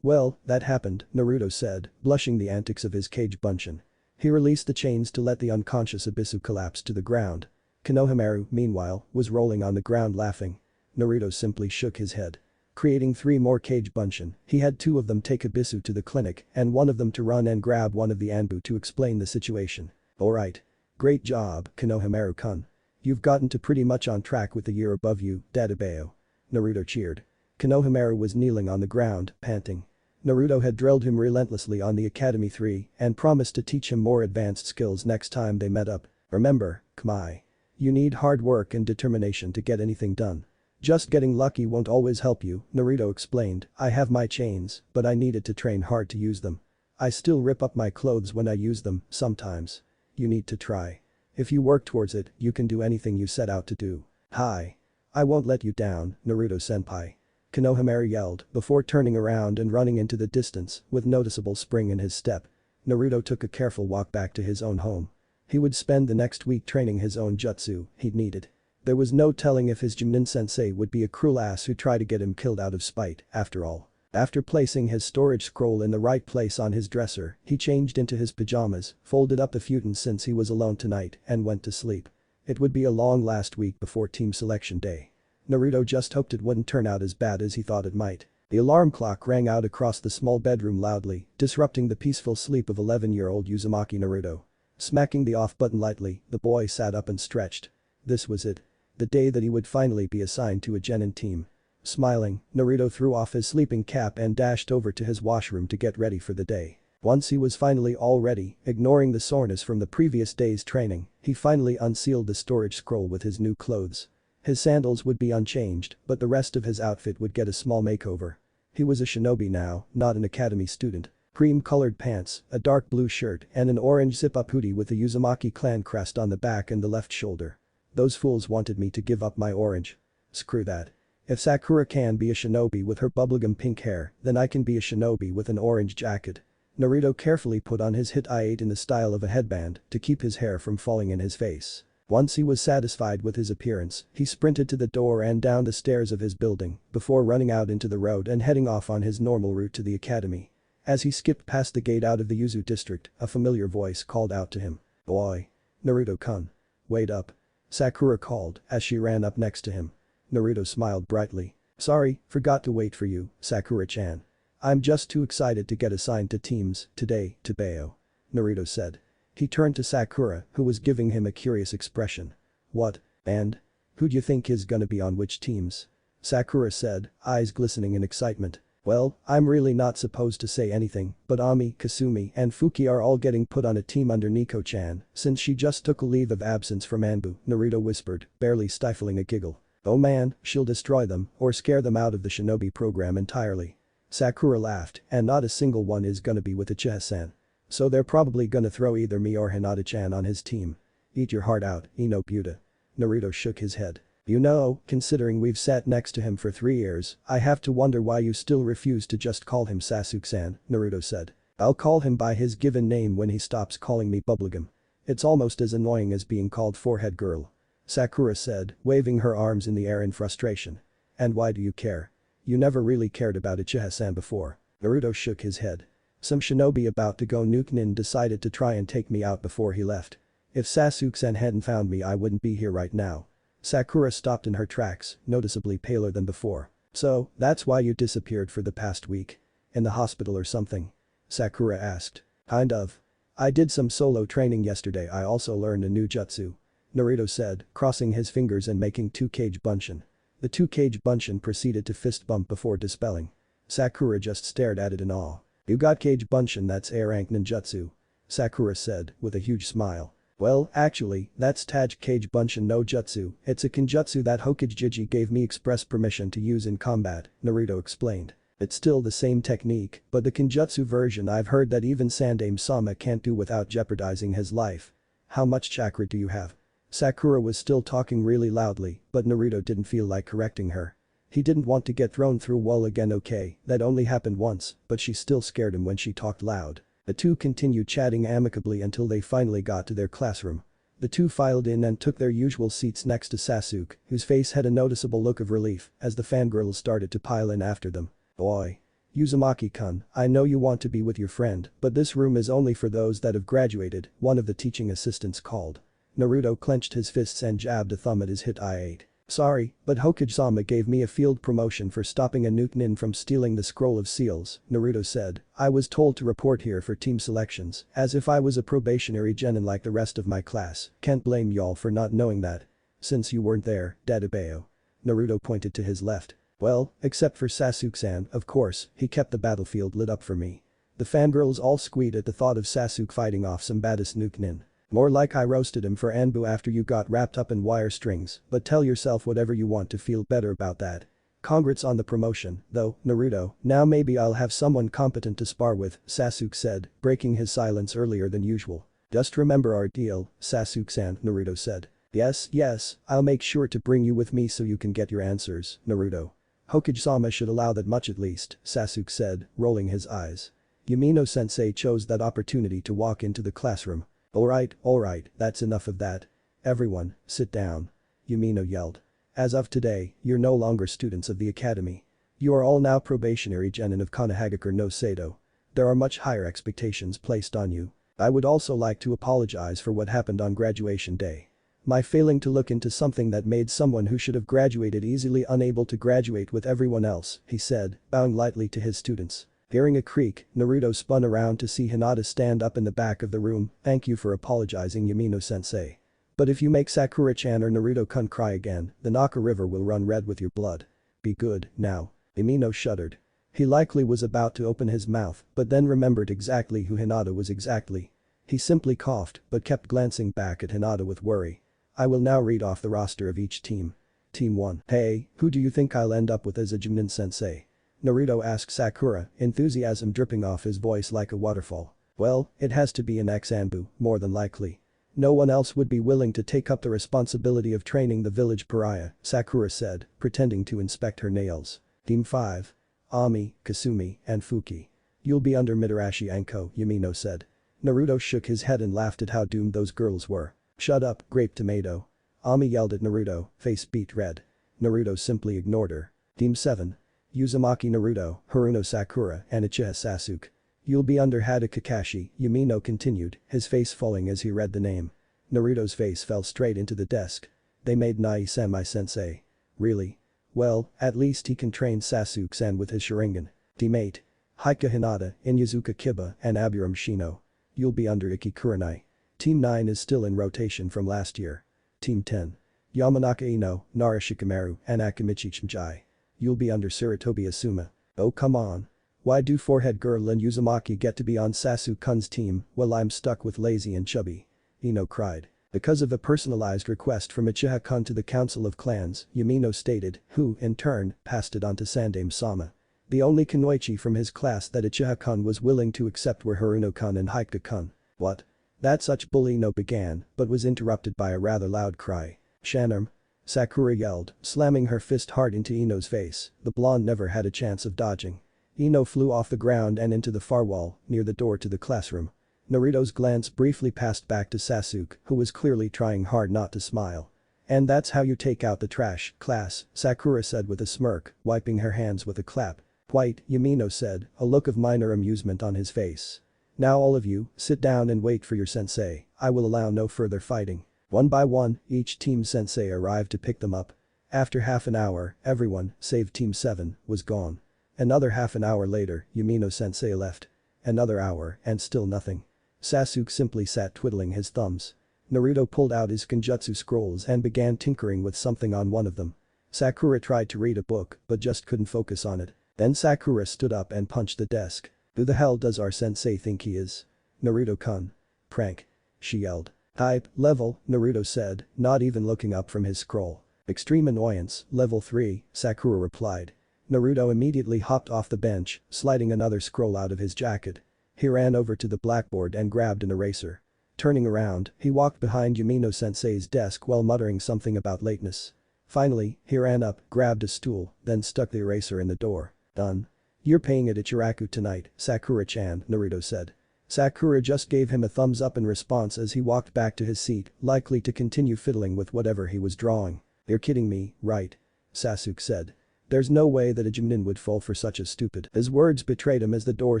Well, that happened, Naruto said, blushing the antics of his Kage Bunshin. He released the chains to let the unconscious Ibisu collapse to the ground. Konohamaru, meanwhile, was rolling on the ground laughing. Naruto simply shook his head. Creating 3 more Kage Bunshin, he had 2 of them take Ibisu to the clinic and 1 of them to run and grab one of the Anbu to explain the situation. Alright. Great job, Konohamaru-kun. You've gotten to pretty much on track with the year above you, Dadabeo. Naruto cheered. Konohamaru was kneeling on the ground, panting. Naruto had drilled him relentlessly on the Academy 3 and promised to teach him more advanced skills next time they met up. Remember, Kamae. You need hard work and determination to get anything done. Just getting lucky won't always help you, Naruto explained. I have my chains, but I needed to train hard to use them. I still rip up my clothes when I use them, sometimes. You need to try. If you work towards it, you can do anything you set out to do. Hi. I won't let you down, Naruto-senpai. Konohamaru yelled before turning around and running into the distance with noticeable spring in his step. Naruto took a careful walk back to his own home. He would spend the next week training his own jutsu he'd needed. There was no telling if his Junin sensei would be a cruel ass who'd try to get him killed out of spite, after all. After placing his storage scroll in the right place on his dresser, he changed into his pajamas, folded up the futon since he was alone tonight, and went to sleep. It would be a long last week before team selection day. Naruto just hoped it wouldn't turn out as bad as he thought it might. The alarm clock rang out across the small bedroom loudly, disrupting the peaceful sleep of 11-year-old Uzumaki Naruto. Smacking the off button lightly, the boy sat up and stretched. This was it. The day that he would finally be assigned to a genin team. Smiling, Naruto threw off his sleeping cap and dashed over to his washroom to get ready for the day. Once he was finally all ready, ignoring the soreness from the previous day's training, he finally unsealed the storage scroll with his new clothes. His sandals would be unchanged, but the rest of his outfit would get a small makeover. He was a shinobi now, not an academy student. Cream-colored pants, a dark blue shirt, and an orange zip-up hoodie with the Uzumaki clan crest on the back and the left shoulder. Those fools wanted me to give up my orange. Screw that. If Sakura can be a shinobi with her bubblegum pink hair, then I can be a shinobi with an orange jacket. Naruto carefully put on his hit I-8 in the style of a headband to keep his hair from falling in his face. Once he was satisfied with his appearance, he sprinted to the door and down the stairs of his building before running out into the road and heading off on his normal route to the academy. As he skipped past the gate out of the Yuzu district, a familiar voice called out to him. Boy. Naruto-kun. Wait up. Sakura called as she ran up next to him. Naruto smiled brightly. Sorry, forgot to wait for you, Sakura-chan. I'm just too excited to get assigned to teams today, Tobeo. Naruto said. He turned to Sakura, who was giving him a curious expression. What? And? Who do you think is gonna be on which teams? Sakura said, eyes glistening in excitement. Well, I'm really not supposed to say anything, but Ami, Kasumi, and Fuki are all getting put on a team under Nico-chan since she just took a leave of absence from Anbu, Naruto whispered, barely stifling a giggle. Oh man, she'll destroy them or scare them out of the shinobi program entirely. Sakura laughed, and not a single one is gonna be with Uchiha-san. So they're probably gonna throw either me or Hinata-chan on his team. Eat your heart out, Ino Buta. Naruto shook his head. You know, considering we've sat next to him for 3 years, I have to wonder why you still refuse to just call him Sasuke-san, Naruto said. I'll call him by his given name when he stops calling me Bubblegum. It's almost as annoying as being called Forehead Girl. Sakura said, waving her arms in the air in frustration. And why do you care? You never really cared about Uchiha-san before. Naruto shook his head. Some shinobi about to go nuke Nin decided to try and take me out before he left. If Sasuke-san hadn't found me I wouldn't be here right now. Sakura stopped in her tracks, noticeably paler than before. So, that's why you disappeared for the past week? In the hospital or something? Sakura asked. Kind of. I did some solo training yesterday. I also learned a new jutsu. Naruto said, crossing his fingers and making 2-cage bunshin. The 2-cage bunshin proceeded to fist bump before dispelling. Sakura just stared at it in awe. You got cage bunshin, that's A-rank ninjutsu. Sakura said, with a huge smile. Well, actually, that's Taj Kage Bunshin no Jutsu, it's a kinjutsu that Hokage Jiji gave me express permission to use in combat, Naruto explained. It's still the same technique, but the kinjutsu version I've heard that even Sandaime-sama can't do without jeopardizing his life. How much chakra do you have? Sakura was still talking really loudly, but Naruto didn't feel like correcting her. He didn't want to get thrown through a wall again. Okay, that only happened once, but she still scared him when she talked loud. The two continued chatting amicably until they finally got to their classroom. The two filed in and took their usual seats next to Sasuke, whose face had a noticeable look of relief as the fangirls started to pile in after them. Boy. Uzumaki-kun, I know you want to be with your friend, but this room is only for those that have graduated, one of the teaching assistants called. Naruto clenched his fists and jabbed a thumb at his hit I-8. Sorry, but Hokage-sama gave me a field promotion for stopping a nuke nin from stealing the scroll of seals, Naruto said. I was told to report here for team selections, as if I was a probationary genin like the rest of my class. Can't blame y'all for not knowing that. Since you weren't there, Dadabeo. Naruto pointed to his left. Well, except for Sasuke-san, of course, he kept the battlefield lit up for me. The fangirls all squeaked at the thought of Sasuke fighting off some badass nuke nin. More like I roasted him for Anbu after you got wrapped up in wire strings, but tell yourself whatever you want to feel better about that. Congrats on the promotion, though, Naruto, now maybe I'll have someone competent to spar with, Sasuke said, breaking his silence earlier than usual. Just remember our deal, Sasuke-san, Naruto said. Yes, I'll make sure to bring you with me so you can get your answers, Naruto. Hokage-sama should allow that much at least, Sasuke said, rolling his eyes. Yumino-sensei chose that opportunity to walk into the classroom. Alright, that's enough of that. Everyone, sit down. Yumino yelled. As of today, you're no longer students of the academy. You are all now probationary genin of Konohagakure no Seido. There are much higher expectations placed on you. I would also like to apologize for what happened on graduation day. My failing to look into something that made someone who should have graduated easily unable to graduate with everyone else, he said, bowing lightly to his students. Hearing a creak, Naruto spun around to see Hinata stand up in the back of the room. Thank you for apologizing, Yumino-sensei. But if you make Sakura-chan or Naruto-kun cry again, the Naka River will run red with your blood. Be good, now. Yumino shuddered. He likely was about to open his mouth, but then remembered exactly who Hinata was exactly. He simply coughed, but kept glancing back at Hinata with worry. I will now read off the roster of each team. Team 1. Hey, who do you think I'll end up with as a Junin-sensei? Naruto asked Sakura, enthusiasm dripping off his voice like a waterfall. Well, it has to be an ex-Anbu, more than likely. No one else would be willing to take up the responsibility of training the village pariah, Sakura said, pretending to inspect her nails. Team 5. Ami, Kasumi, and Fuki. You'll be under Mitarashi Anko, Yumino said. Naruto shook his head and laughed at how doomed those girls were. Shut up, grape tomato. Ami yelled at Naruto, face beet red. Naruto simply ignored her. Team 7. Uzumaki Naruto, Haruno Sakura, and Uchiha Sasuke. You'll be under Hada Kakashi, Yumino continued, his face falling as he read the name. Naruto's face fell straight into the desk. They made Nai-sama-sensei. Really? Well, at least he can train Sasuke-san with his Sharingan. Team 8. Haika Hinata, Inyazuka Kiba, and Aburam Shino. You'll be under Ikki Kurenai. Team 9 is still in rotation from last year. Team 10. Yamanaka Ino, Nara Shikamaru, and Akimichi Chimjai. You'll be under Sarutobi Asuma. Oh come on. Why do Forehead Girl and Uzumaki get to be on Sasuke-kun's team while I'm stuck with Lazy and Chubby? Ino cried. Because of a personalized request from Uchiha-kun to the Council of Clans, Yumino stated, who, in turn, passed it on to Sandaime-sama. The only kunoichi from his class that Uchiha-kun was willing to accept were Haruno-kun and Hyuga-kun. What? That such bully Ino began, but was interrupted by a rather loud cry. Shanarm! Sakura yelled, slamming her fist hard into Ino's face. The blonde never had a chance of dodging. Ino flew off the ground and into the far wall, near the door to the classroom. Naruto's glance briefly passed back to Sasuke, who was clearly trying hard not to smile. And that's how you take out the trash, class, Sakura said with a smirk, wiping her hands with a clap. Quite, Yumino said, a look of minor amusement on his face. Now all of you, sit down and wait for your sensei, I will allow no further fighting. One by one, each team sensei arrived to pick them up. After half an hour, everyone, save Team 7, was gone. Another half an hour later, Yumino sensei left. Another hour, and still nothing. Sasuke simply sat twiddling his thumbs. Naruto pulled out his Genjutsu scrolls and began tinkering with something on one of them. Sakura tried to read a book, but just couldn't focus on it. Then Sakura stood up and punched the desk. Who the hell does our sensei think he is? Naruto-kun. Prank. She yelled. Type, level, Naruto said, not even looking up from his scroll. Extreme annoyance, level 3, Sakura replied. Naruto immediately hopped off the bench, sliding another scroll out of his jacket. He ran over to the blackboard and grabbed an eraser. Turning around, he walked behind Yumino-sensei's desk while muttering something about lateness. Finally, he ran up, grabbed a stool, then stuck the eraser in the door. Done. You're paying it at Ichiraku tonight, Sakura-chan, Naruto said. Sakura just gave him a thumbs up in response as he walked back to his seat, likely to continue fiddling with whatever he was drawing. You're kidding me, right? Sasuke said. There's no way that a genin would fall for such a stupid. His words betrayed him as the door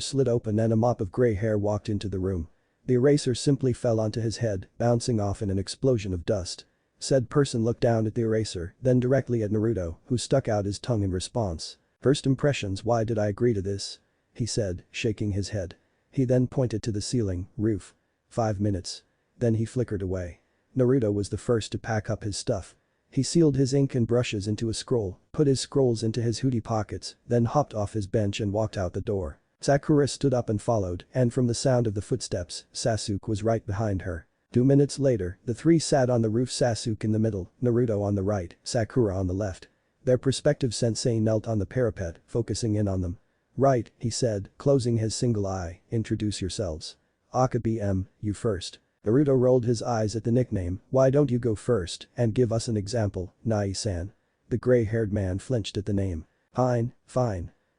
slid open and a mop of gray hair walked into the room. The eraser simply fell onto his head, bouncing off in an explosion of dust. Said person looked down at the eraser, then directly at Naruto, who stuck out his tongue in response. First impressions, why did I agree to this? He said, shaking his head. He then pointed to the ceiling, roof. 5 minutes. Then he flickered away. Naruto was the first to pack up his stuff. He sealed his ink and brushes into a scroll, put his scrolls into his hoodie pockets, then hopped off his bench and walked out the door. Sakura stood up and followed, and from the sound of the footsteps, Sasuke was right behind her. 2 minutes later, the three sat on the roof, Sasuke in the middle, Naruto on the right, Sakura on the left. Their prospective sensei knelt on the parapet, focusing in on them. Right, he said, closing his single eye, introduce yourselves. Akabe M, you first. Naruto rolled his eyes at the nickname, why don't you go first and give us an example, Nai-san? The gray-haired man flinched at the name. Fine.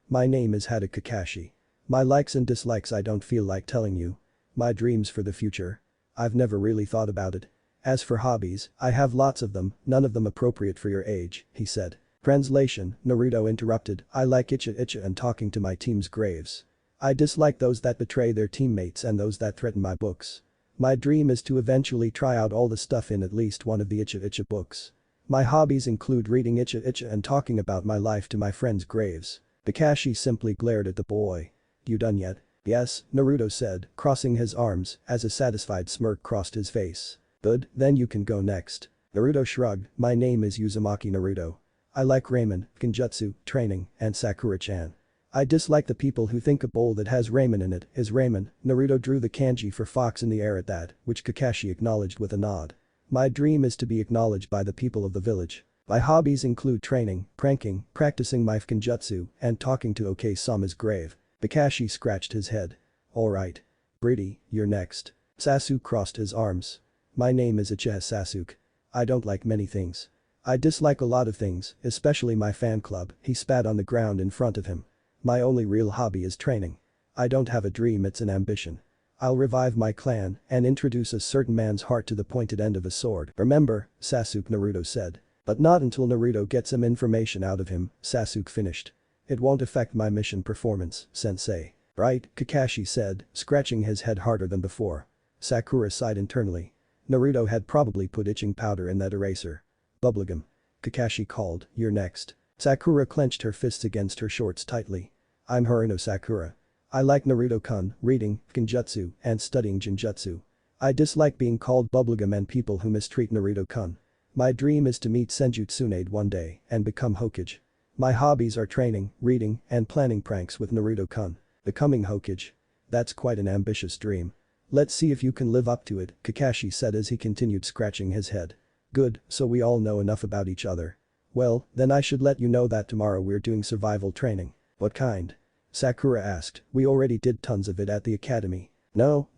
My name is Hada Kakashi. My likes and dislikes I don't feel like telling you. My dreams for the future? I've never really thought about it. As for hobbies, I have lots of them, none of them appropriate for your age, he said. Translation, Naruto interrupted, I like icha and talking to my team's graves. I dislike those that betray their teammates and those that threaten my books. My dream is to eventually try out all the stuff in at least one of the icha books. My hobbies include reading icha and talking about my life to my friends' graves. Kakashi simply glared at the boy. You done yet? Yes, Naruto said, crossing his arms, as a satisfied smirk crossed his face. Good, then you can go next. Naruto shrugged, my name is Uzumaki Naruto. I like ramen, genjutsu, training, and Sakura-chan. I dislike the people who think a bowl that has ramen in it is ramen. Naruto drew the kanji for fox in the air at that, which Kakashi acknowledged with a nod. My dream is to be acknowledged by the people of the village. My hobbies include training, pranking, practicing my genjutsu, and talking to Okei-sama's grave. Kakashi scratched his head. Alright. Pretty, you're next. Sasuke crossed his arms. My name is Uchiha Sasuke. I don't like many things. I dislike a lot of things, especially my fan club, he spat on the ground in front of him. My only real hobby is training. I don't have a dream, it's an ambition. I'll revive my clan and introduce a certain man's heart to the pointed end of a sword. Remember, Sasuke, Naruto said. But not until Naruto gets some information out of him, Sasuke finished. It won't affect my mission performance, sensei. Right, Kakashi said, scratching his head harder than before. Sakura sighed internally. Naruto had probably put itching powder in that eraser. Bubblegum. Kakashi called, you're next. Sakura clenched her fists against her shorts tightly. I'm Haruno Sakura. I like Naruto-kun, reading, genjutsu, and studying genjutsu. I dislike being called bubblegum and people who mistreat Naruto-kun. My dream is to meet Senjutsu Tsunade one day and become Hokage. My hobbies are training, reading, and planning pranks with Naruto-kun. Becoming Hokage. That's quite an ambitious dream. Let's see if you can live up to it, Kakashi said as he continued scratching his head. Good, so we all know enough about each other. Well, then I should let you know that tomorrow we're doing survival training. What kind? Sakura asked, we already did tons of it at the academy. No,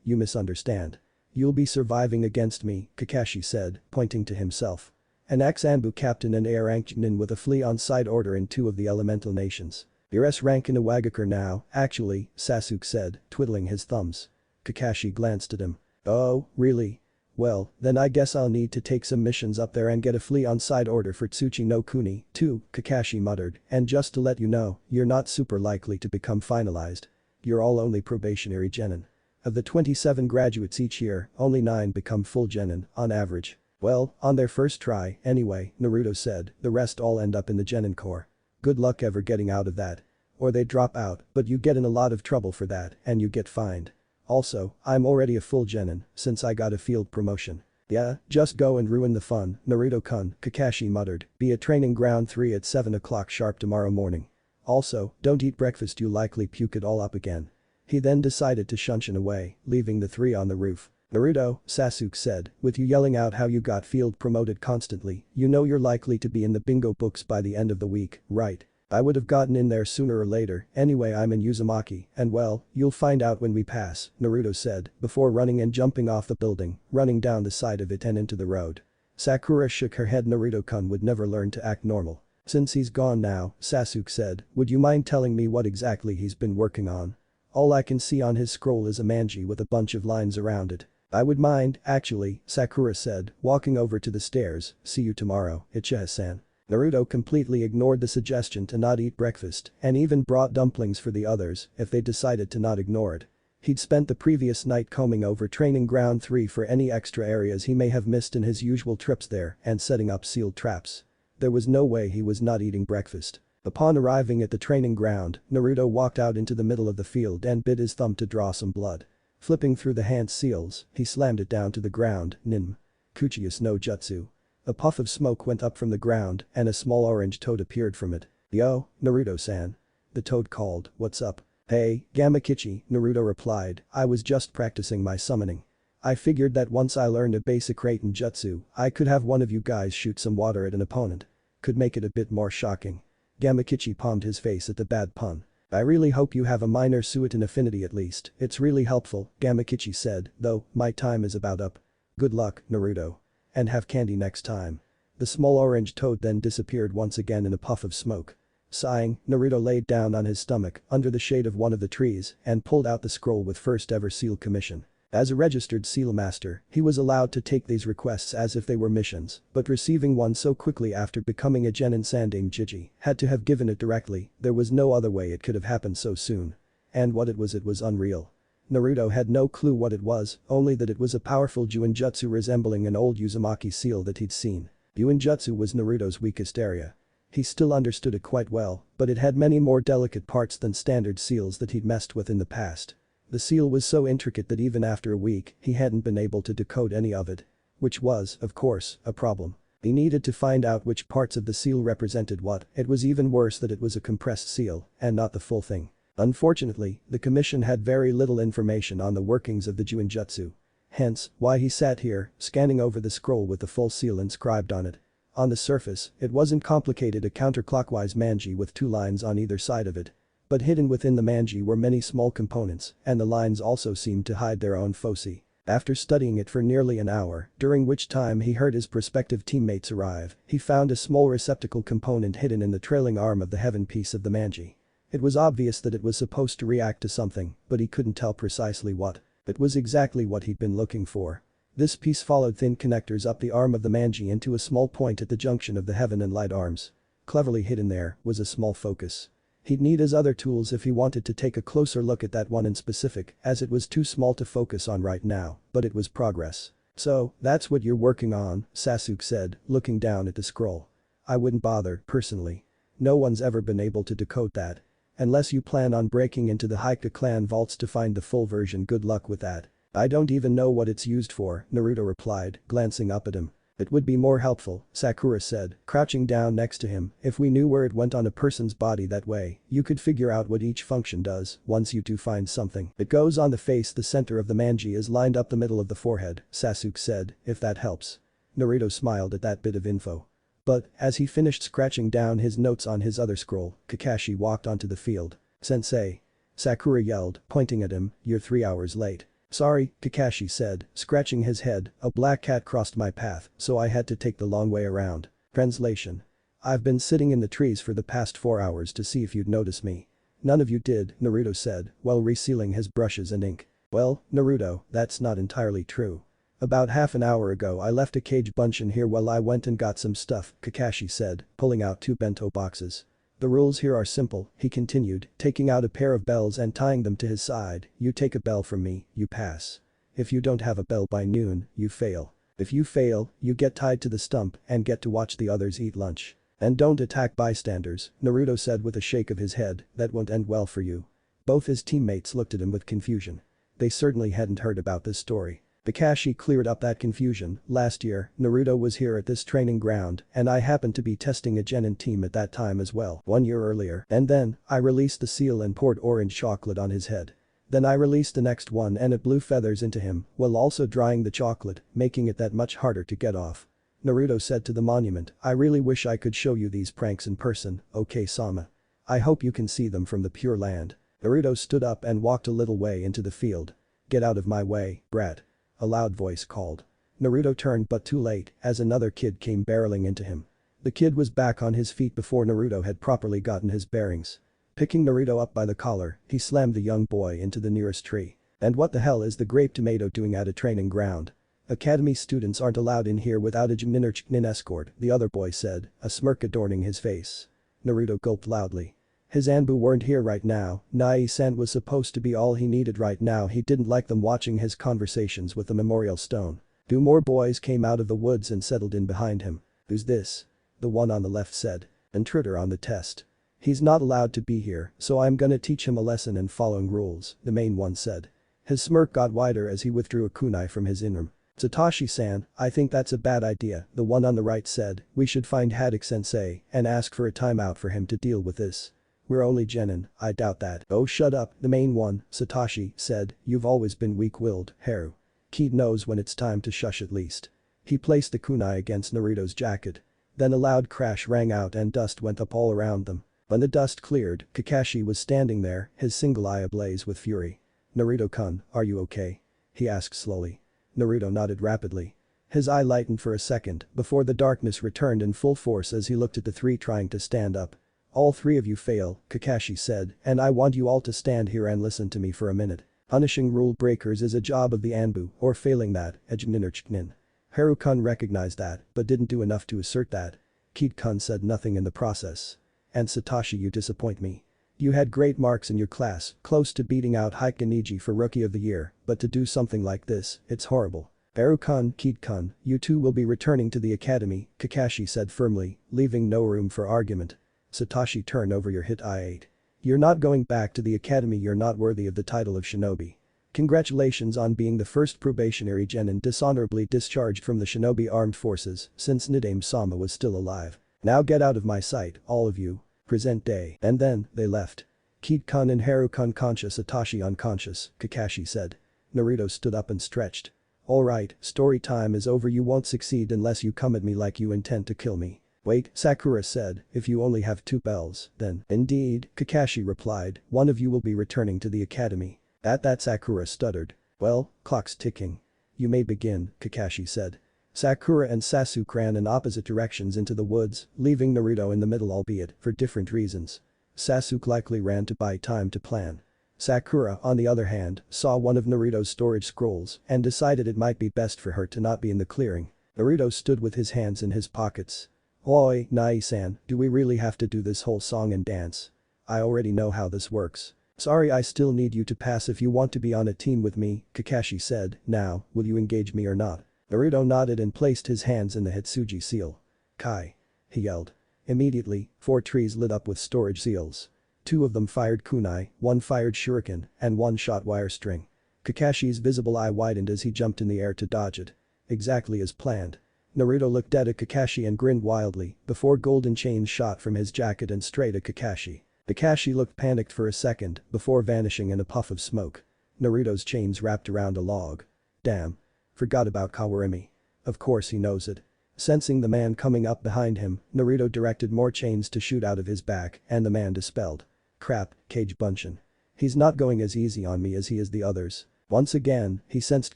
you misunderstand. You'll be surviving against me, Kakashi said, pointing to himself. An ex-Anbu captain and air rank jenin with a flea on side order in 2 of the elemental nations. You're S-rank in a Wagaker now, actually, Sasuke said, twiddling his thumbs. Kakashi glanced at him. Oh, really? Well, then I guess I'll need to take some missions up there and get a flea on side order for Tsuchi no Kuni, too, Kakashi muttered, and just to let you know, you're not super likely to become finalized. You're all only probationary genin. Of the 27 graduates each year, only 9 become full genin, on average. Well, on their first try, anyway, Naruto said, the rest all end up in the genin corps. Good luck ever getting out of that. Or they drop out, but you get in a lot of trouble for that, and you get fined. Also, I'm already a full genin, since I got a field promotion. Yeah, just go and ruin the fun, Naruto-kun, Kakashi muttered, be at training ground 3 at 7 o'clock sharp tomorrow morning. Also, don't eat breakfast, you'll likely puke it all up again. He then decided to shunshin away, leaving the 3 on the roof. Naruto, Sasuke said, with you yelling out how you got field promoted constantly, you know you're likely to be in the bingo books by the end of the week, right? I would have gotten in there sooner or later, anyway I'm in Uzumaki, and well, you'll find out when we pass, Naruto said, before running and jumping off the building, running down the side of it and into the road. Sakura shook her head. Naruto-kun would never learn to act normal. Since he's gone now, Sasuke said, would you mind telling me what exactly he's been working on? All I can see on his scroll is a manji with a bunch of lines around it. I would mind, actually, Sakura said, walking over to the stairs, see you tomorrow, Ichiha-san. Naruto completely ignored the suggestion to not eat breakfast and even brought dumplings for the others if they decided to not ignore it. He'd spent the previous night combing over training ground 3 for any extra areas he may have missed in his usual trips there and setting up sealed traps. There was no way he was not eating breakfast. Upon arriving at the training ground, Naruto walked out into the middle of the field and bit his thumb to draw some blood. Flipping through the hand seals, he slammed it down to the ground, nin. Kuchius no Jutsu. A puff of smoke went up from the ground and a small orange toad appeared from it. Yo, Naruto-san. The toad called, what's up? Hey, Gamakichi, Naruto replied, I was just practicing my summoning. I figured that once I learned a basic Raiten jutsu, I could have one of you guys shoot some water at an opponent. Could make it a bit more shocking. Gamakichi palmed his face at the bad pun. I really hope you have a minor Suiton affinity at least, it's really helpful, Gamakichi said, though, my time is about up. Good luck, Naruto. And have candy next time. The small orange toad then disappeared once again in a puff of smoke. Sighing, Naruto laid down on his stomach under the shade of one of the trees and pulled out the scroll with first ever seal commission. As a registered seal master, he was allowed to take these requests as if they were missions, but receiving one so quickly after becoming a genin Sanding Jiji had to have given it directly, there was no other way it could have happened so soon. And what it was unreal. Naruto had no clue what it was, only that it was a powerful Juinjutsu resembling an old Uzumaki seal that he'd seen. Juinjutsu was Naruto's weakest area. He still understood it quite well, but it had many more delicate parts than standard seals that he'd messed with in the past. The seal was so intricate that even after a week, he hadn't been able to decode any of it. Which was, of course, a problem. He needed to find out which parts of the seal represented what. It was even worse that it was a compressed seal, and not the full thing. Unfortunately, the commission had very little information on the workings of the Juinjutsu. Hence, why he sat here, scanning over the scroll with the full seal inscribed on it. On the surface, it wasn't complicated, a counterclockwise manji with 2 lines on either side of it. But hidden within the manji were many small components, and the lines also seemed to hide their own foci. After studying it for nearly an hour, during which time he heard his prospective teammates arrive, he found a small receptacle component hidden in the trailing arm of the heaven piece of the manji. It was obvious that it was supposed to react to something, but he couldn't tell precisely what. It was exactly what he'd been looking for. This piece followed thin connectors up the arm of the manji into a small point at the junction of the heaven and light arms. Cleverly hidden there was a small focus. He'd need his other tools if he wanted to take a closer look at that one in specific, as it was too small to focus on right now, but it was progress. So, that's what you're working on, Sasuke said, looking down at the scroll. I wouldn't bother, personally. No one's ever been able to decode that. Unless you plan on breaking into the Hokage clan vaults to find the full version, good luck with that. I don't even know what it's used for, Naruto replied, glancing up at him. It would be more helpful, Sakura said, crouching down next to him, if we knew where it went on a person's body that way, you could figure out what each function does, once you two find something. It goes on the face, the center of the manji is lined up the middle of the forehead, Sasuke said, if that helps. Naruto smiled at that bit of info. But, as he finished scratching down his notes on his other scroll, Kakashi walked onto the field. Sensei. Sakura yelled, pointing at him, you're 3 hours late. Sorry, Kakashi said, scratching his head, a black cat crossed my path, so I had to take the long way around. Translation. I've been sitting in the trees for the past 4 hours to see if you'd notice me. None of you did, Naruto said, while resealing his brushes and ink. Well, Naruto, that's not entirely true. About half an hour ago I left a cage bunch in here while I went and got some stuff, Kakashi said, pulling out 2 bento boxes. The rules here are simple, he continued, taking out a pair of bells and tying them to his side. You take a bell from me, you pass. If you don't have a bell by noon, you fail. If you fail, you get tied to the stump and get to watch the others eat lunch. And don't attack bystanders, Naruto said with a shake of his head, that won't end well for you. Both his teammates looked at him with confusion. They certainly hadn't heard about this story. Kakashi cleared up that confusion. Last year, Naruto was here at this training ground and I happened to be testing a genin team at that time as well, 1 year earlier. And then, I released the seal and poured orange chocolate on his head. Then I released the next one and it blew feathers into him, while also drying the chocolate, making it that much harder to get off. Naruto said to the monument, I really wish I could show you these pranks in person, okay-sama. I hope you can see them from the Pure Land. Naruto stood up and walked a little way into the field. Get out of my way, brat. A loud voice called. Naruto turned but too late, as another kid came barreling into him. The kid was back on his feet before Naruto had properly gotten his bearings. Picking Naruto up by the collar, he slammed the young boy into the nearest tree. And what the hell is the grape tomato doing at a training ground? Academy students aren't allowed in here without a jenin escort, the other boy said, a smirk adorning his face. Naruto gulped loudly. His Anbu weren't here right now, Nai-san was supposed to be all he needed right now. He didn't like them watching his conversations with the memorial stone. 2 more boys came out of the woods and settled in behind him. Who's this? The one on the left said. Intruder on the test. He's not allowed to be here, so I'm gonna teach him a lesson in following rules, the main one said. His smirk got wider as he withdrew a kunai from his inram. Satoshi-san, I think that's a bad idea, the one on the right said. We should find Haddock-sensei and ask for a timeout for him to deal with this. We're only genin, I doubt that. Oh shut up, the main one, Satoshi said, you've always been weak-willed, Haru. Kid knows when it's time to shush at least. He placed the kunai against Naruto's jacket. Then a loud crash rang out and dust went up all around them. When the dust cleared, Kakashi was standing there, his single eye ablaze with fury. Naruto-kun, are you okay? He asked slowly. Naruto nodded rapidly. His eye lightened for a second before the darkness returned in full force as he looked at the 3 trying to stand up. All 3 of you fail, Kakashi said, and I want you all to stand here and listen to me for a minute. Punishing rule breakers is a job of the Anbu, or failing that, a jenin. Haru-kun recognized that, but didn't do enough to assert that. Kid-kun said nothing in the process. And Satoshi, you disappoint me. You had great marks in your class, close to beating out Hokage for Rookie of the Year, but to do something like this, it's horrible. Haru-kun, Kid-kun, you two will be returning to the academy, Kakashi said firmly, leaving no room for argument. Satoshi, turn over your hit I-8. You're not going back to the academy, you're not worthy of the title of shinobi. Congratulations on being the first probationary genin dishonorably discharged from the shinobi armed forces since Nidame-sama was still alive. Now get out of my sight, all of you. Present day. And then, they left. Kid-kun and Haru-kun conscious, Satoshi unconscious, Kakashi said. Naruto stood up and stretched. Alright, story time is over, you won't succeed unless you come at me like you intend to kill me. Wait, Sakura said, if you only have 2 bells, then. Indeed, Kakashi replied, one of you will be returning to the academy. At that Sakura stuttered. Well, clock's ticking. You may begin, Kakashi said. Sakura and Sasuke ran in opposite directions into the woods, leaving Naruto in the middle, albeit for different reasons. Sasuke likely ran to buy time to plan. Sakura, on the other hand, saw one of Naruto's storage scrolls and decided it might be best for her to not be in the clearing. Naruto stood with his hands in his pockets. Oi, Nai-san, do we really have to do this whole song and dance? I already know how this works. Sorry, I still need you to pass if you want to be on a team with me, Kakashi said. Now, will you engage me or not? Naruto nodded and placed his hands in the Hitsuji seal. Kai. He yelled. Immediately, 4 trees lit up with storage seals. 2 of them fired kunai, 1 fired shuriken, and 1 shot wire string. Kakashi's visible eye widened as he jumped in the air to dodge it. Exactly as planned. Naruto looked dead at Kakashi and grinned wildly before golden chains shot from his jacket and straight at Kakashi. Kakashi looked panicked for a second before vanishing in a puff of smoke. Naruto's chains wrapped around a log. Damn. Forgot about Kawarimi. Of course he knows it. Sensing the man coming up behind him, Naruto directed more chains to shoot out of his back and the man dispelled. Crap, Kage Bunshin. He's not going as easy on me as he is the others. Once again, he sensed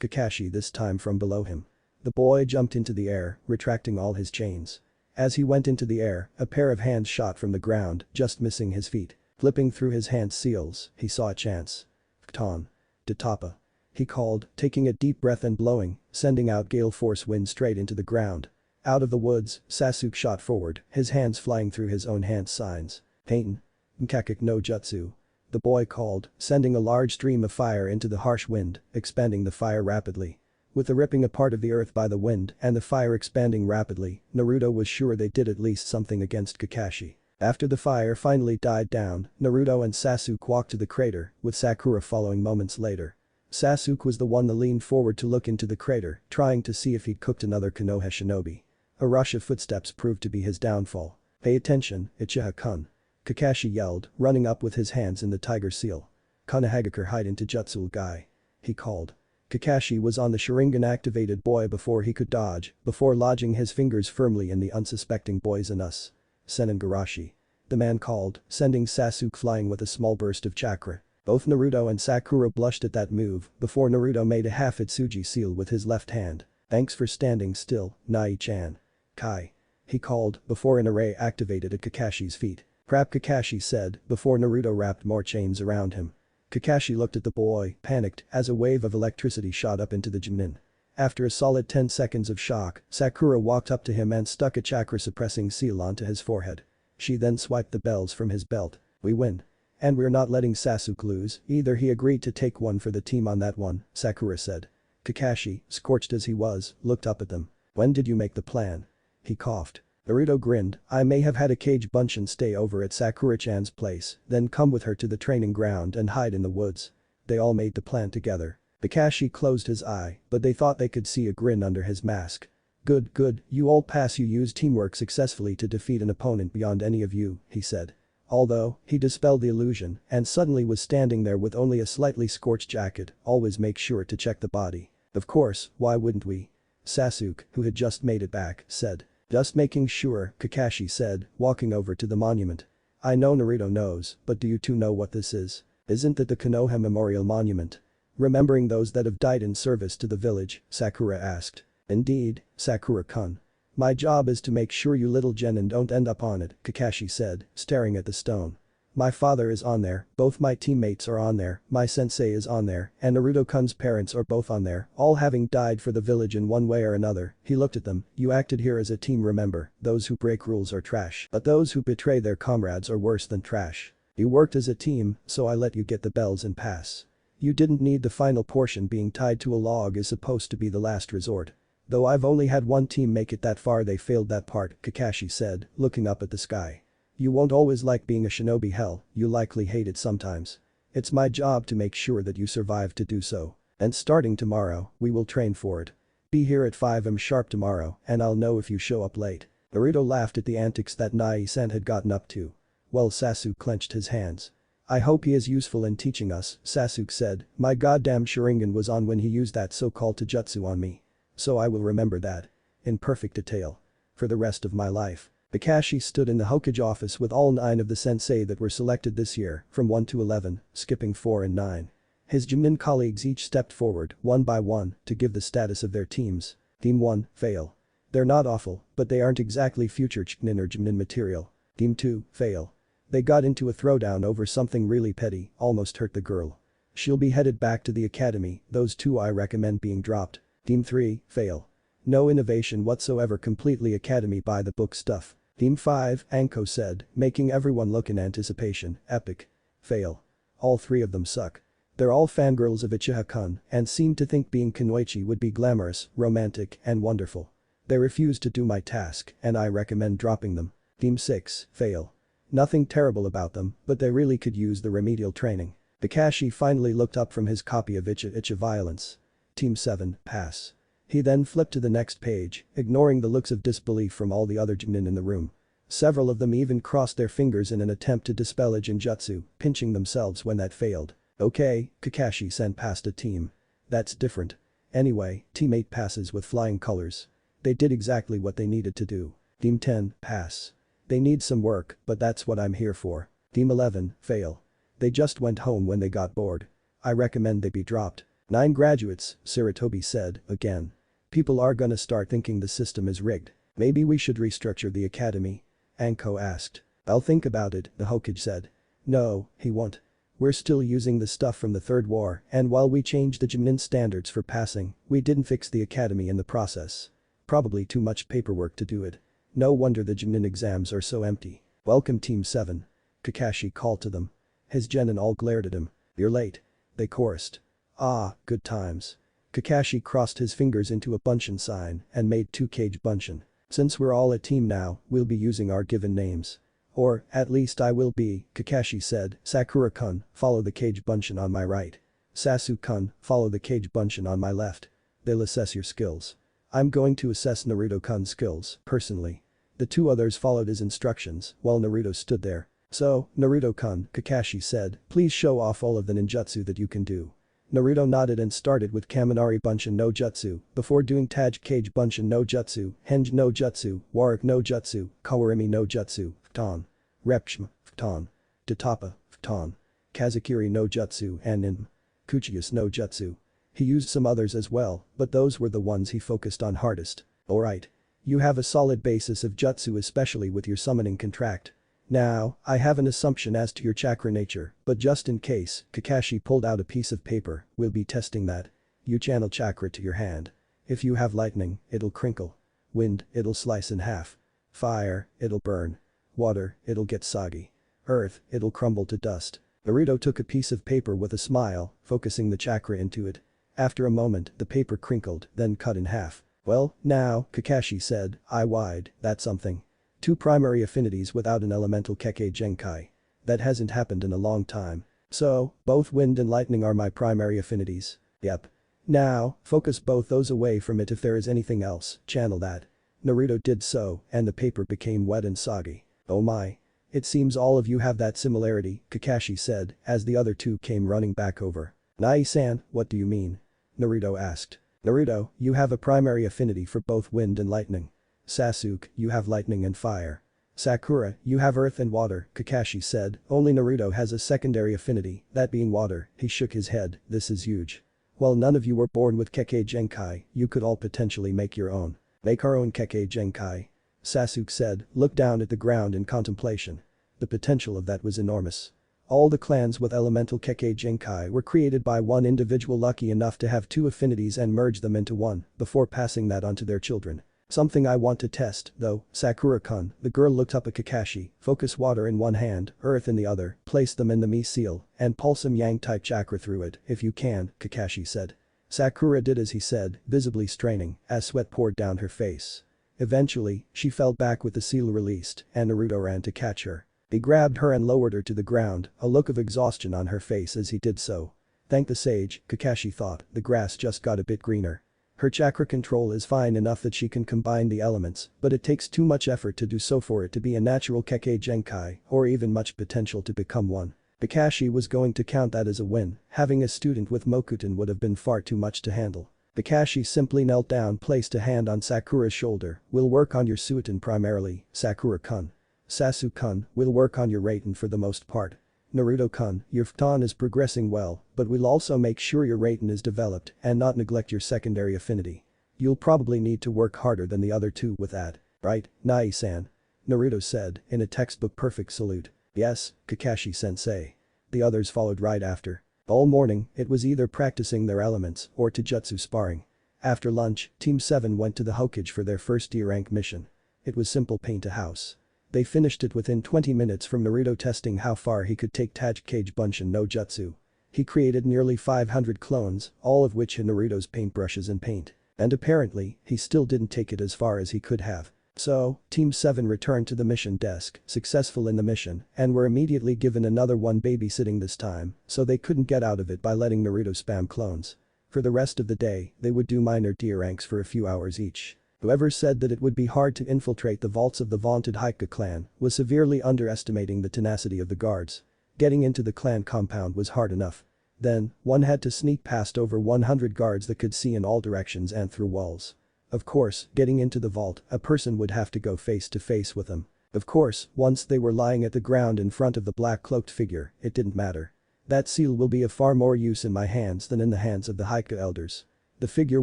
Kakashi this time from below him. The boy jumped into the air, retracting all his chains. As he went into the air, a pair of hands shot from the ground, just missing his feet. Flipping through his hand seals, he saw a chance. Kton. Detapa. He called, taking a deep breath and blowing, sending out gale force wind straight into the ground. Out of the woods, Sasuke shot forward, his hands flying through his own hand signs. Pain. Mkakik no jutsu. The boy called, sending a large stream of fire into the harsh wind, expanding the fire rapidly. With the ripping apart of the earth by the wind and the fire expanding rapidly, Naruto was sure they did at least something against Kakashi. After the fire finally died down, Naruto and Sasuke walked to the crater, with Sakura following moments later. Sasuke was the one that leaned forward to look into the crater, trying to see if he'd cooked another Konoha shinobi. A rush of footsteps proved to be his downfall. Pay attention, Uchiha-kun. Kakashi yelled, running up with his hands in the tiger seal. Konohagakure hide into Jutsu guy. He called. Kakashi was on the Sharingan-activated boy before he could dodge, before lodging his fingers firmly in the unsuspecting boy's anus. Senin Garashi. The man called, sending Sasuke flying with a small burst of chakra. Both Naruto and Sakura blushed at that move before Naruto made a half-Itsuji seal with his left hand. Thanks for standing still, Nai-chan. Kai. He called before an array activated at Kakashi's feet. Crap, Kakashi said before Naruto wrapped more chains around him. Kakashi looked at the boy, panicked, as a wave of electricity shot up into the jenin. After a solid 10 seconds of shock, Sakura walked up to him and stuck a chakra-suppressing seal onto his forehead. She then swiped the bells from his belt. We win. And we're not letting Sasuke lose, either. He agreed to take one for the team on that one, Sakura said. Kakashi, scorched as he was, looked up at them. When did you make the plan? He coughed. Naruto grinned. I may have had a Kage Bunshin stay over at Sakura-chan's place, then come with her to the training ground and hide in the woods. They all made the plan together. Kakashi closed his eye, but they thought they could see a grin under his mask. Good, good, you all pass. You used teamwork successfully to defeat an opponent beyond any of you, he said. Although, he dispelled the illusion and suddenly was standing there with only a slightly scorched jacket. Always make sure to check the body. Of course, why wouldn't we? Sasuke, who had just made it back, said. Just making sure, Kakashi said, walking over to the monument. I know Naruto knows, but do you two know what this is? Isn't that the Konoha Memorial Monument? Remembering those that have died in service to the village, Sakura asked. Indeed, Sakura-kun. My job is to make sure you little genin don't end up on it, Kakashi said, staring at the stone. My father is on there, both my teammates are on there, my sensei is on there, and Naruto-kun's parents are both on there, all having died for the village in one way or another. He looked at them. You acted here as a team, remember, those who break rules are trash, but those who betray their comrades are worse than trash. You worked as a team, so I let you get the bells and pass. You didn't need the final portion. Being tied to a log is supposed to be the last resort. Though I've only had one team make it that far. They failed that part, Kakashi said, looking up at the sky. You won't always like being a shinobi. Hell, you likely hate it sometimes. It's my job to make sure that you survive to do so. And starting tomorrow, we will train for it. Be here at 5 am sharp tomorrow and I'll know if you show up late. Naruto laughed at the antics that Nai-san had gotten up to. Well, Sasuke clenched his hands. I hope he is useful in teaching us, Sasuke said. My goddamn Sharingan was on when he used that so-called Taijutsu on me. So I will remember that. In perfect detail. For the rest of my life. Kakashi stood in the Hokage office with all 9 of the sensei that were selected this year, from 1 to 11, skipping 4 and 9. His Jonin colleagues each stepped forward, one by one, to give the status of their teams. Team 1, fail. They're not awful, but they aren't exactly future Chunin or Jonin material. Team 2, fail. They got into a throwdown over something really petty, almost hurt the girl. She'll be headed back to the academy. Those 2 I recommend being dropped. Team 3, fail. No innovation whatsoever, completely academy by the book stuff. Team 5, Anko said, making everyone look in anticipation. Epic. Fail. All 3 of them suck. They're all fangirls of Uchiha-kun and seem to think being Kunoichi would be glamorous, romantic, and wonderful. They refuse to do my task and I recommend dropping them. Team 6, fail. Nothing terrible about them, but they really could use the remedial training. Kakashi finally looked up from his copy of Icha Violence. Team 7, pass. He then flipped to the next page, ignoring the looks of disbelief from all the other jenin in the room. Several of them even crossed their fingers in an attempt to dispel a genjutsu, pinching themselves when that failed. Okay, Kakashi sent past a team. That's different. Anyway, Team 8 passes with flying colors. They did exactly what they needed to do. Team 10, pass. They need some work, but that's what I'm here for. Team 11, fail. They just went home when they got bored. I recommend they be dropped. 9 graduates, Saratobi said, again. People are gonna start thinking the system is rigged. Maybe we should restructure the academy? Anko asked. I'll think about it, the Hokage said. No, he won't. We're still using the stuff from the Third War, and while we changed the jenin standards for passing, we didn't fix the academy in the process. Probably too much paperwork to do it. No wonder the jenin exams are so empty. Welcome Team 7. Kakashi called to them. His genin all glared at him. You're late. They chorused. Ah, good times. Kakashi crossed his fingers into a bunshin sign and made 2 cage bunshin. Since we're all a team now, we'll be using our given names. Or, at least I will be, Kakashi said. Sakura-kun, follow the cage bunshin on my right. Sasuke-kun, follow the cage bunshin on my left. They'll assess your skills. I'm going to assess Naruto-kun's skills, personally. The 2 others followed his instructions, while Naruto stood there. So, Naruto-kun, Kakashi said, please show off all of the ninjutsu that you can do. Naruto nodded and started with Kaminari Bunshin no Jutsu, before doing Taj Cage Bunshin no Jutsu, Henge no Jutsu, Warwick no Jutsu, Kawarimi no Jutsu, Futon. Repshma, Futon. Tatapa, Futon. Kazakiri no Jutsu and Nin. Kuchiyas no Jutsu. He used some others as well, but those were the ones he focused on hardest. Alright. You have a solid basis of jutsu especially with your summoning contract. Now, I have an assumption as to your chakra nature, but just in case, Kakashi pulled out a piece of paper, we'll be testing that. You channel chakra to your hand. If you have lightning, it'll crinkle. Wind, it'll slice in half. Fire, it'll burn. Water, it'll get soggy. Earth, it'll crumble to dust. Naruto took a piece of paper with a smile, focusing the chakra into it. After a moment, the paper crinkled, then cut in half. Well, now, Kakashi said, I wide, that's something. 2 primary affinities without an elemental Kekkei Genkai. That hasn't happened in a long time. So, both wind and lightning are my primary affinities. Yep. Now, focus both those away from it if there is anything else, channel that. Naruto did so, and the paper became wet and soggy. Oh my. It seems all of you have that similarity, Kakashi said, as the other 2 came running back over. Nai-san, what do you mean? Naruto asked. Naruto, you have a primary affinity for both wind and lightning. Sasuke, you have lightning and fire. Sakura, you have earth and water, Kakashi said. Only Naruto has a secondary affinity, that being water. He shook his head. This is huge. While none of you were born with Kekkei Genkai, you could all potentially make your own. Make our own Kekkei Genkai. Sasuke said, looked down at the ground in contemplation. The potential of that was enormous. All the clans with elemental Kekkei Genkai were created by one individual lucky enough to have 2 affinities and merge them into one, before passing that on to their children. Something I want to test, though, Sakura-kun, the girl looked up at Kakashi, focus water in one hand, earth in the other, place them in the Mi seal, and pulse some yang-type chakra through it, if you can, Kakashi said. Sakura did as he said, visibly straining, as sweat poured down her face. Eventually, she fell back with the seal released, and Naruto ran to catch her. He grabbed her and lowered her to the ground, a look of exhaustion on her face as he did so. Thank the sage, Kakashi thought, the grass just got a bit greener. Her chakra control is fine enough that she can combine the elements, but it takes too much effort to do so for it to be a natural Kekkei Genkai, or even much potential to become one. Kakashi was going to count that as a win, having a student with Mokuton would have been far too much to handle. Kakashi simply knelt down, placed a hand on Sakura's shoulder. We'll work on your Suiton primarily, Sakura-kun. Sasuke-kun, we'll work on your Raiten for the most part. Naruto-kun, your Futon is progressing well, but we'll also make sure your Raiten is developed and not neglect your secondary affinity. You'll probably need to work harder than the other 2 with that, right, Nai-san? Naruto said, in a textbook perfect salute. Yes, Kakashi-sensei. The others followed right after. All morning, it was either practicing their elements or Taijutsu sparring. After lunch, Team 7 went to the Hokage for their first D-rank mission. It was simple paint a house. They finished it within 20 minutes from Naruto testing how far he could take Taj Cage Bunshin no Jutsu. He created nearly 500 clones, all of which had Naruto's paintbrushes and paint. And apparently, he still didn't take it as far as he could have. So, Team 7 returned to the mission desk, successful in the mission, and were immediately given another one babysitting this time, so they couldn't get out of it by letting Naruto spam clones. For the rest of the day, they would do minor tier ranks for a few hours each. Whoever said that it would be hard to infiltrate the vaults of the vaunted Hokage clan was severely underestimating the tenacity of the guards. Getting into the clan compound was hard enough. Then, one had to sneak past over 100 guards that could see in all directions and through walls. Of course, getting into the vault, a person would have to go face to face with them. Of course, once they were lying at the ground in front of the black-cloaked figure, it didn't matter. That seal will be of far more use in my hands than in the hands of the Hokage elders. The figure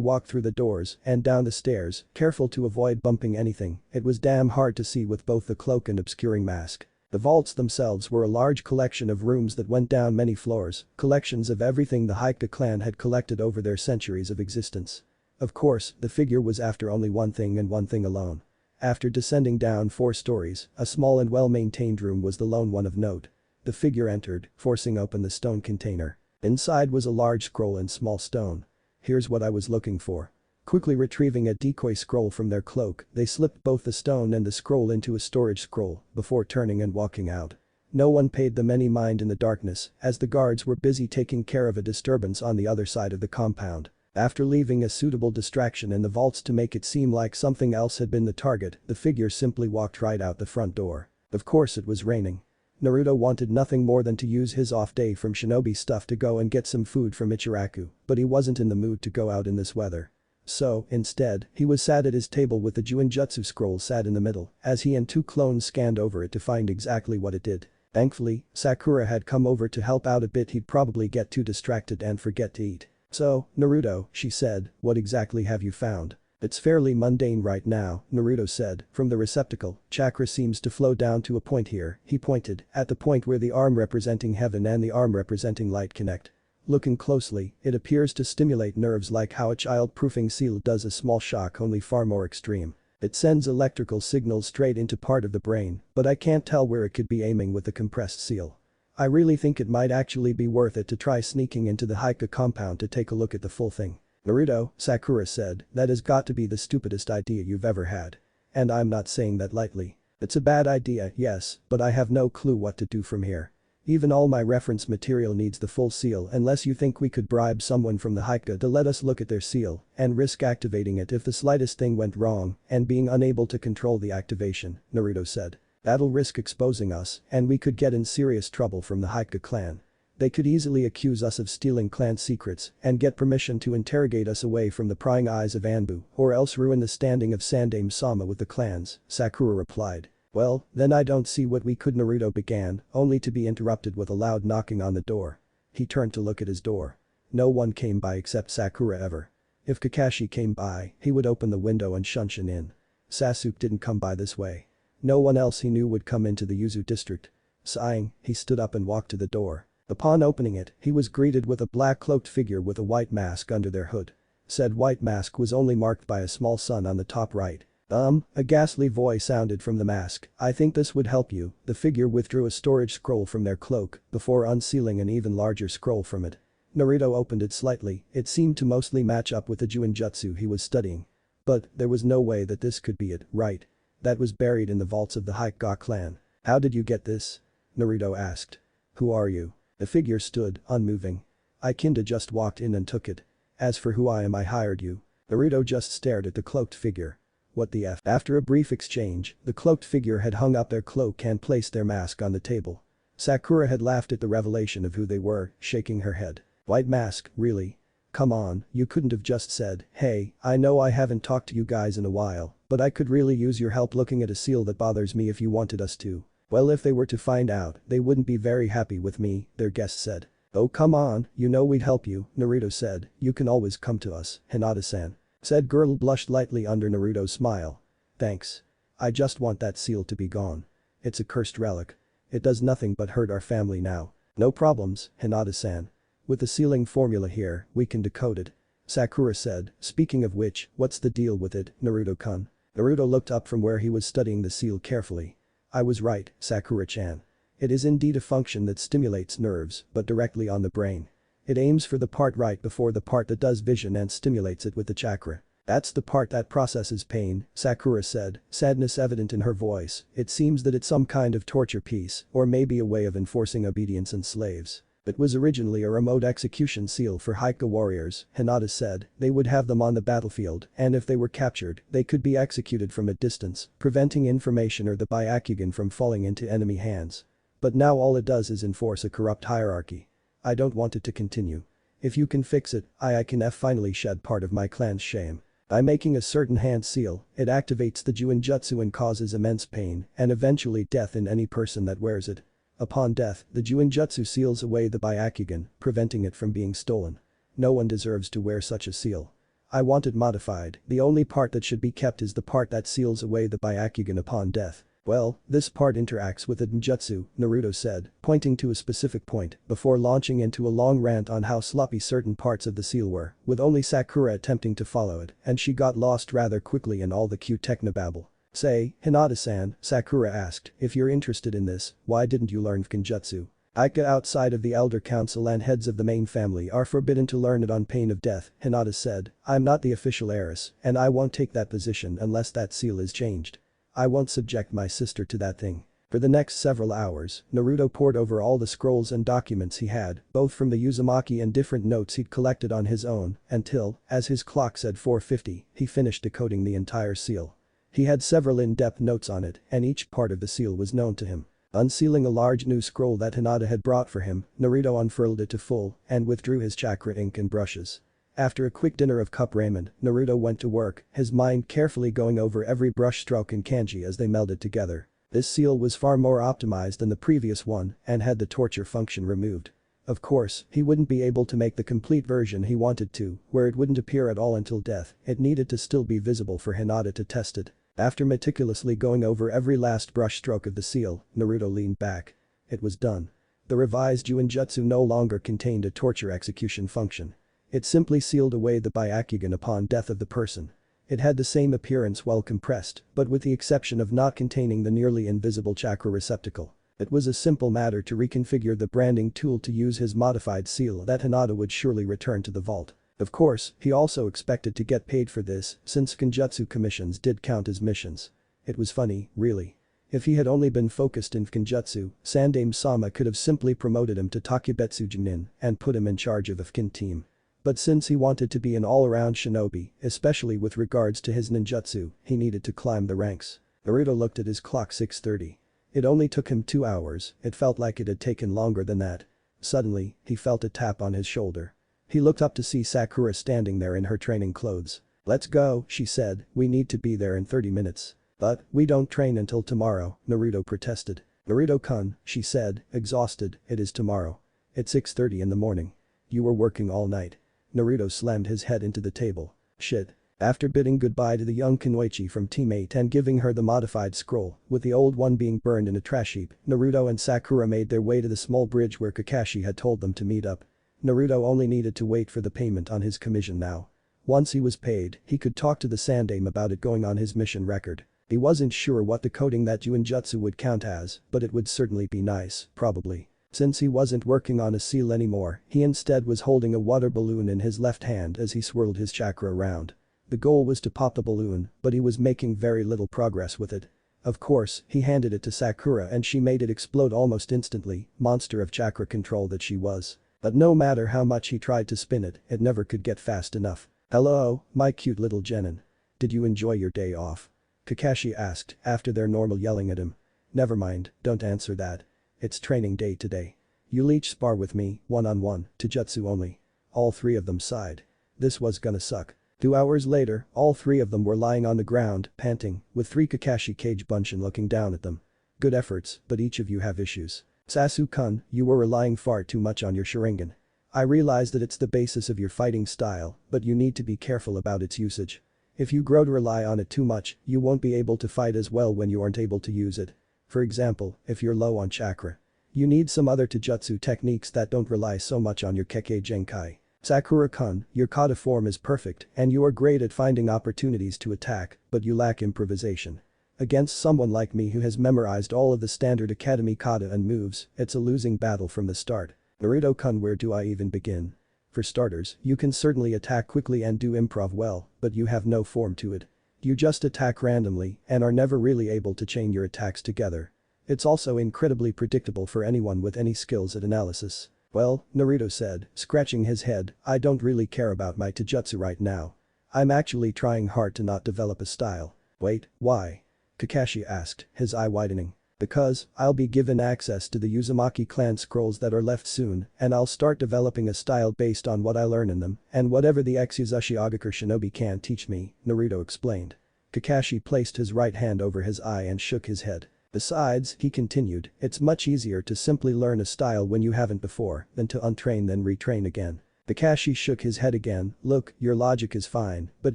walked through the doors and down the stairs, careful to avoid bumping anything. It was damn hard to see with both the cloak and obscuring mask. The vaults themselves were a large collection of rooms that went down many floors, collections of everything the Hokage clan had collected over their centuries of existence. Of course, the figure was after only one thing and one thing alone. After descending down 4 stories, a small and well-maintained room was the lone one of note. The figure entered, forcing open the stone container. Inside was a large scroll in small stone. Here's what I was looking for. Quickly retrieving a decoy scroll from their cloak, they slipped both the stone and the scroll into a storage scroll before turning and walking out. No one paid them any mind in the darkness, as the guards were busy taking care of a disturbance on the other side of the compound. After leaving a suitable distraction in the vaults to make it seem like something else had been the target, the figure simply walked right out the front door. Of course it was raining. Naruto wanted nothing more than to use his off day from shinobi stuff to go and get some food from Ichiraku, but he wasn't in the mood to go out in this weather. So, instead, he was sat at his table with the Juinjutsu scroll sat in the middle, as he and 2 clones scanned over it to find exactly what it did. Thankfully, Sakura had come over to help out a bit. He'd probably get too distracted and forget to eat. "So, Naruto," she said, "what exactly have you found?" "It's fairly mundane right now," Naruto said. "From the receptacle, chakra seems to flow down to a point here." He pointed at the point where the arm representing heaven and the arm representing light connect. Looking closely, it appears to stimulate nerves like how a child-proofing seal does. A small shock, only far more extreme. It sends electrical signals straight into part of the brain, but I can't tell where it could be aiming with the compressed seal. I really think it might actually be worth it to try sneaking into the Hokage compound to take a look at the full thing. "Naruto," Sakura said, "that has got to be the stupidest idea you've ever had. And I'm not saying that lightly. It's a bad idea, yes, but I have no clue what to do from here. Even all my reference material needs the full seal unless you think we could bribe someone from the Hokage to let us look at their seal and risk activating it if the slightest thing went wrong and being unable to control the activation," Naruto said. "That'll risk exposing us and we could get in serious trouble from the Hokage clan. They could easily accuse us of stealing clan secrets and get permission to interrogate us away from the prying eyes of Anbu, or else ruin the standing of Sandaime Sama with the clans," Sakura replied. "Well, then I don't see what we could," Naruto began, only to be interrupted with a loud knocking on the door. He turned to look at his door. No one came by except Sakura ever. If Kakashi came by, he would open the window and shunshin in. Sasuke didn't come by this way. No one else he knew would come into the Yuzu district. Sighing, he stood up and walked to the door. Upon opening it, he was greeted with a black-cloaked figure with a white mask under their hood. Said white mask was only marked by a small sun on the top right. A ghastly voice sounded from the mask. "I think this would help you." The figure withdrew a storage scroll from their cloak before unsealing an even larger scroll from it. Naruto opened it slightly. It seemed to mostly match up with the Juinjutsu he was studying. But there was no way that this could be it, right? That was buried in the vaults of the Hokage clan. "How did you get this?" Naruto asked. "Who are you?" The figure stood, unmoving. "I kinda just walked in and took it. As for who I am, I hired you." Naruto just stared at the cloaked figure. "What the F?" After a brief exchange, the cloaked figure had hung up their cloak and placed their mask on the table. Sakura had laughed at the revelation of who they were, shaking her head. "White mask, really? Come on, you couldn't have just said, 'Hey, I know I haven't talked to you guys in a while, but I could really use your help looking at a seal that bothers me,' if you wanted us to." "Well, if they were to find out, they wouldn't be very happy with me," their guest said. "Oh come on, you know we'd help you," Naruto said. "You can always come to us, Hinata-san." Said girl blushed lightly under Naruto's smile. "Thanks. I just want that seal to be gone. It's a cursed relic. It does nothing but hurt our family now." "No problems, Hinata-san. With the sealing formula here, we can decode it," Sakura said. "Speaking of which, what's the deal with it, Naruto-kun?" Naruto looked up from where he was studying the seal carefully. "I was right, Sakura-chan. It is indeed a function that stimulates nerves, but directly on the brain. It aims for the part right before the part that does vision and stimulates it with the chakra. That's the part that processes pain," Sakura said, sadness evident in her voice. "It seems that it's some kind of torture piece, or maybe a way of enforcing obedience on slaves." It was originally a remote execution seal for Hokage warriors, Hinata said. They would have them on the battlefield, and if they were captured, they could be executed from a distance, preventing information or the Byakugan from falling into enemy hands. But now all it does is enforce a corrupt hierarchy. I don't want it to continue. If you can fix it, I can finally shed part of my clan's shame. By making a certain hand seal, it activates the Juinjutsu and causes immense pain and eventually death in any person that wears it. Upon death, the Juinjutsu seals away the Byakugan, preventing it from being stolen. No one deserves to wear such a seal. I want it modified. The only part that should be kept is the part that seals away the Byakugan upon death. Well, this part interacts with the ninjutsu, Naruto said, pointing to a specific point before launching into a long rant on how sloppy certain parts of the seal were, with only Sakura attempting to follow it, and she got lost rather quickly in all the cute technobabble. Say, Hinata-san, Sakura asked, if you're interested in this, why didn't you learn Fukinjutsu? Ika outside of the Elder Council and heads of the main family are forbidden to learn it on pain of death, Hinata said. I'm not the official heiress, and I won't take that position unless that seal is changed. I won't subject my sister to that thing. For the next several hours, Naruto pored over all the scrolls and documents he had, both from the Uzumaki and different notes he'd collected on his own, until, as his clock said 4:50, he finished decoding the entire seal. He had several in-depth notes on it, and each part of the seal was known to him. Unsealing a large new scroll that Hinata had brought for him, Naruto unfurled it to full and withdrew his chakra ink and brushes. After a quick dinner of cup ramen, Naruto went to work, his mind carefully going over every brushstroke and kanji as they melded together. This seal was far more optimized than the previous one and had the torture function removed. Of course, he wouldn't be able to make the complete version he wanted to, where it wouldn't appear at all until death. It needed to still be visible for Hinata to test it. After meticulously going over every last brushstroke of the seal, Naruto leaned back. It was done. The revised Juinjutsu no longer contained a torture execution function. It simply sealed away the Byakugan upon death of the person. It had the same appearance while compressed, but with the exception of not containing the nearly invisible chakra receptacle. It was a simple matter to reconfigure the branding tool to use his modified seal that Hinata would surely return to the vault. Of course, he also expected to get paid for this, since Kenjutsu commissions did count as missions. It was funny, really. If he had only been focused in Kenjutsu, Sandaime-sama could have simply promoted him to Takebetsu Jenin and put him in charge of the Fukin team. But since he wanted to be an all-around shinobi, especially with regards to his ninjutsu, he needed to climb the ranks. Naruto looked at his clock 6:30. It only took him 2 hours, it felt like it had taken longer than that. Suddenly, he felt a tap on his shoulder. He looked up to see Sakura standing there in her training clothes. Let's go, she said, we need to be there in 30 minutes. But, we don't train until tomorrow, Naruto protested. Naruto-kun, she said, exhausted, it is tomorrow. It's 6:30 in the morning. You were working all night. Naruto slammed his head into the table. Shit. After bidding goodbye to the young Kunoichi from Team 8 and giving her the modified scroll, with the old one being burned in a trash heap, Naruto and Sakura made their way to the small bridge where Kakashi had told them to meet up. Naruto only needed to wait for the payment on his commission now. Once he was paid, he could talk to the Sandaime about it going on his mission record. He wasn't sure what decoding that Juinjutsu would count as, but it would certainly be nice, probably. Since he wasn't working on a seal anymore, he instead was holding a water balloon in his left hand as he swirled his chakra around. The goal was to pop the balloon, but he was making very little progress with it. Of course, he handed it to Sakura and she made it explode almost instantly, monster of chakra control that she was. But no matter how much he tried to spin it, it never could get fast enough. Hello, my cute little jenin. Did you enjoy your day off? Kakashi asked after their normal yelling at him. Never mind, don't answer that. It's training day today. You'll each spar with me, one-on-one, to jutsu only. All three of them sighed. This was gonna suck. 2 hours later, all three of them were lying on the ground, panting, with 3 Kakashi Kage Bunshin looking down at them. Good efforts, but each of you have issues. Sasuke-kun, you were relying far too much on your Sharingan. I realize that it's the basis of your fighting style, but you need to be careful about its usage. If you grow to rely on it too much, you won't be able to fight as well when you aren't able to use it. For example, if you're low on chakra. You need some other taijutsu techniques that don't rely so much on your Kekkei Genkai. Sakura-kun, your kata form is perfect and you are great at finding opportunities to attack, but you lack improvisation. Against someone like me who has memorized all of the standard academy kata and moves, it's a losing battle from the start. Naruto-kun, where do I even begin? For starters, you can certainly attack quickly and do improv well, but you have no form to it. You just attack randomly and are never really able to chain your attacks together. It's also incredibly predictable for anyone with any skills at analysis. Well, Naruto said, scratching his head, I don't really care about my taijutsu right now. I'm actually trying hard to not develop a style. Wait, why? Kakashi asked, his eye widening. Because, I'll be given access to the Uzumaki clan scrolls that are left soon, and I'll start developing a style based on what I learn in them, and whatever the ex-Uzushi Agakure shinobi can't teach me, Naruto explained. Kakashi placed his right hand over his eye and shook his head. Besides, he continued, it's much easier to simply learn a style when you haven't before than to untrain then retrain again. Kakashi shook his head again, look, your logic is fine, but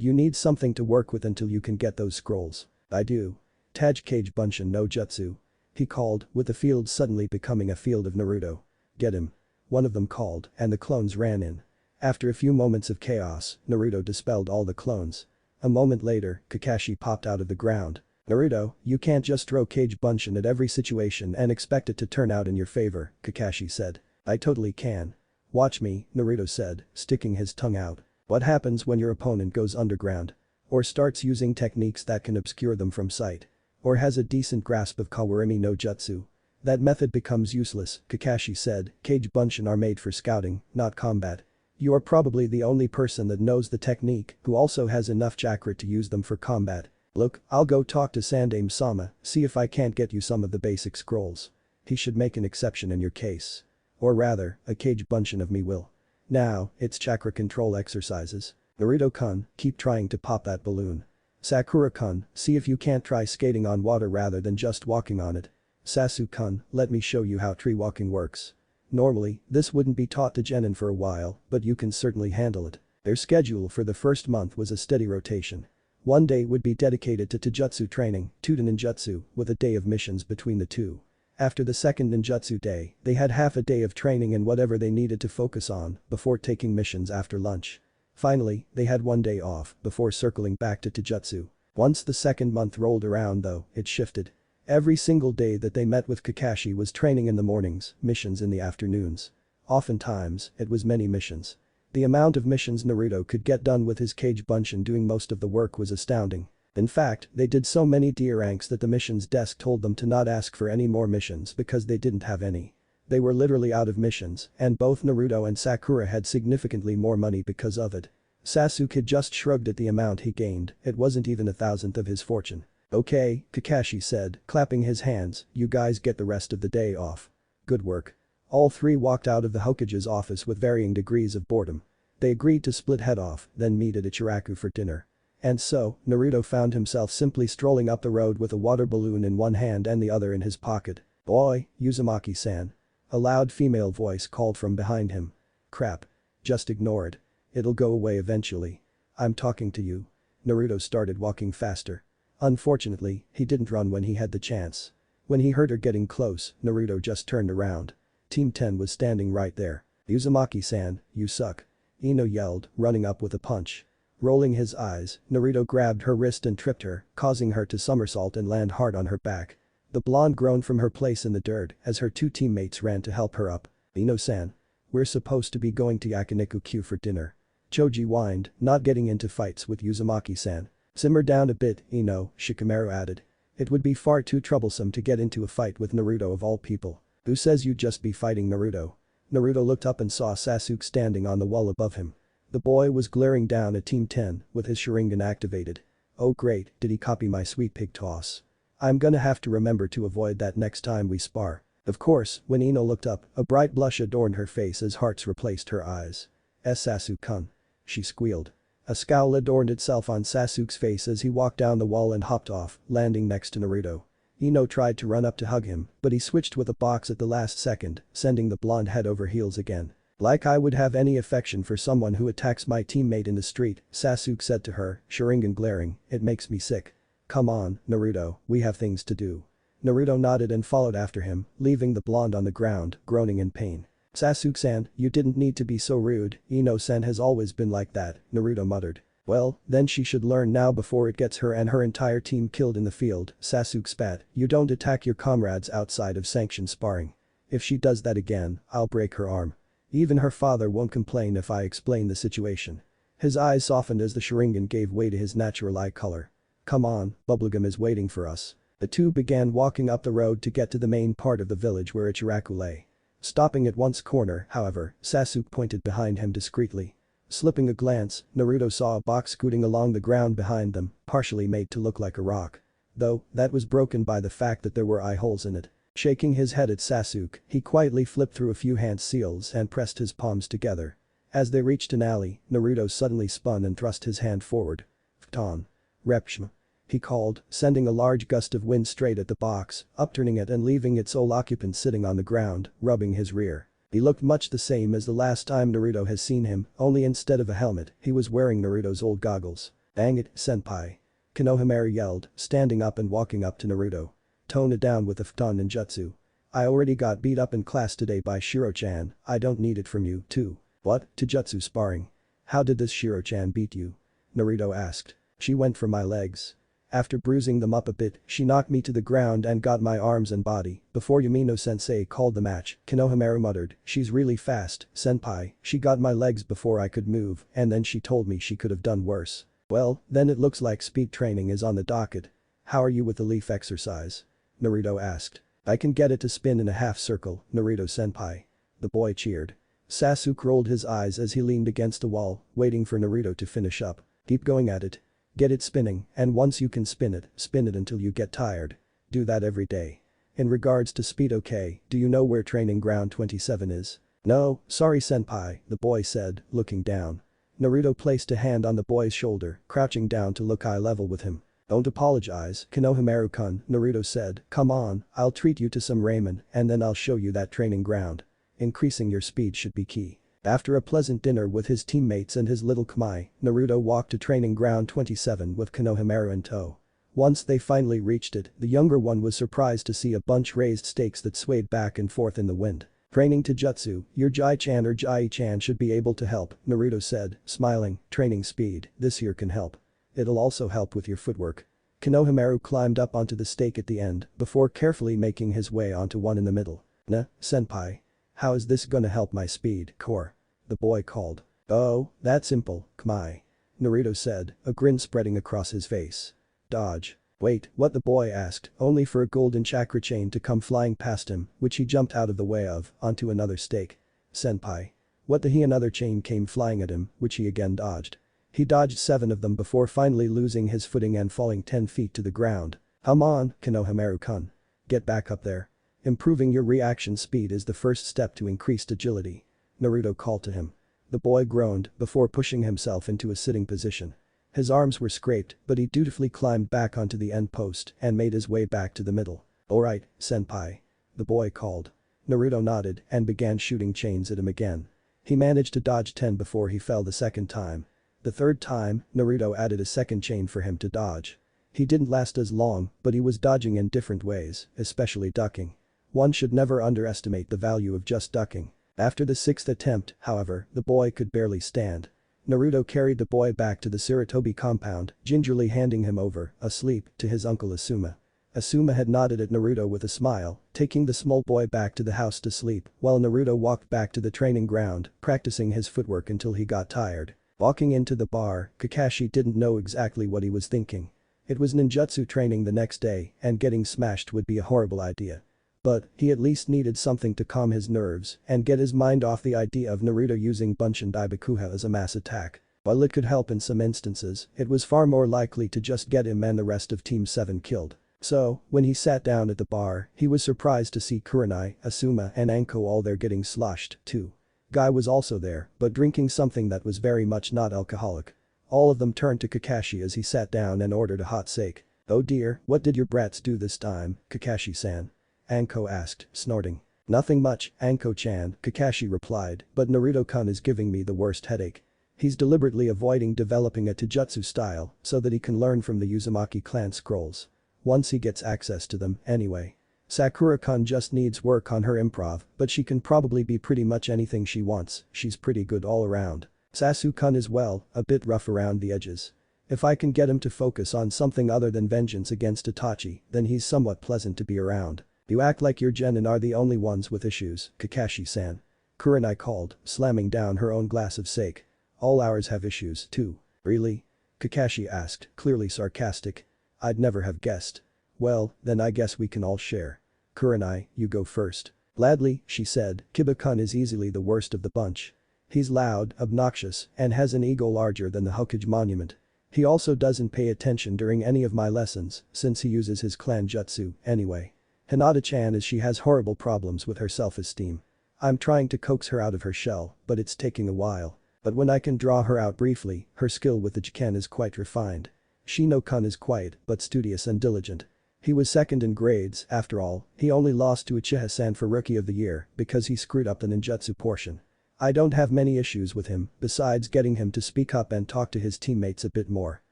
you need something to work with until you can get those scrolls. I do. Kage Bunshin no Jutsu. He called, with the field suddenly becoming a field of Naruto. Get him. One of them called, and the clones ran in. After a few moments of chaos, Naruto dispelled all the clones. A moment later, Kakashi popped out of the ground. Naruto, you can't just throw Kage Bunshin at every situation and expect it to turn out in your favor, Kakashi said. I totally can. Watch me, Naruto said, sticking his tongue out. What happens when your opponent goes underground? Or starts using techniques that can obscure them from sight? Or has a decent grasp of Kawarimi no Jutsu? That method becomes useless, Kakashi said, Kage Bunshin are made for scouting, not combat. You are probably the only person that knows the technique who also has enough chakra to use them for combat. Look, I'll go talk to Sandaime-sama, see if I can't get you some of the basic scrolls. He should make an exception in your case. Or rather, a Kage Bunshin of me will. Now, it's chakra control exercises. Naruto-kun, keep trying to pop that balloon. Sakura-kun, see if you can't try skating on water rather than just walking on it. Sasuke-kun, let me show you how tree walking works. Normally, this wouldn't be taught to jenin for a while, but you can certainly handle it. Their schedule for the first month was a steady rotation. One day would be dedicated to taijutsu training, 2 to ninjutsu, with a day of missions between the two. After the second ninjutsu day, they had half a day of training in whatever they needed to focus on before taking missions after lunch. Finally, they had one day off before circling back to taijutsu. Once the second month rolled around though, it shifted. Every single day that they met with Kakashi was training in the mornings, missions in the afternoons. Oftentimes, it was many missions. The amount of missions Naruto could get done with his Kage Bunshin doing most of the work was astounding. In fact, they did so many D ranks that the missions desk told them to not ask for any more missions because they didn't have any. They were literally out of missions, and both Naruto and Sakura had significantly more money because of it. Sasuke just shrugged at the amount he gained, it wasn't even 1,000th of his fortune. Okay, Kakashi said, clapping his hands, you guys get the rest of the day off. Good work. All three walked out of the Hokage's office with varying degrees of boredom. They agreed to split head off, then meet at Ichiraku for dinner. And so, Naruto found himself simply strolling up the road with a water balloon in one hand and the other in his pocket. Boy, Uzumaki-san. A loud female voice called from behind him. Crap. Just ignore it. It'll go away eventually. I'm talking to you. Naruto started walking faster. Unfortunately, he didn't run when he had the chance. When he heard her getting close, Naruto just turned around. Team 10 was standing right there. Uzumaki-san, you suck. Ino yelled, running up with a punch. Rolling his eyes, Naruto grabbed her wrist and tripped her, causing her to somersault and land hard on her back. The blonde groaned from her place in the dirt as her two teammates ran to help her up. Ino-san. We're supposed to be going to Yakiniku-Q for dinner. Choji whined, not getting into fights with Uzumaki-san. Simmer down a bit, Ino, Shikamaru added. It would be far too troublesome to get into a fight with Naruto of all people. Who says you'd just be fighting Naruto? Naruto looked up and saw Sasuke standing on the wall above him. The boy was glaring down at Team 10 with his Sharingan activated. Oh great, did he copy my sweet pig toss? I'm gonna have to remember to avoid that next time we spar. Of course, when Ino looked up, a bright blush adorned her face as hearts replaced her eyes. Sasuke-kun. She squealed. A scowl adorned itself on Sasuke's face as he walked down the wall and hopped off, landing next to Naruto. Ino tried to run up to hug him, but he switched with a box at the last second, sending the blonde head over heels again. Like I would have any affection for someone who attacks my teammate in the street, Sasuke said to her, Sharingan glaring, it makes me sick. Come on, Naruto, we have things to do. Naruto nodded and followed after him, leaving the blonde on the ground, groaning in pain. Sasuke-san, you didn't need to be so rude, Ino-san has always been like that, Naruto muttered. Well, then she should learn now before it gets her and her entire team killed in the field, Sasuke spat, you don't attack your comrades outside of sanctioned sparring. If she does that again, I'll break her arm. Even her father won't complain if I explain the situation. His eyes softened as the Sharingan gave way to his natural eye color. Come on, Bubblegum is waiting for us. The two began walking up the road to get to the main part of the village where Ichiraku lay. Stopping at one's corner, however, Sasuke pointed behind him discreetly. Slipping a glance, Naruto saw a box scooting along the ground behind them, partially made to look like a rock. Though, that was broken by the fact that there were eye holes in it. Shaking his head at Sasuke, he quietly flipped through a few hand seals and pressed his palms together. As they reached an alley, Naruto suddenly spun and thrust his hand forward. "Fton. Repshma," he called, sending a large gust of wind straight at the box, upturning it and leaving its sole occupant sitting on the ground, rubbing his rear. He looked much the same as the last time Naruto has seen him, only instead of a helmet, he was wearing Naruto's old goggles. "Dang it, senpai." Konohamaru yelled, standing up and walking up to Naruto. "Tone it down with the Fton ninjutsu. I already got beat up in class today by Shiro-chan, I don't need it from you, too." "What, Taijutsu sparring? How did this Shiro-chan beat you?" Naruto asked. "She went for my legs. After bruising them up a bit, she knocked me to the ground and got my arms and body, before Yamino-sensei called the match," Konohamaru muttered. "She's really fast, senpai, she got my legs before I could move and then she told me she could have done worse." "Well, then it looks like speed training is on the docket. How are you with the leaf exercise?" Naruto asked. "I can get it to spin in a half circle, Naruto-senpai." The boy cheered. Sasuke rolled his eyes as he leaned against the wall, waiting for Naruto to finish up. "Keep going at it. Get it spinning, and once you can spin it until you get tired. Do that every day. In regards to speed, okay, do you know where training ground 27 is?" "No, sorry senpai," the boy said, looking down. Naruto placed a hand on the boy's shoulder, crouching down to look eye level with him. "Don't apologize, Konohamaru-kun," Naruto said, "come on, I'll treat you to some ramen and then I'll show you that training ground. Increasing your speed should be key." After a pleasant dinner with his teammates and his little kamae, Naruto walked to training ground 27 with Konohamaru in tow. Once they finally reached it, the younger one was surprised to see a bunch raised stakes that swayed back and forth in the wind. "Training Taijutsu, your Jai-chan or Jai-chan should be able to help," Naruto said, smiling. "Training speed, this here can help. It'll also help with your footwork." Konohamaru climbed up onto the stake at the end, before carefully making his way onto one in the middle. "Nah, senpai. How is this gonna help my speed, core?" the boy called. "Oh, that's simple, kamae," Naruto said, a grin spreading across his face. "Dodge." "Wait, what?" the boy asked, only for a golden chakra chain to come flying past him, which he jumped out of the way of, onto another stake. "Senpai." "What the he?" Another chain came flying at him, which he again dodged. He dodged 7 of them before finally losing his footing and falling 10 feet to the ground. "Come on, Konohamaru-kun. Get back up there. Improving your reaction speed is the first step to increased agility," Naruto called to him. The boy groaned before pushing himself into a sitting position. His arms were scraped, but he dutifully climbed back onto the end post and made his way back to the middle. "Alright, senpai," the boy called. Naruto nodded and began shooting chains at him again. He managed to dodge 10 before he fell the second time. The third time, Naruto added a second chain for him to dodge. He didn't last as long, but he was dodging in different ways, especially ducking. One should never underestimate the value of just ducking. After the 6th attempt, however, the boy could barely stand. Naruto carried the boy back to the Sarutobi compound, gingerly handing him over, asleep, to his uncle Asuma. Asuma had nodded at Naruto with a smile, taking the small boy back to the house to sleep, while Naruto walked back to the training ground, practicing his footwork until he got tired. Walking into the bar, Kakashi didn't know exactly what he was thinking. It was ninjutsu training the next day, and getting smashed would be a horrible idea. But, he at least needed something to calm his nerves and get his mind off the idea of Naruto using Bunshin Daibakuha as a mass attack. While it could help in some instances, it was far more likely to just get him and the rest of Team 7 killed. So, when he sat down at the bar, he was surprised to see Kurenai, Asuma and Anko all there getting sloshed, too. Guy was also there, but drinking something that was very much not alcoholic. All of them turned to Kakashi as he sat down and ordered a hot sake. "Oh dear, what did your brats do this time, Kakashi-san?" Anko asked, snorting. "Nothing much, Anko-chan," Kakashi replied, "but Naruto-kun is giving me the worst headache. He's deliberately avoiding developing a taijutsu style so that he can learn from the Uzumaki clan scrolls. Once he gets access to them, anyway. Sakura-kun just needs work on her improv, but she can probably be pretty much anything she wants, she's pretty good all around. Sasuke-kun is well, a bit rough around the edges. If I can get him to focus on something other than vengeance against Itachi, then he's somewhat pleasant to be around." "You act like your genin are the only ones with issues, Kakashi-san," Kurenai called, slamming down her own glass of sake. "All ours have issues, too." "Really?" Kakashi asked, clearly sarcastic. "I'd never have guessed." "Well, then I guess we can all share. Kurenai, you go first." Gladly, she said, Kiba-kun is easily the worst of the bunch. He's loud, obnoxious, and has an ego larger than the Hokage monument. He also doesn't pay attention during any of my lessons, since he uses his clan jutsu, anyway. Hinata-chan is she has horrible problems with her self-esteem. I'm trying to coax her out of her shell, but it's taking a while. But when I can draw her out briefly, her skill with the jiken is quite refined. Shino-kun is quiet, but studious and diligent. He was second in grades, after all, he only lost to Uchiha-san for Rookie of the Year because he screwed up the ninjutsu portion. I don't have many issues with him, besides getting him to speak up and talk to his teammates a bit more.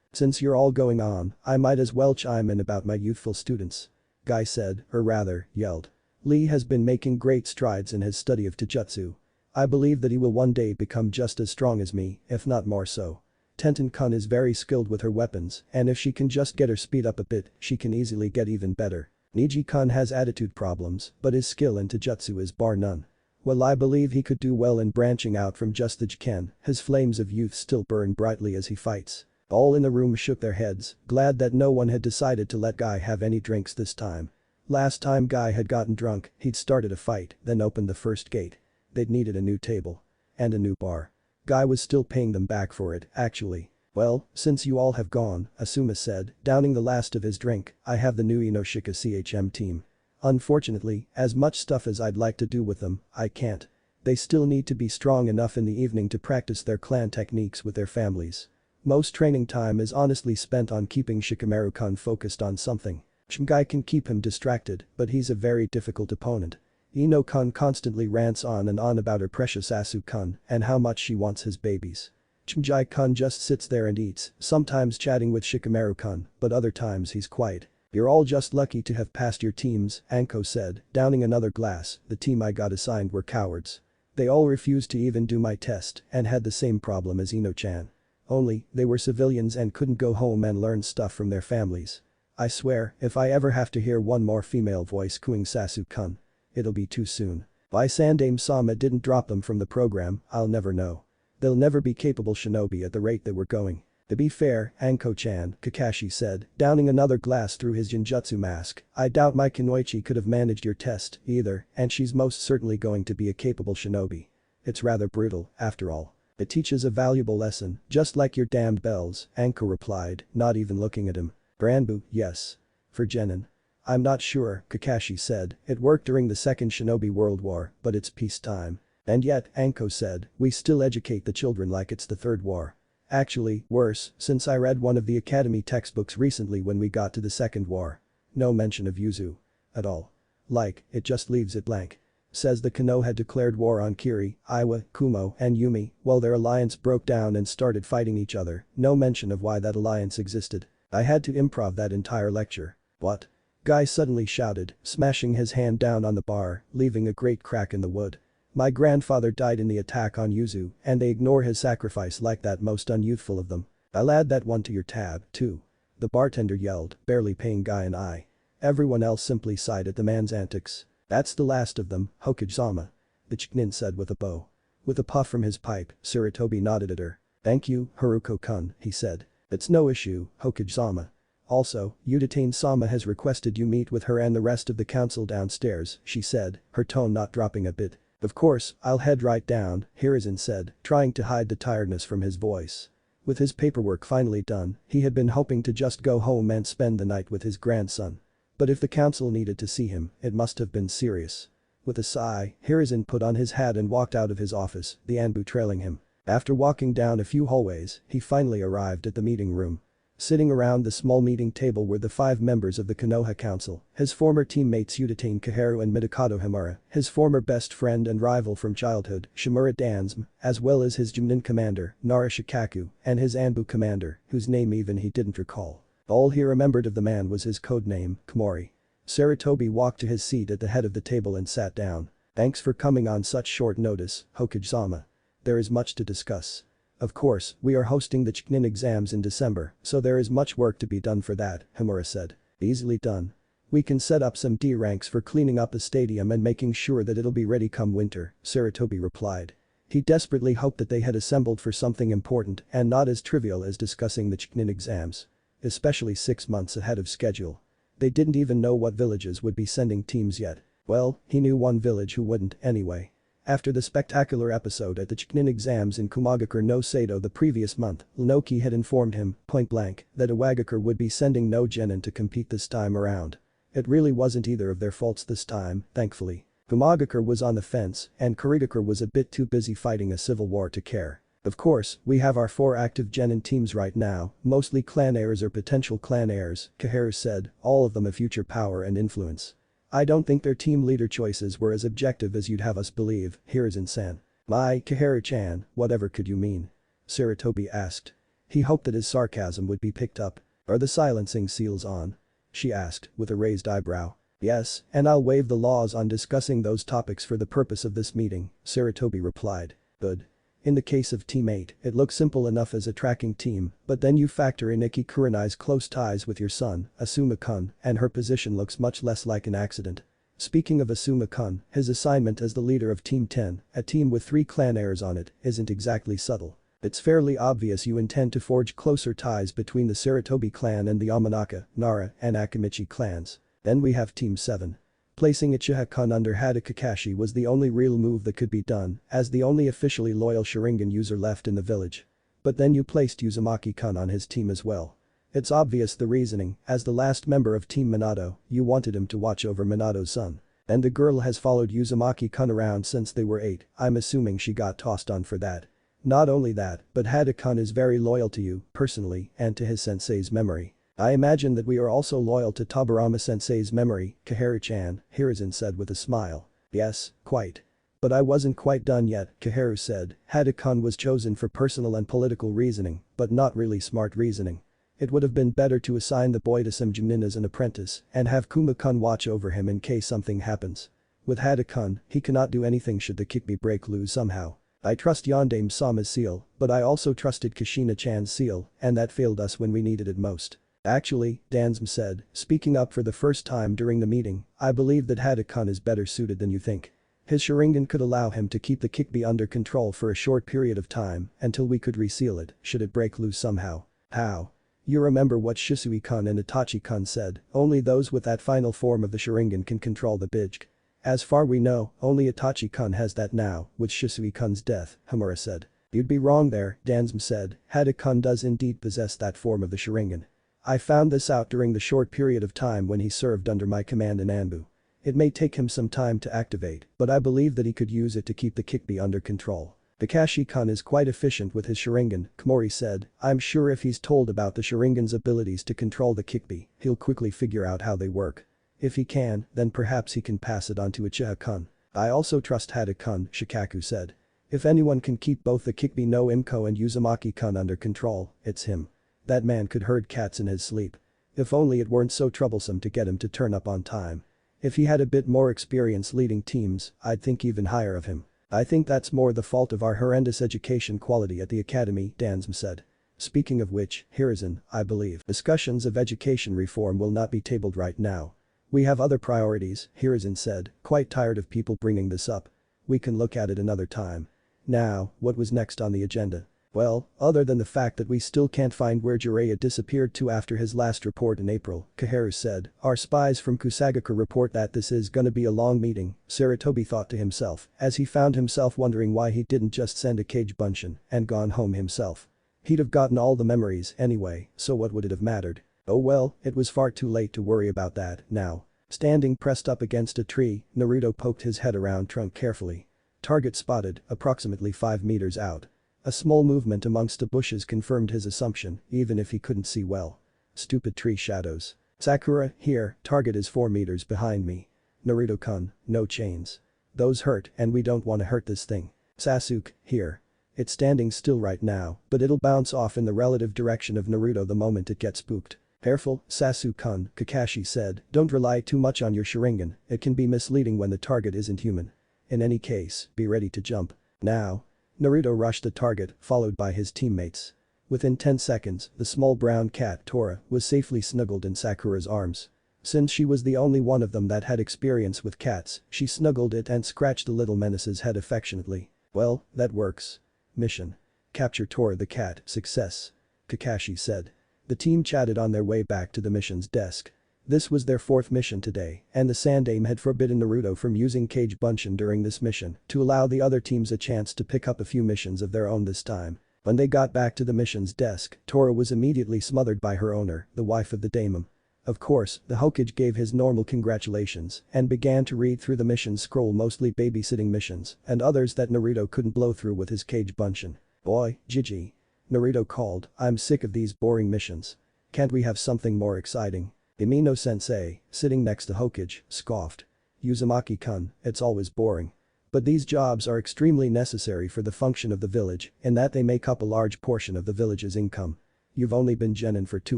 Since you're all going on, I might as well chime in about my youthful students. Guy said, or rather, yelled. Lee has been making great strides in his study of Taijutsu. I believe that he will one day become just as strong as me, if not more so. Tenten-kun is very skilled with her weapons, and if she can just get her speed up a bit, she can easily get even better. Niji-kun has attitude problems, but his skill in Taijutsu is bar none. While I believe he could do well in branching out from just the jiken, his flames of youth still burn brightly as he fights. All in the room shook their heads, glad that no one had decided to let Guy have any drinks this time. Last time Guy had gotten drunk, he'd started a fight, then opened the first gate. They'd needed a new table. And a new bar. Guy was still paying them back for it, actually. Well, since you all have gone, Asuma said, downing the last of his drink, I have the new Inoshika CHM team. Unfortunately, as much stuff as I'd like to do with them, I can't. They still need to be strong enough in the evening to practice their clan techniques with their families. Most training time is honestly spent on keeping Shikamaru-kun focused on something. Guy can keep him distracted, but he's a very difficult opponent. Ino-kun constantly rants on and on about her precious Asu-kun and how much she wants his babies. Chimjai-kun just sits there and eats, sometimes chatting with Shikamaru-kun, but other times he's quiet. You're all just lucky to have passed your teams, Anko said, downing another glass, the team I got assigned were cowards. They all refused to even do my test and had the same problem as Ino-chan. Only, they were civilians and couldn't go home and learn stuff from their families. I swear, if I ever have to hear one more female voice cooing Sasu-kun, it'll be too soon. Why Sandame Sama didn't drop them from the program, I'll never know. They'll never be capable shinobi at the rate that we're going. To be fair, Anko-chan, Kakashi said, downing another glass through his Genjutsu mask, I doubt my Kunoichi could have managed your test, either, and she's most certainly going to be a capable shinobi. It's rather brutal, after all. It teaches a valuable lesson, just like your damned bells, Anko replied, not even looking at him. For Anbu, yes. For jenin. I'm not sure, Kakashi said, it worked during the Second Shinobi World War, but it's peacetime. And yet, Anko said, we still educate the children like it's the Third War. Actually, worse, since I read one of the academy textbooks recently when we got to the Second War. No mention of Yuzu. At all. Like, it just leaves it blank. Says the Kano had declared war on Kiri, Iwa, Kumo, and Yumi, while their alliance broke down and started fighting each other, no mention of why that alliance existed. I had to improv that entire lecture. What? Guy suddenly shouted, smashing his hand down on the bar, leaving a great crack in the wood. My grandfather died in the attack on Yuzu, and they ignore his sacrifice like that, most unyouthful of them. I'll add that one to your tab, too. The bartender yelled, barely paying Guy an eye. Everyone else simply sighed at the man's antics. That's the last of them, Hokage-sama. The Chiknin said with a bow. With a puff from his pipe, Sarutobi nodded at her. Thank you, Haruko-kun, he said. It's no issue, Hokage-sama. Also, Udatain-sama has requested you meet with her and the rest of the council downstairs, she said, her tone not dropping a bit. Of course, I'll head right down, Hiruzen said, trying to hide the tiredness from his voice. With his paperwork finally done, he had been hoping to just go home and spend the night with his grandson. But if the council needed to see him, it must have been serious. With a sigh, Hiruzen put on his hat and walked out of his office, the Anbu trailing him. After walking down a few hallways, he finally arrived at the meeting room. Sitting around the small meeting table were the 5 members of the Konoha Council, his former teammates Udatain Kaharu and Midokado Himura, his former best friend and rival from childhood, Shimura Dansm, as well as his Junin commander, Nara Shikaku, and his Anbu commander, whose name even he didn't recall. All he remembered of the man was his codename, Komori. Sarutobi walked to his seat at the head of the table and sat down. Thanks for coming on such short notice, Hokage-sama. There is much to discuss. Of course, we are hosting the Chunin exams in December, so there is much work to be done for that, Himura said. Easily done. We can set up some D ranks for cleaning up the stadium and making sure that it'll be ready come winter, Sarutobi replied. He desperately hoped that they had assembled for something important and not as trivial as discussing the Chunin exams. Especially 6 months ahead of schedule. They didn't even know what villages would be sending teams yet. Well, he knew one village who wouldn't, anyway. After the spectacular episode at the jenin exams in Kumagakure no Sato the previous month, Inoki had informed him, point-blank, that Iwagakure would be sending no jenin to compete this time around. It really wasn't either of their faults this time, thankfully. Kumagakure was on the fence, and Kurigakure was a bit too busy fighting a civil war to care. Of course, we have our 4 active jenin teams right now, mostly clan heirs or potential clan heirs, Kaharu said, all of them of future power and influence. I don't think their team leader choices were as objective as you'd have us believe, Hiruzen-san. My, Kaharu-chan, whatever could you mean? Sarutobi asked. He hoped that his sarcasm would be picked up. Are the silencing seals on? She asked, with a raised eyebrow. Yes, and I'll waive the laws on discussing those topics for the purpose of this meeting, Sarutobi replied. Good. In the case of Team 8, it looks simple enough as a tracking team, but then you factor in Ikki Kurenai's close ties with your son, Asuma-kun, and her position looks much less like an accident. Speaking of Asuma-kun, his assignment as the leader of Team 10, a team with 3 clan heirs on it, isn't exactly subtle. It's fairly obvious you intend to forge closer ties between the Sarutobi clan and the Yamanaka, Nara, and Akimichi clans. Then we have Team 7. Placing Uchiha-kun under Hada Kakashi was the only real move that could be done, as the only officially loyal Sharingan user left in the village. But then you placed Uzumaki-kun on his team as well. It's obvious the reasoning, as the last member of Team Minato, you wanted him to watch over Minato's son. And the girl has followed Uzumaki-kun around since they were 8, I'm assuming she got tossed on for that. Not only that, but Hada-kun is very loyal to you, personally, and to his sensei's memory. I imagine that we are also loyal to Tobirama-sensei's memory, Kaharu-chan, Hiruzen said with a smile. Yes, quite. But I wasn't quite done yet, Kaharu said. Hada-kun was chosen for personal and political reasoning, but not really smart reasoning. It would have been better to assign the boy to some jenin as an apprentice and have Kuma-kun watch over him in case something happens. With Hada-kun, he cannot do anything should the Kikbi break loose somehow. I trust Yondaime-sama's seal, but I also trusted Kushina-chan's seal, and that failed us when we needed it most. Actually, Dansum said, speaking up for the first time during the meeting, I believe that Hada-kun is better suited than you think. His Sharingan could allow him to keep the Kikbi under control for a short period of time until we could reseal it, should it break loose somehow. How? You remember what Shisui-kun and Itachi-kun said, only those with that final form of the Sharingan can control the Bijk. As far we know, only Itachi-kun has that now, with Shisui-kun's death, Hamura said. You'd be wrong there, Dansum said, Hada-kun does indeed possess that form of the Sharingan. I found this out during the short period of time when he served under my command in Anbu. It may take him some time to activate, but I believe that he could use it to keep the Kikbi under control. Kakashi-kun is quite efficient with his Sharingan, Komori said. I'm sure if he's told about the Sharingan's abilities to control the Kikbi, he'll quickly figure out how they work. If he can, then perhaps he can pass it on to Uchiha-kun. I also trust Hada-kun, Shikaku said. If anyone can keep both the Kikbi no Imko and Uzumaki-kun under control, it's him. That man could herd cats in his sleep. If only it weren't so troublesome to get him to turn up on time. If he had a bit more experience leading teams, I'd think even higher of him. I think that's more the fault of our horrendous education quality at the academy, Dansum said. Speaking of which, Hiruzen, I believe discussions of education reform will not be tabled right now. We have other priorities, Hiruzen said, quite tired of people bringing this up. We can look at it another time. Now, what was next on the agenda? Well, other than the fact that we still can't find where Jiraiya disappeared to after his last report in April, Kaharu said, our spies from Kusagakure report that this is gonna be a long meeting, Sarutobi thought to himself, as he found himself wondering why he didn't just send a Kage Bunshin and gone home himself. He'd have gotten all the memories anyway, so what would it have mattered? Oh well, it was far too late to worry about that now. Standing pressed up against a tree, Naruto poked his head around trunk carefully. Target spotted, approximately 5 meters out. A small movement amongst the bushes confirmed his assumption, even if he couldn't see well. Stupid tree shadows. Sakura, here, target is 4 meters behind me. Naruto-kun, no chains. Those hurt and we don't want to hurt this thing. Sasuke, here. It's standing still right now, but it'll bounce off in the relative direction of Naruto the moment it gets spooked. Careful, Sasuke-kun, Kakashi said, don't rely too much on your Sharingan, it can be misleading when the target isn't human. In any case, be ready to jump. Now. Naruto rushed the target, followed by his teammates. Within 10 seconds, the small brown cat, Tora, was safely snuggled in Sakura's arms. Since she was the only one of them that had experience with cats, she snuggled it and scratched the little menace's head affectionately. Well, that works. Mission. Capture Tora the cat, success. Kakashi said. The team chatted on their way back to the mission's desk. This was their fourth mission today, and the Sandaime had forbidden Naruto from using Kage Bunshin during this mission to allow the other teams a chance to pick up a few missions of their own this time. When they got back to the mission's desk, Tora was immediately smothered by her owner, the wife of the daimon. Of course, the Hokage gave his normal congratulations and began to read through the mission scroll, mostly babysitting missions and others that Naruto couldn't blow through with his Kage Bunshin. "Boy, Gigi," Naruto called, "I'm sick of these boring missions. Can't we have something more exciting?" Imino sensei, sitting next to Hokage, scoffed. "Uzumaki-kun, it's always boring. But these jobs are extremely necessary for the function of the village in that they make up a large portion of the village's income. You've only been genin for 2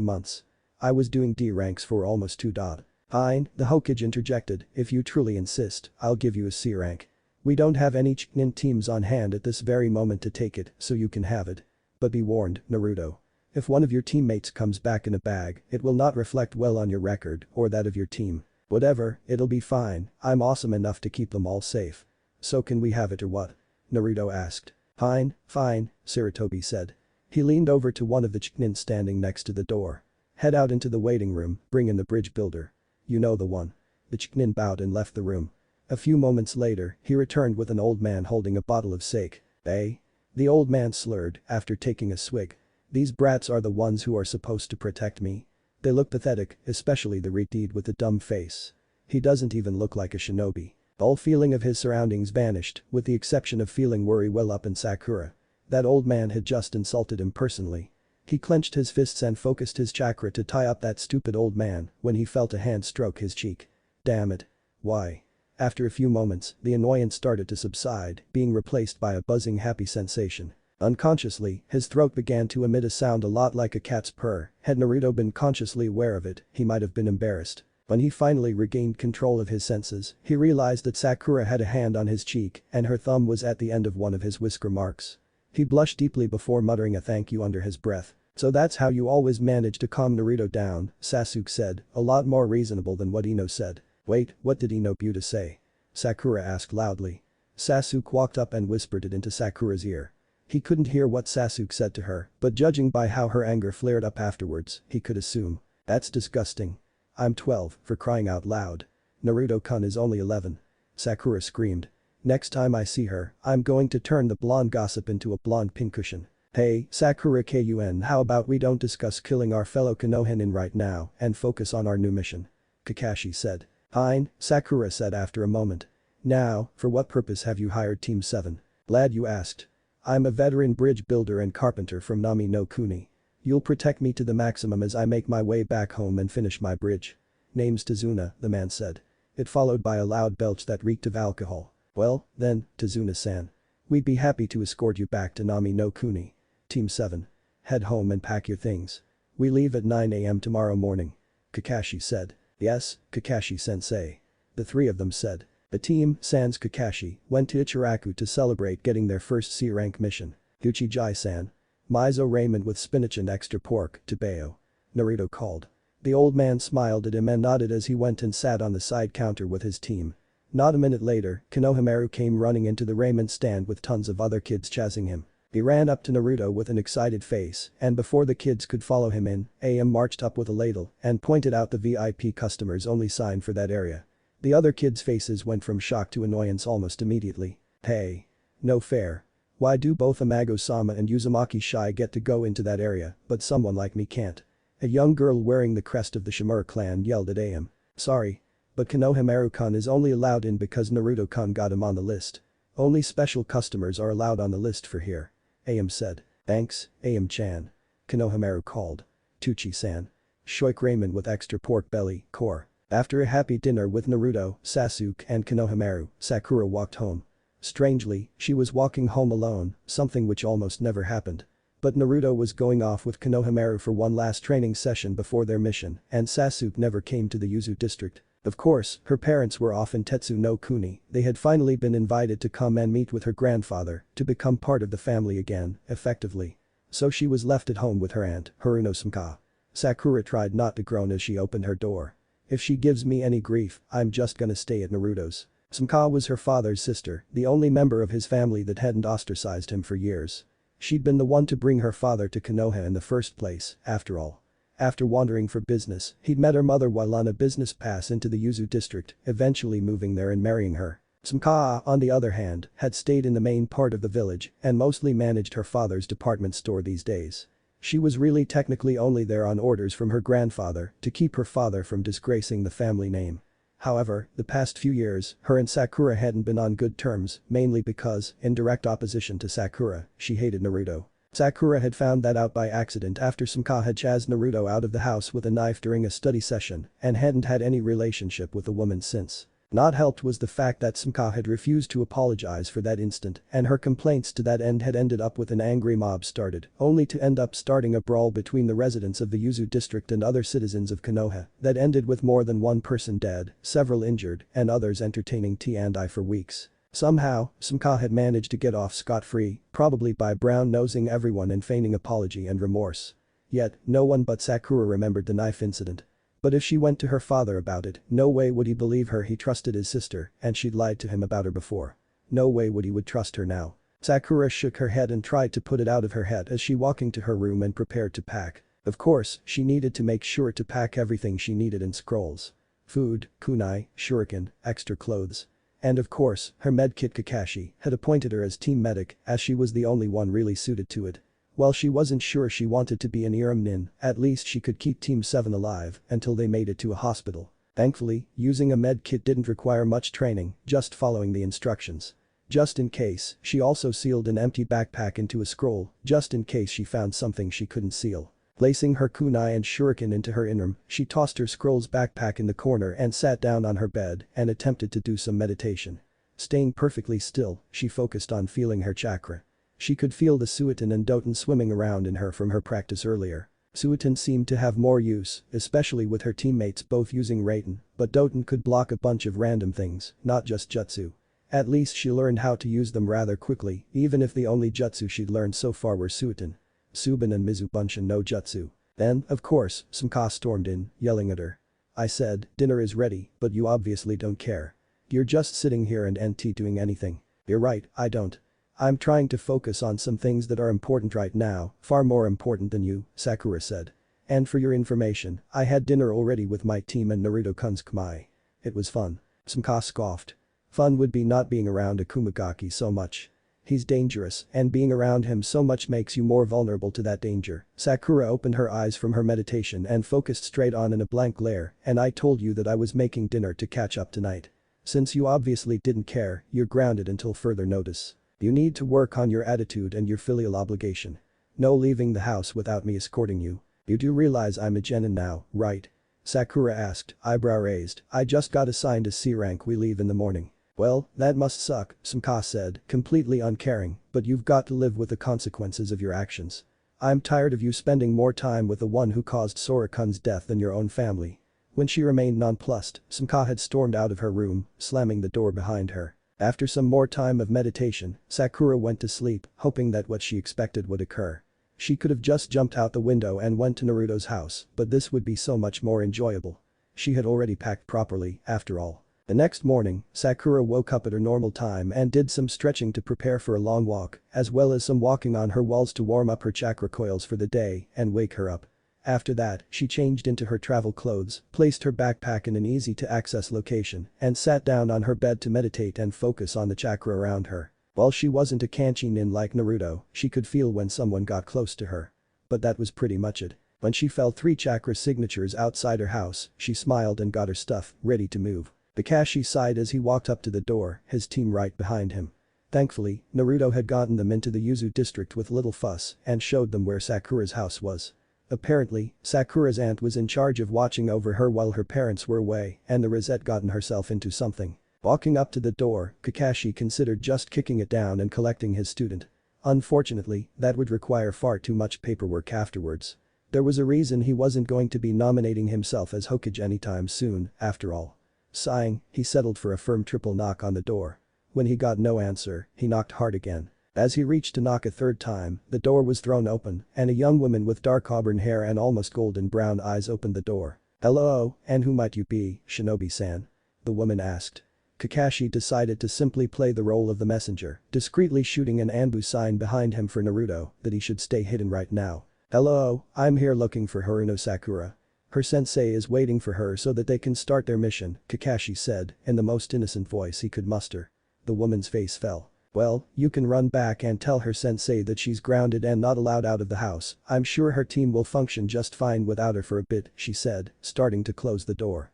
months. I was doing D ranks for almost 2. Fine, the Hokage interjected, if you truly insist, I'll give you a C rank. We don't have any Chunin teams on hand at this very moment to take it, so you can have it. But be warned, Naruto. If one of your teammates comes back in a bag, it will not reflect well on your record or that of your team. Whatever, it'll be fine, I'm awesome enough to keep them all safe. So can we have it or what?" Naruto asked. Fine, Sarutobi said. He leaned over to one of the Chunin standing next to the door. "Head out into the waiting room, bring in the bridge builder. You know the one." The Chunin bowed and left the room. A few moments later, he returned with an old man holding a bottle of sake. "Eh?" The old man slurred after taking a swig. "These brats are the ones who are supposed to protect me. They look pathetic, especially the Redeed with the dumb face. He doesn't even look like a shinobi." All feeling of his surroundings vanished, with the exception of feeling worry well up in Sakura. That old man had just insulted him personally. He clenched his fists and focused his chakra to tie up that stupid old man when he felt a hand stroke his cheek. Damn it. Why? After a few moments, the annoyance started to subside, being replaced by a buzzing happy sensation. Unconsciously, his throat began to emit a sound a lot like a cat's purr. Had Naruto been consciously aware of it, he might have been embarrassed. When he finally regained control of his senses, he realized that Sakura had a hand on his cheek and her thumb was at the end of one of his whisker marks. He blushed deeply before muttering a thank you under his breath. "So that's how you always manage to calm Naruto down," Sasuke said, a lot more reasonable than what Ino said. "Wait, what did Ino Buta say?" Sakura asked loudly. Sasuke walked up and whispered it into Sakura's ear. He couldn't hear what Sasuke said to her, but judging by how her anger flared up afterwards, he could assume. "That's disgusting. I'm 12, for crying out loud. Naruto-kun is only 11. Sakura screamed. "Next time I see her, I'm going to turn the blonde gossip into a blonde pincushion." "Hey, Sakura-kun, how about we don't discuss killing our fellow Konohinin right now and focus on our new mission?" Kakashi said. "Fine," Sakura said after a moment. "Now, for what purpose have you hired Team 7? Glad you asked. I'm a veteran bridge builder and carpenter from Nami no Kuni. You'll protect me to the maximum as I make my way back home and finish my bridge. Name's Tazuna," the man said. It followed by a loud belch that reeked of alcohol. "Well, then, Tazuna-san. We'd be happy to escort you back to Nami no Kuni. Team 7. Head home and pack your things. We leave at 9 AM tomorrow morning." Kakashi said. "Yes, Kakashi-sensei." The three of them said. The team, sans Kakashi, went to Ichiraku to celebrate getting their first C-rank mission. "Uchijai-san. Miso ramen with spinach and extra pork, to Bayo," Naruto called. The old man smiled at him and nodded as he went and sat on the side counter with his team. Not a minute later, Konohamaru came running into the ramen stand with tons of other kids chasing him. He ran up to Naruto with an excited face and before the kids could follow him in, AM marched up with a ladle and pointed out the VIP customers only sign for that area. The other kids' faces went from shock to annoyance almost immediately. "Hey. No fair. Why do both Amago-sama and Uzumaki-Shai get to go into that area, but someone like me can't?" A young girl wearing the crest of the Shimura clan yelled at AM. "Sorry. But Konohamaru-kun is only allowed in because Naruto-kun got him on the list. Only special customers are allowed on the list for here," AM said. "Thanks, AM-chan." Konohamaru called. "Tuchi-san. Shoik ramen with extra pork belly, core." After a happy dinner with Naruto, Sasuke and Konohamaru, Sakura walked home. Strangely, she was walking home alone, something which almost never happened. But Naruto was going off with Konohamaru for one last training session before their mission and Sasuke never came to the Yuzu district. Of course, her parents were off in Tetsu no Kuni, they had finally been invited to come and meet with her grandfather to become part of the family again, effectively. So she was left at home with her aunt, Haruno-sama. Sakura tried not to groan as she opened her door. "If she gives me any grief, I'm just gonna stay at Naruto's." Sumika was her father's sister, the only member of his family that hadn't ostracized him for years. She'd been the one to bring her father to Konoha in the first place, after all. After wandering for business, he'd met her mother while on a business pass into the Yuzu district, eventually moving there and marrying her. Sakura, on the other hand, had stayed in the main part of the village and mostly managed her father's department store these days. She was really technically only there on orders from her grandfather to keep her father from disgracing the family name. However, the past few years, her and Sakura hadn't been on good terms, mainly because, in direct opposition to Sakura, she hated Naruto. Sakura had found that out by accident after Sakura had chased Naruto out of the house with a knife during a study session and hadn't had any relationship with the woman since. Not helped was the fact that Sakura had refused to apologize for that instant and her complaints to that end had ended up with an angry mob started, only to end up starting a brawl between the residents of the Yuzu district and other citizens of Konoha that ended with more than one person dead, several injured, and others entertaining T&I for weeks. Somehow, Sakura had managed to get off scot-free, probably by brown-nosing everyone and feigning apology and remorse. Yet, no one but Sakura remembered the knife incident. But if she went to her father about it, no way would he believe her. He trusted his sister and she'd lied to him about her before. No way would he would trust her now. Sakura shook her head and tried to put it out of her head as she walking to her room and prepared to pack. Of course, she needed to make sure to pack everything she needed in scrolls. Food, kunai, shuriken, extra clothes. And of course, her medkit. Kakashi had appointed her as team medic as she was the only one really suited to it. While she wasn't sure she wanted to be an nin, at least she could keep Team 7 alive until they made it to a hospital. Thankfully, using a med kit didn't require much training, just following the instructions. Just in case, she also sealed an empty backpack into a scroll, just in case she found something she couldn't seal. Placing her kunai and shuriken into her inram, she tossed her scroll's backpack in the corner and sat down on her bed and attempted to do some meditation. Staying perfectly still, she focused on feeling her chakra. She could feel the Suiton and Doton swimming around in her from her practice earlier. Suiton seemed to have more use, especially with her teammates both using Raiden, but Doton could block a bunch of random things, not just jutsu. At least she learned how to use them rather quickly, even if the only jutsu she'd learned so far were Suiton. Subin and Mizubunshin no jutsu. Then, of course, Sakura stormed in, yelling at her. I said, dinner is ready, but you obviously don't care. You're just sitting here and NT doing anything. You're right, I don't. I'm trying to focus on some things that are important right now, far more important than you, Sakura said. And for your information, I had dinner already with my team and Naruto-kun's kmai. It was fun. Sakura scoffed. Fun would be not being around Akumagaki so much. He's dangerous and being around him so much makes you more vulnerable to that danger. Sakura opened her eyes from her meditation and focused straight on in a blank glare, and I told you that I was making dinner to catch up tonight. Since you obviously didn't care, you're grounded until further notice. You need to work on your attitude and your filial obligation. No leaving the house without me escorting you. You do realize I'm a jenin now, right? Sakura asked, eyebrow raised. I just got assigned a C rank. We leave in the morning. Well, that must suck, Sakura said, completely uncaring, but you've got to live with the consequences of your actions. I'm tired of you spending more time with the one who caused Sora-kun's death than your own family. When she remained nonplussed, Sakura had stormed out of her room, slamming the door behind her. After some more time of meditation, Sakura went to sleep, hoping that what she expected would occur. She could have just jumped out the window and went to Naruto's house, but this would be so much more enjoyable. She had already packed properly, after all. The next morning, Sakura woke up at her normal time and did some stretching to prepare for a long walk, as well as some walking on her walls to warm up her chakra coils for the day and wake her up. After that, she changed into her travel clothes, placed her backpack in an easy-to-access location, and sat down on her bed to meditate and focus on the chakra around her. While she wasn't a kanchi nin like Naruto, she could feel when someone got close to her. But that was pretty much it. When she felt 3 chakra signatures outside her house, she smiled and got her stuff, ready to move. Kakashi sighed as he walked up to the door, his team right behind him. Thankfully, Naruto had gotten them into the Yuzu district with little fuss and showed them where Sakura's house was. Apparently, Sakura's aunt was in charge of watching over her while her parents were away and the Rosette gotten herself into something. Walking up to the door, Kakashi considered just kicking it down and collecting his student. Unfortunately, that would require far too much paperwork afterwards. There was a reason he wasn't going to be nominating himself as Hokage anytime soon, after all. Sighing, he settled for a firm triple knock on the door. When he got no answer, he knocked hard again. As he reached to knock a third time, the door was thrown open and a young woman with dark auburn hair and almost golden brown eyes opened the door. Hello, and who might you be, Shinobi-san? The woman asked. Kakashi decided to simply play the role of the messenger, discreetly shooting an Anbu sign behind him for Naruto that he should stay hidden right now. Hello, I'm here looking for Haruno Sakura. Her sensei is waiting for her so that they can start their mission, Kakashi said, in the most innocent voice he could muster. The woman's face fell. Well, you can run back and tell her sensei that she's grounded and not allowed out of the house. I'm sure her team will function just fine without her for a bit, she said, starting to close the door.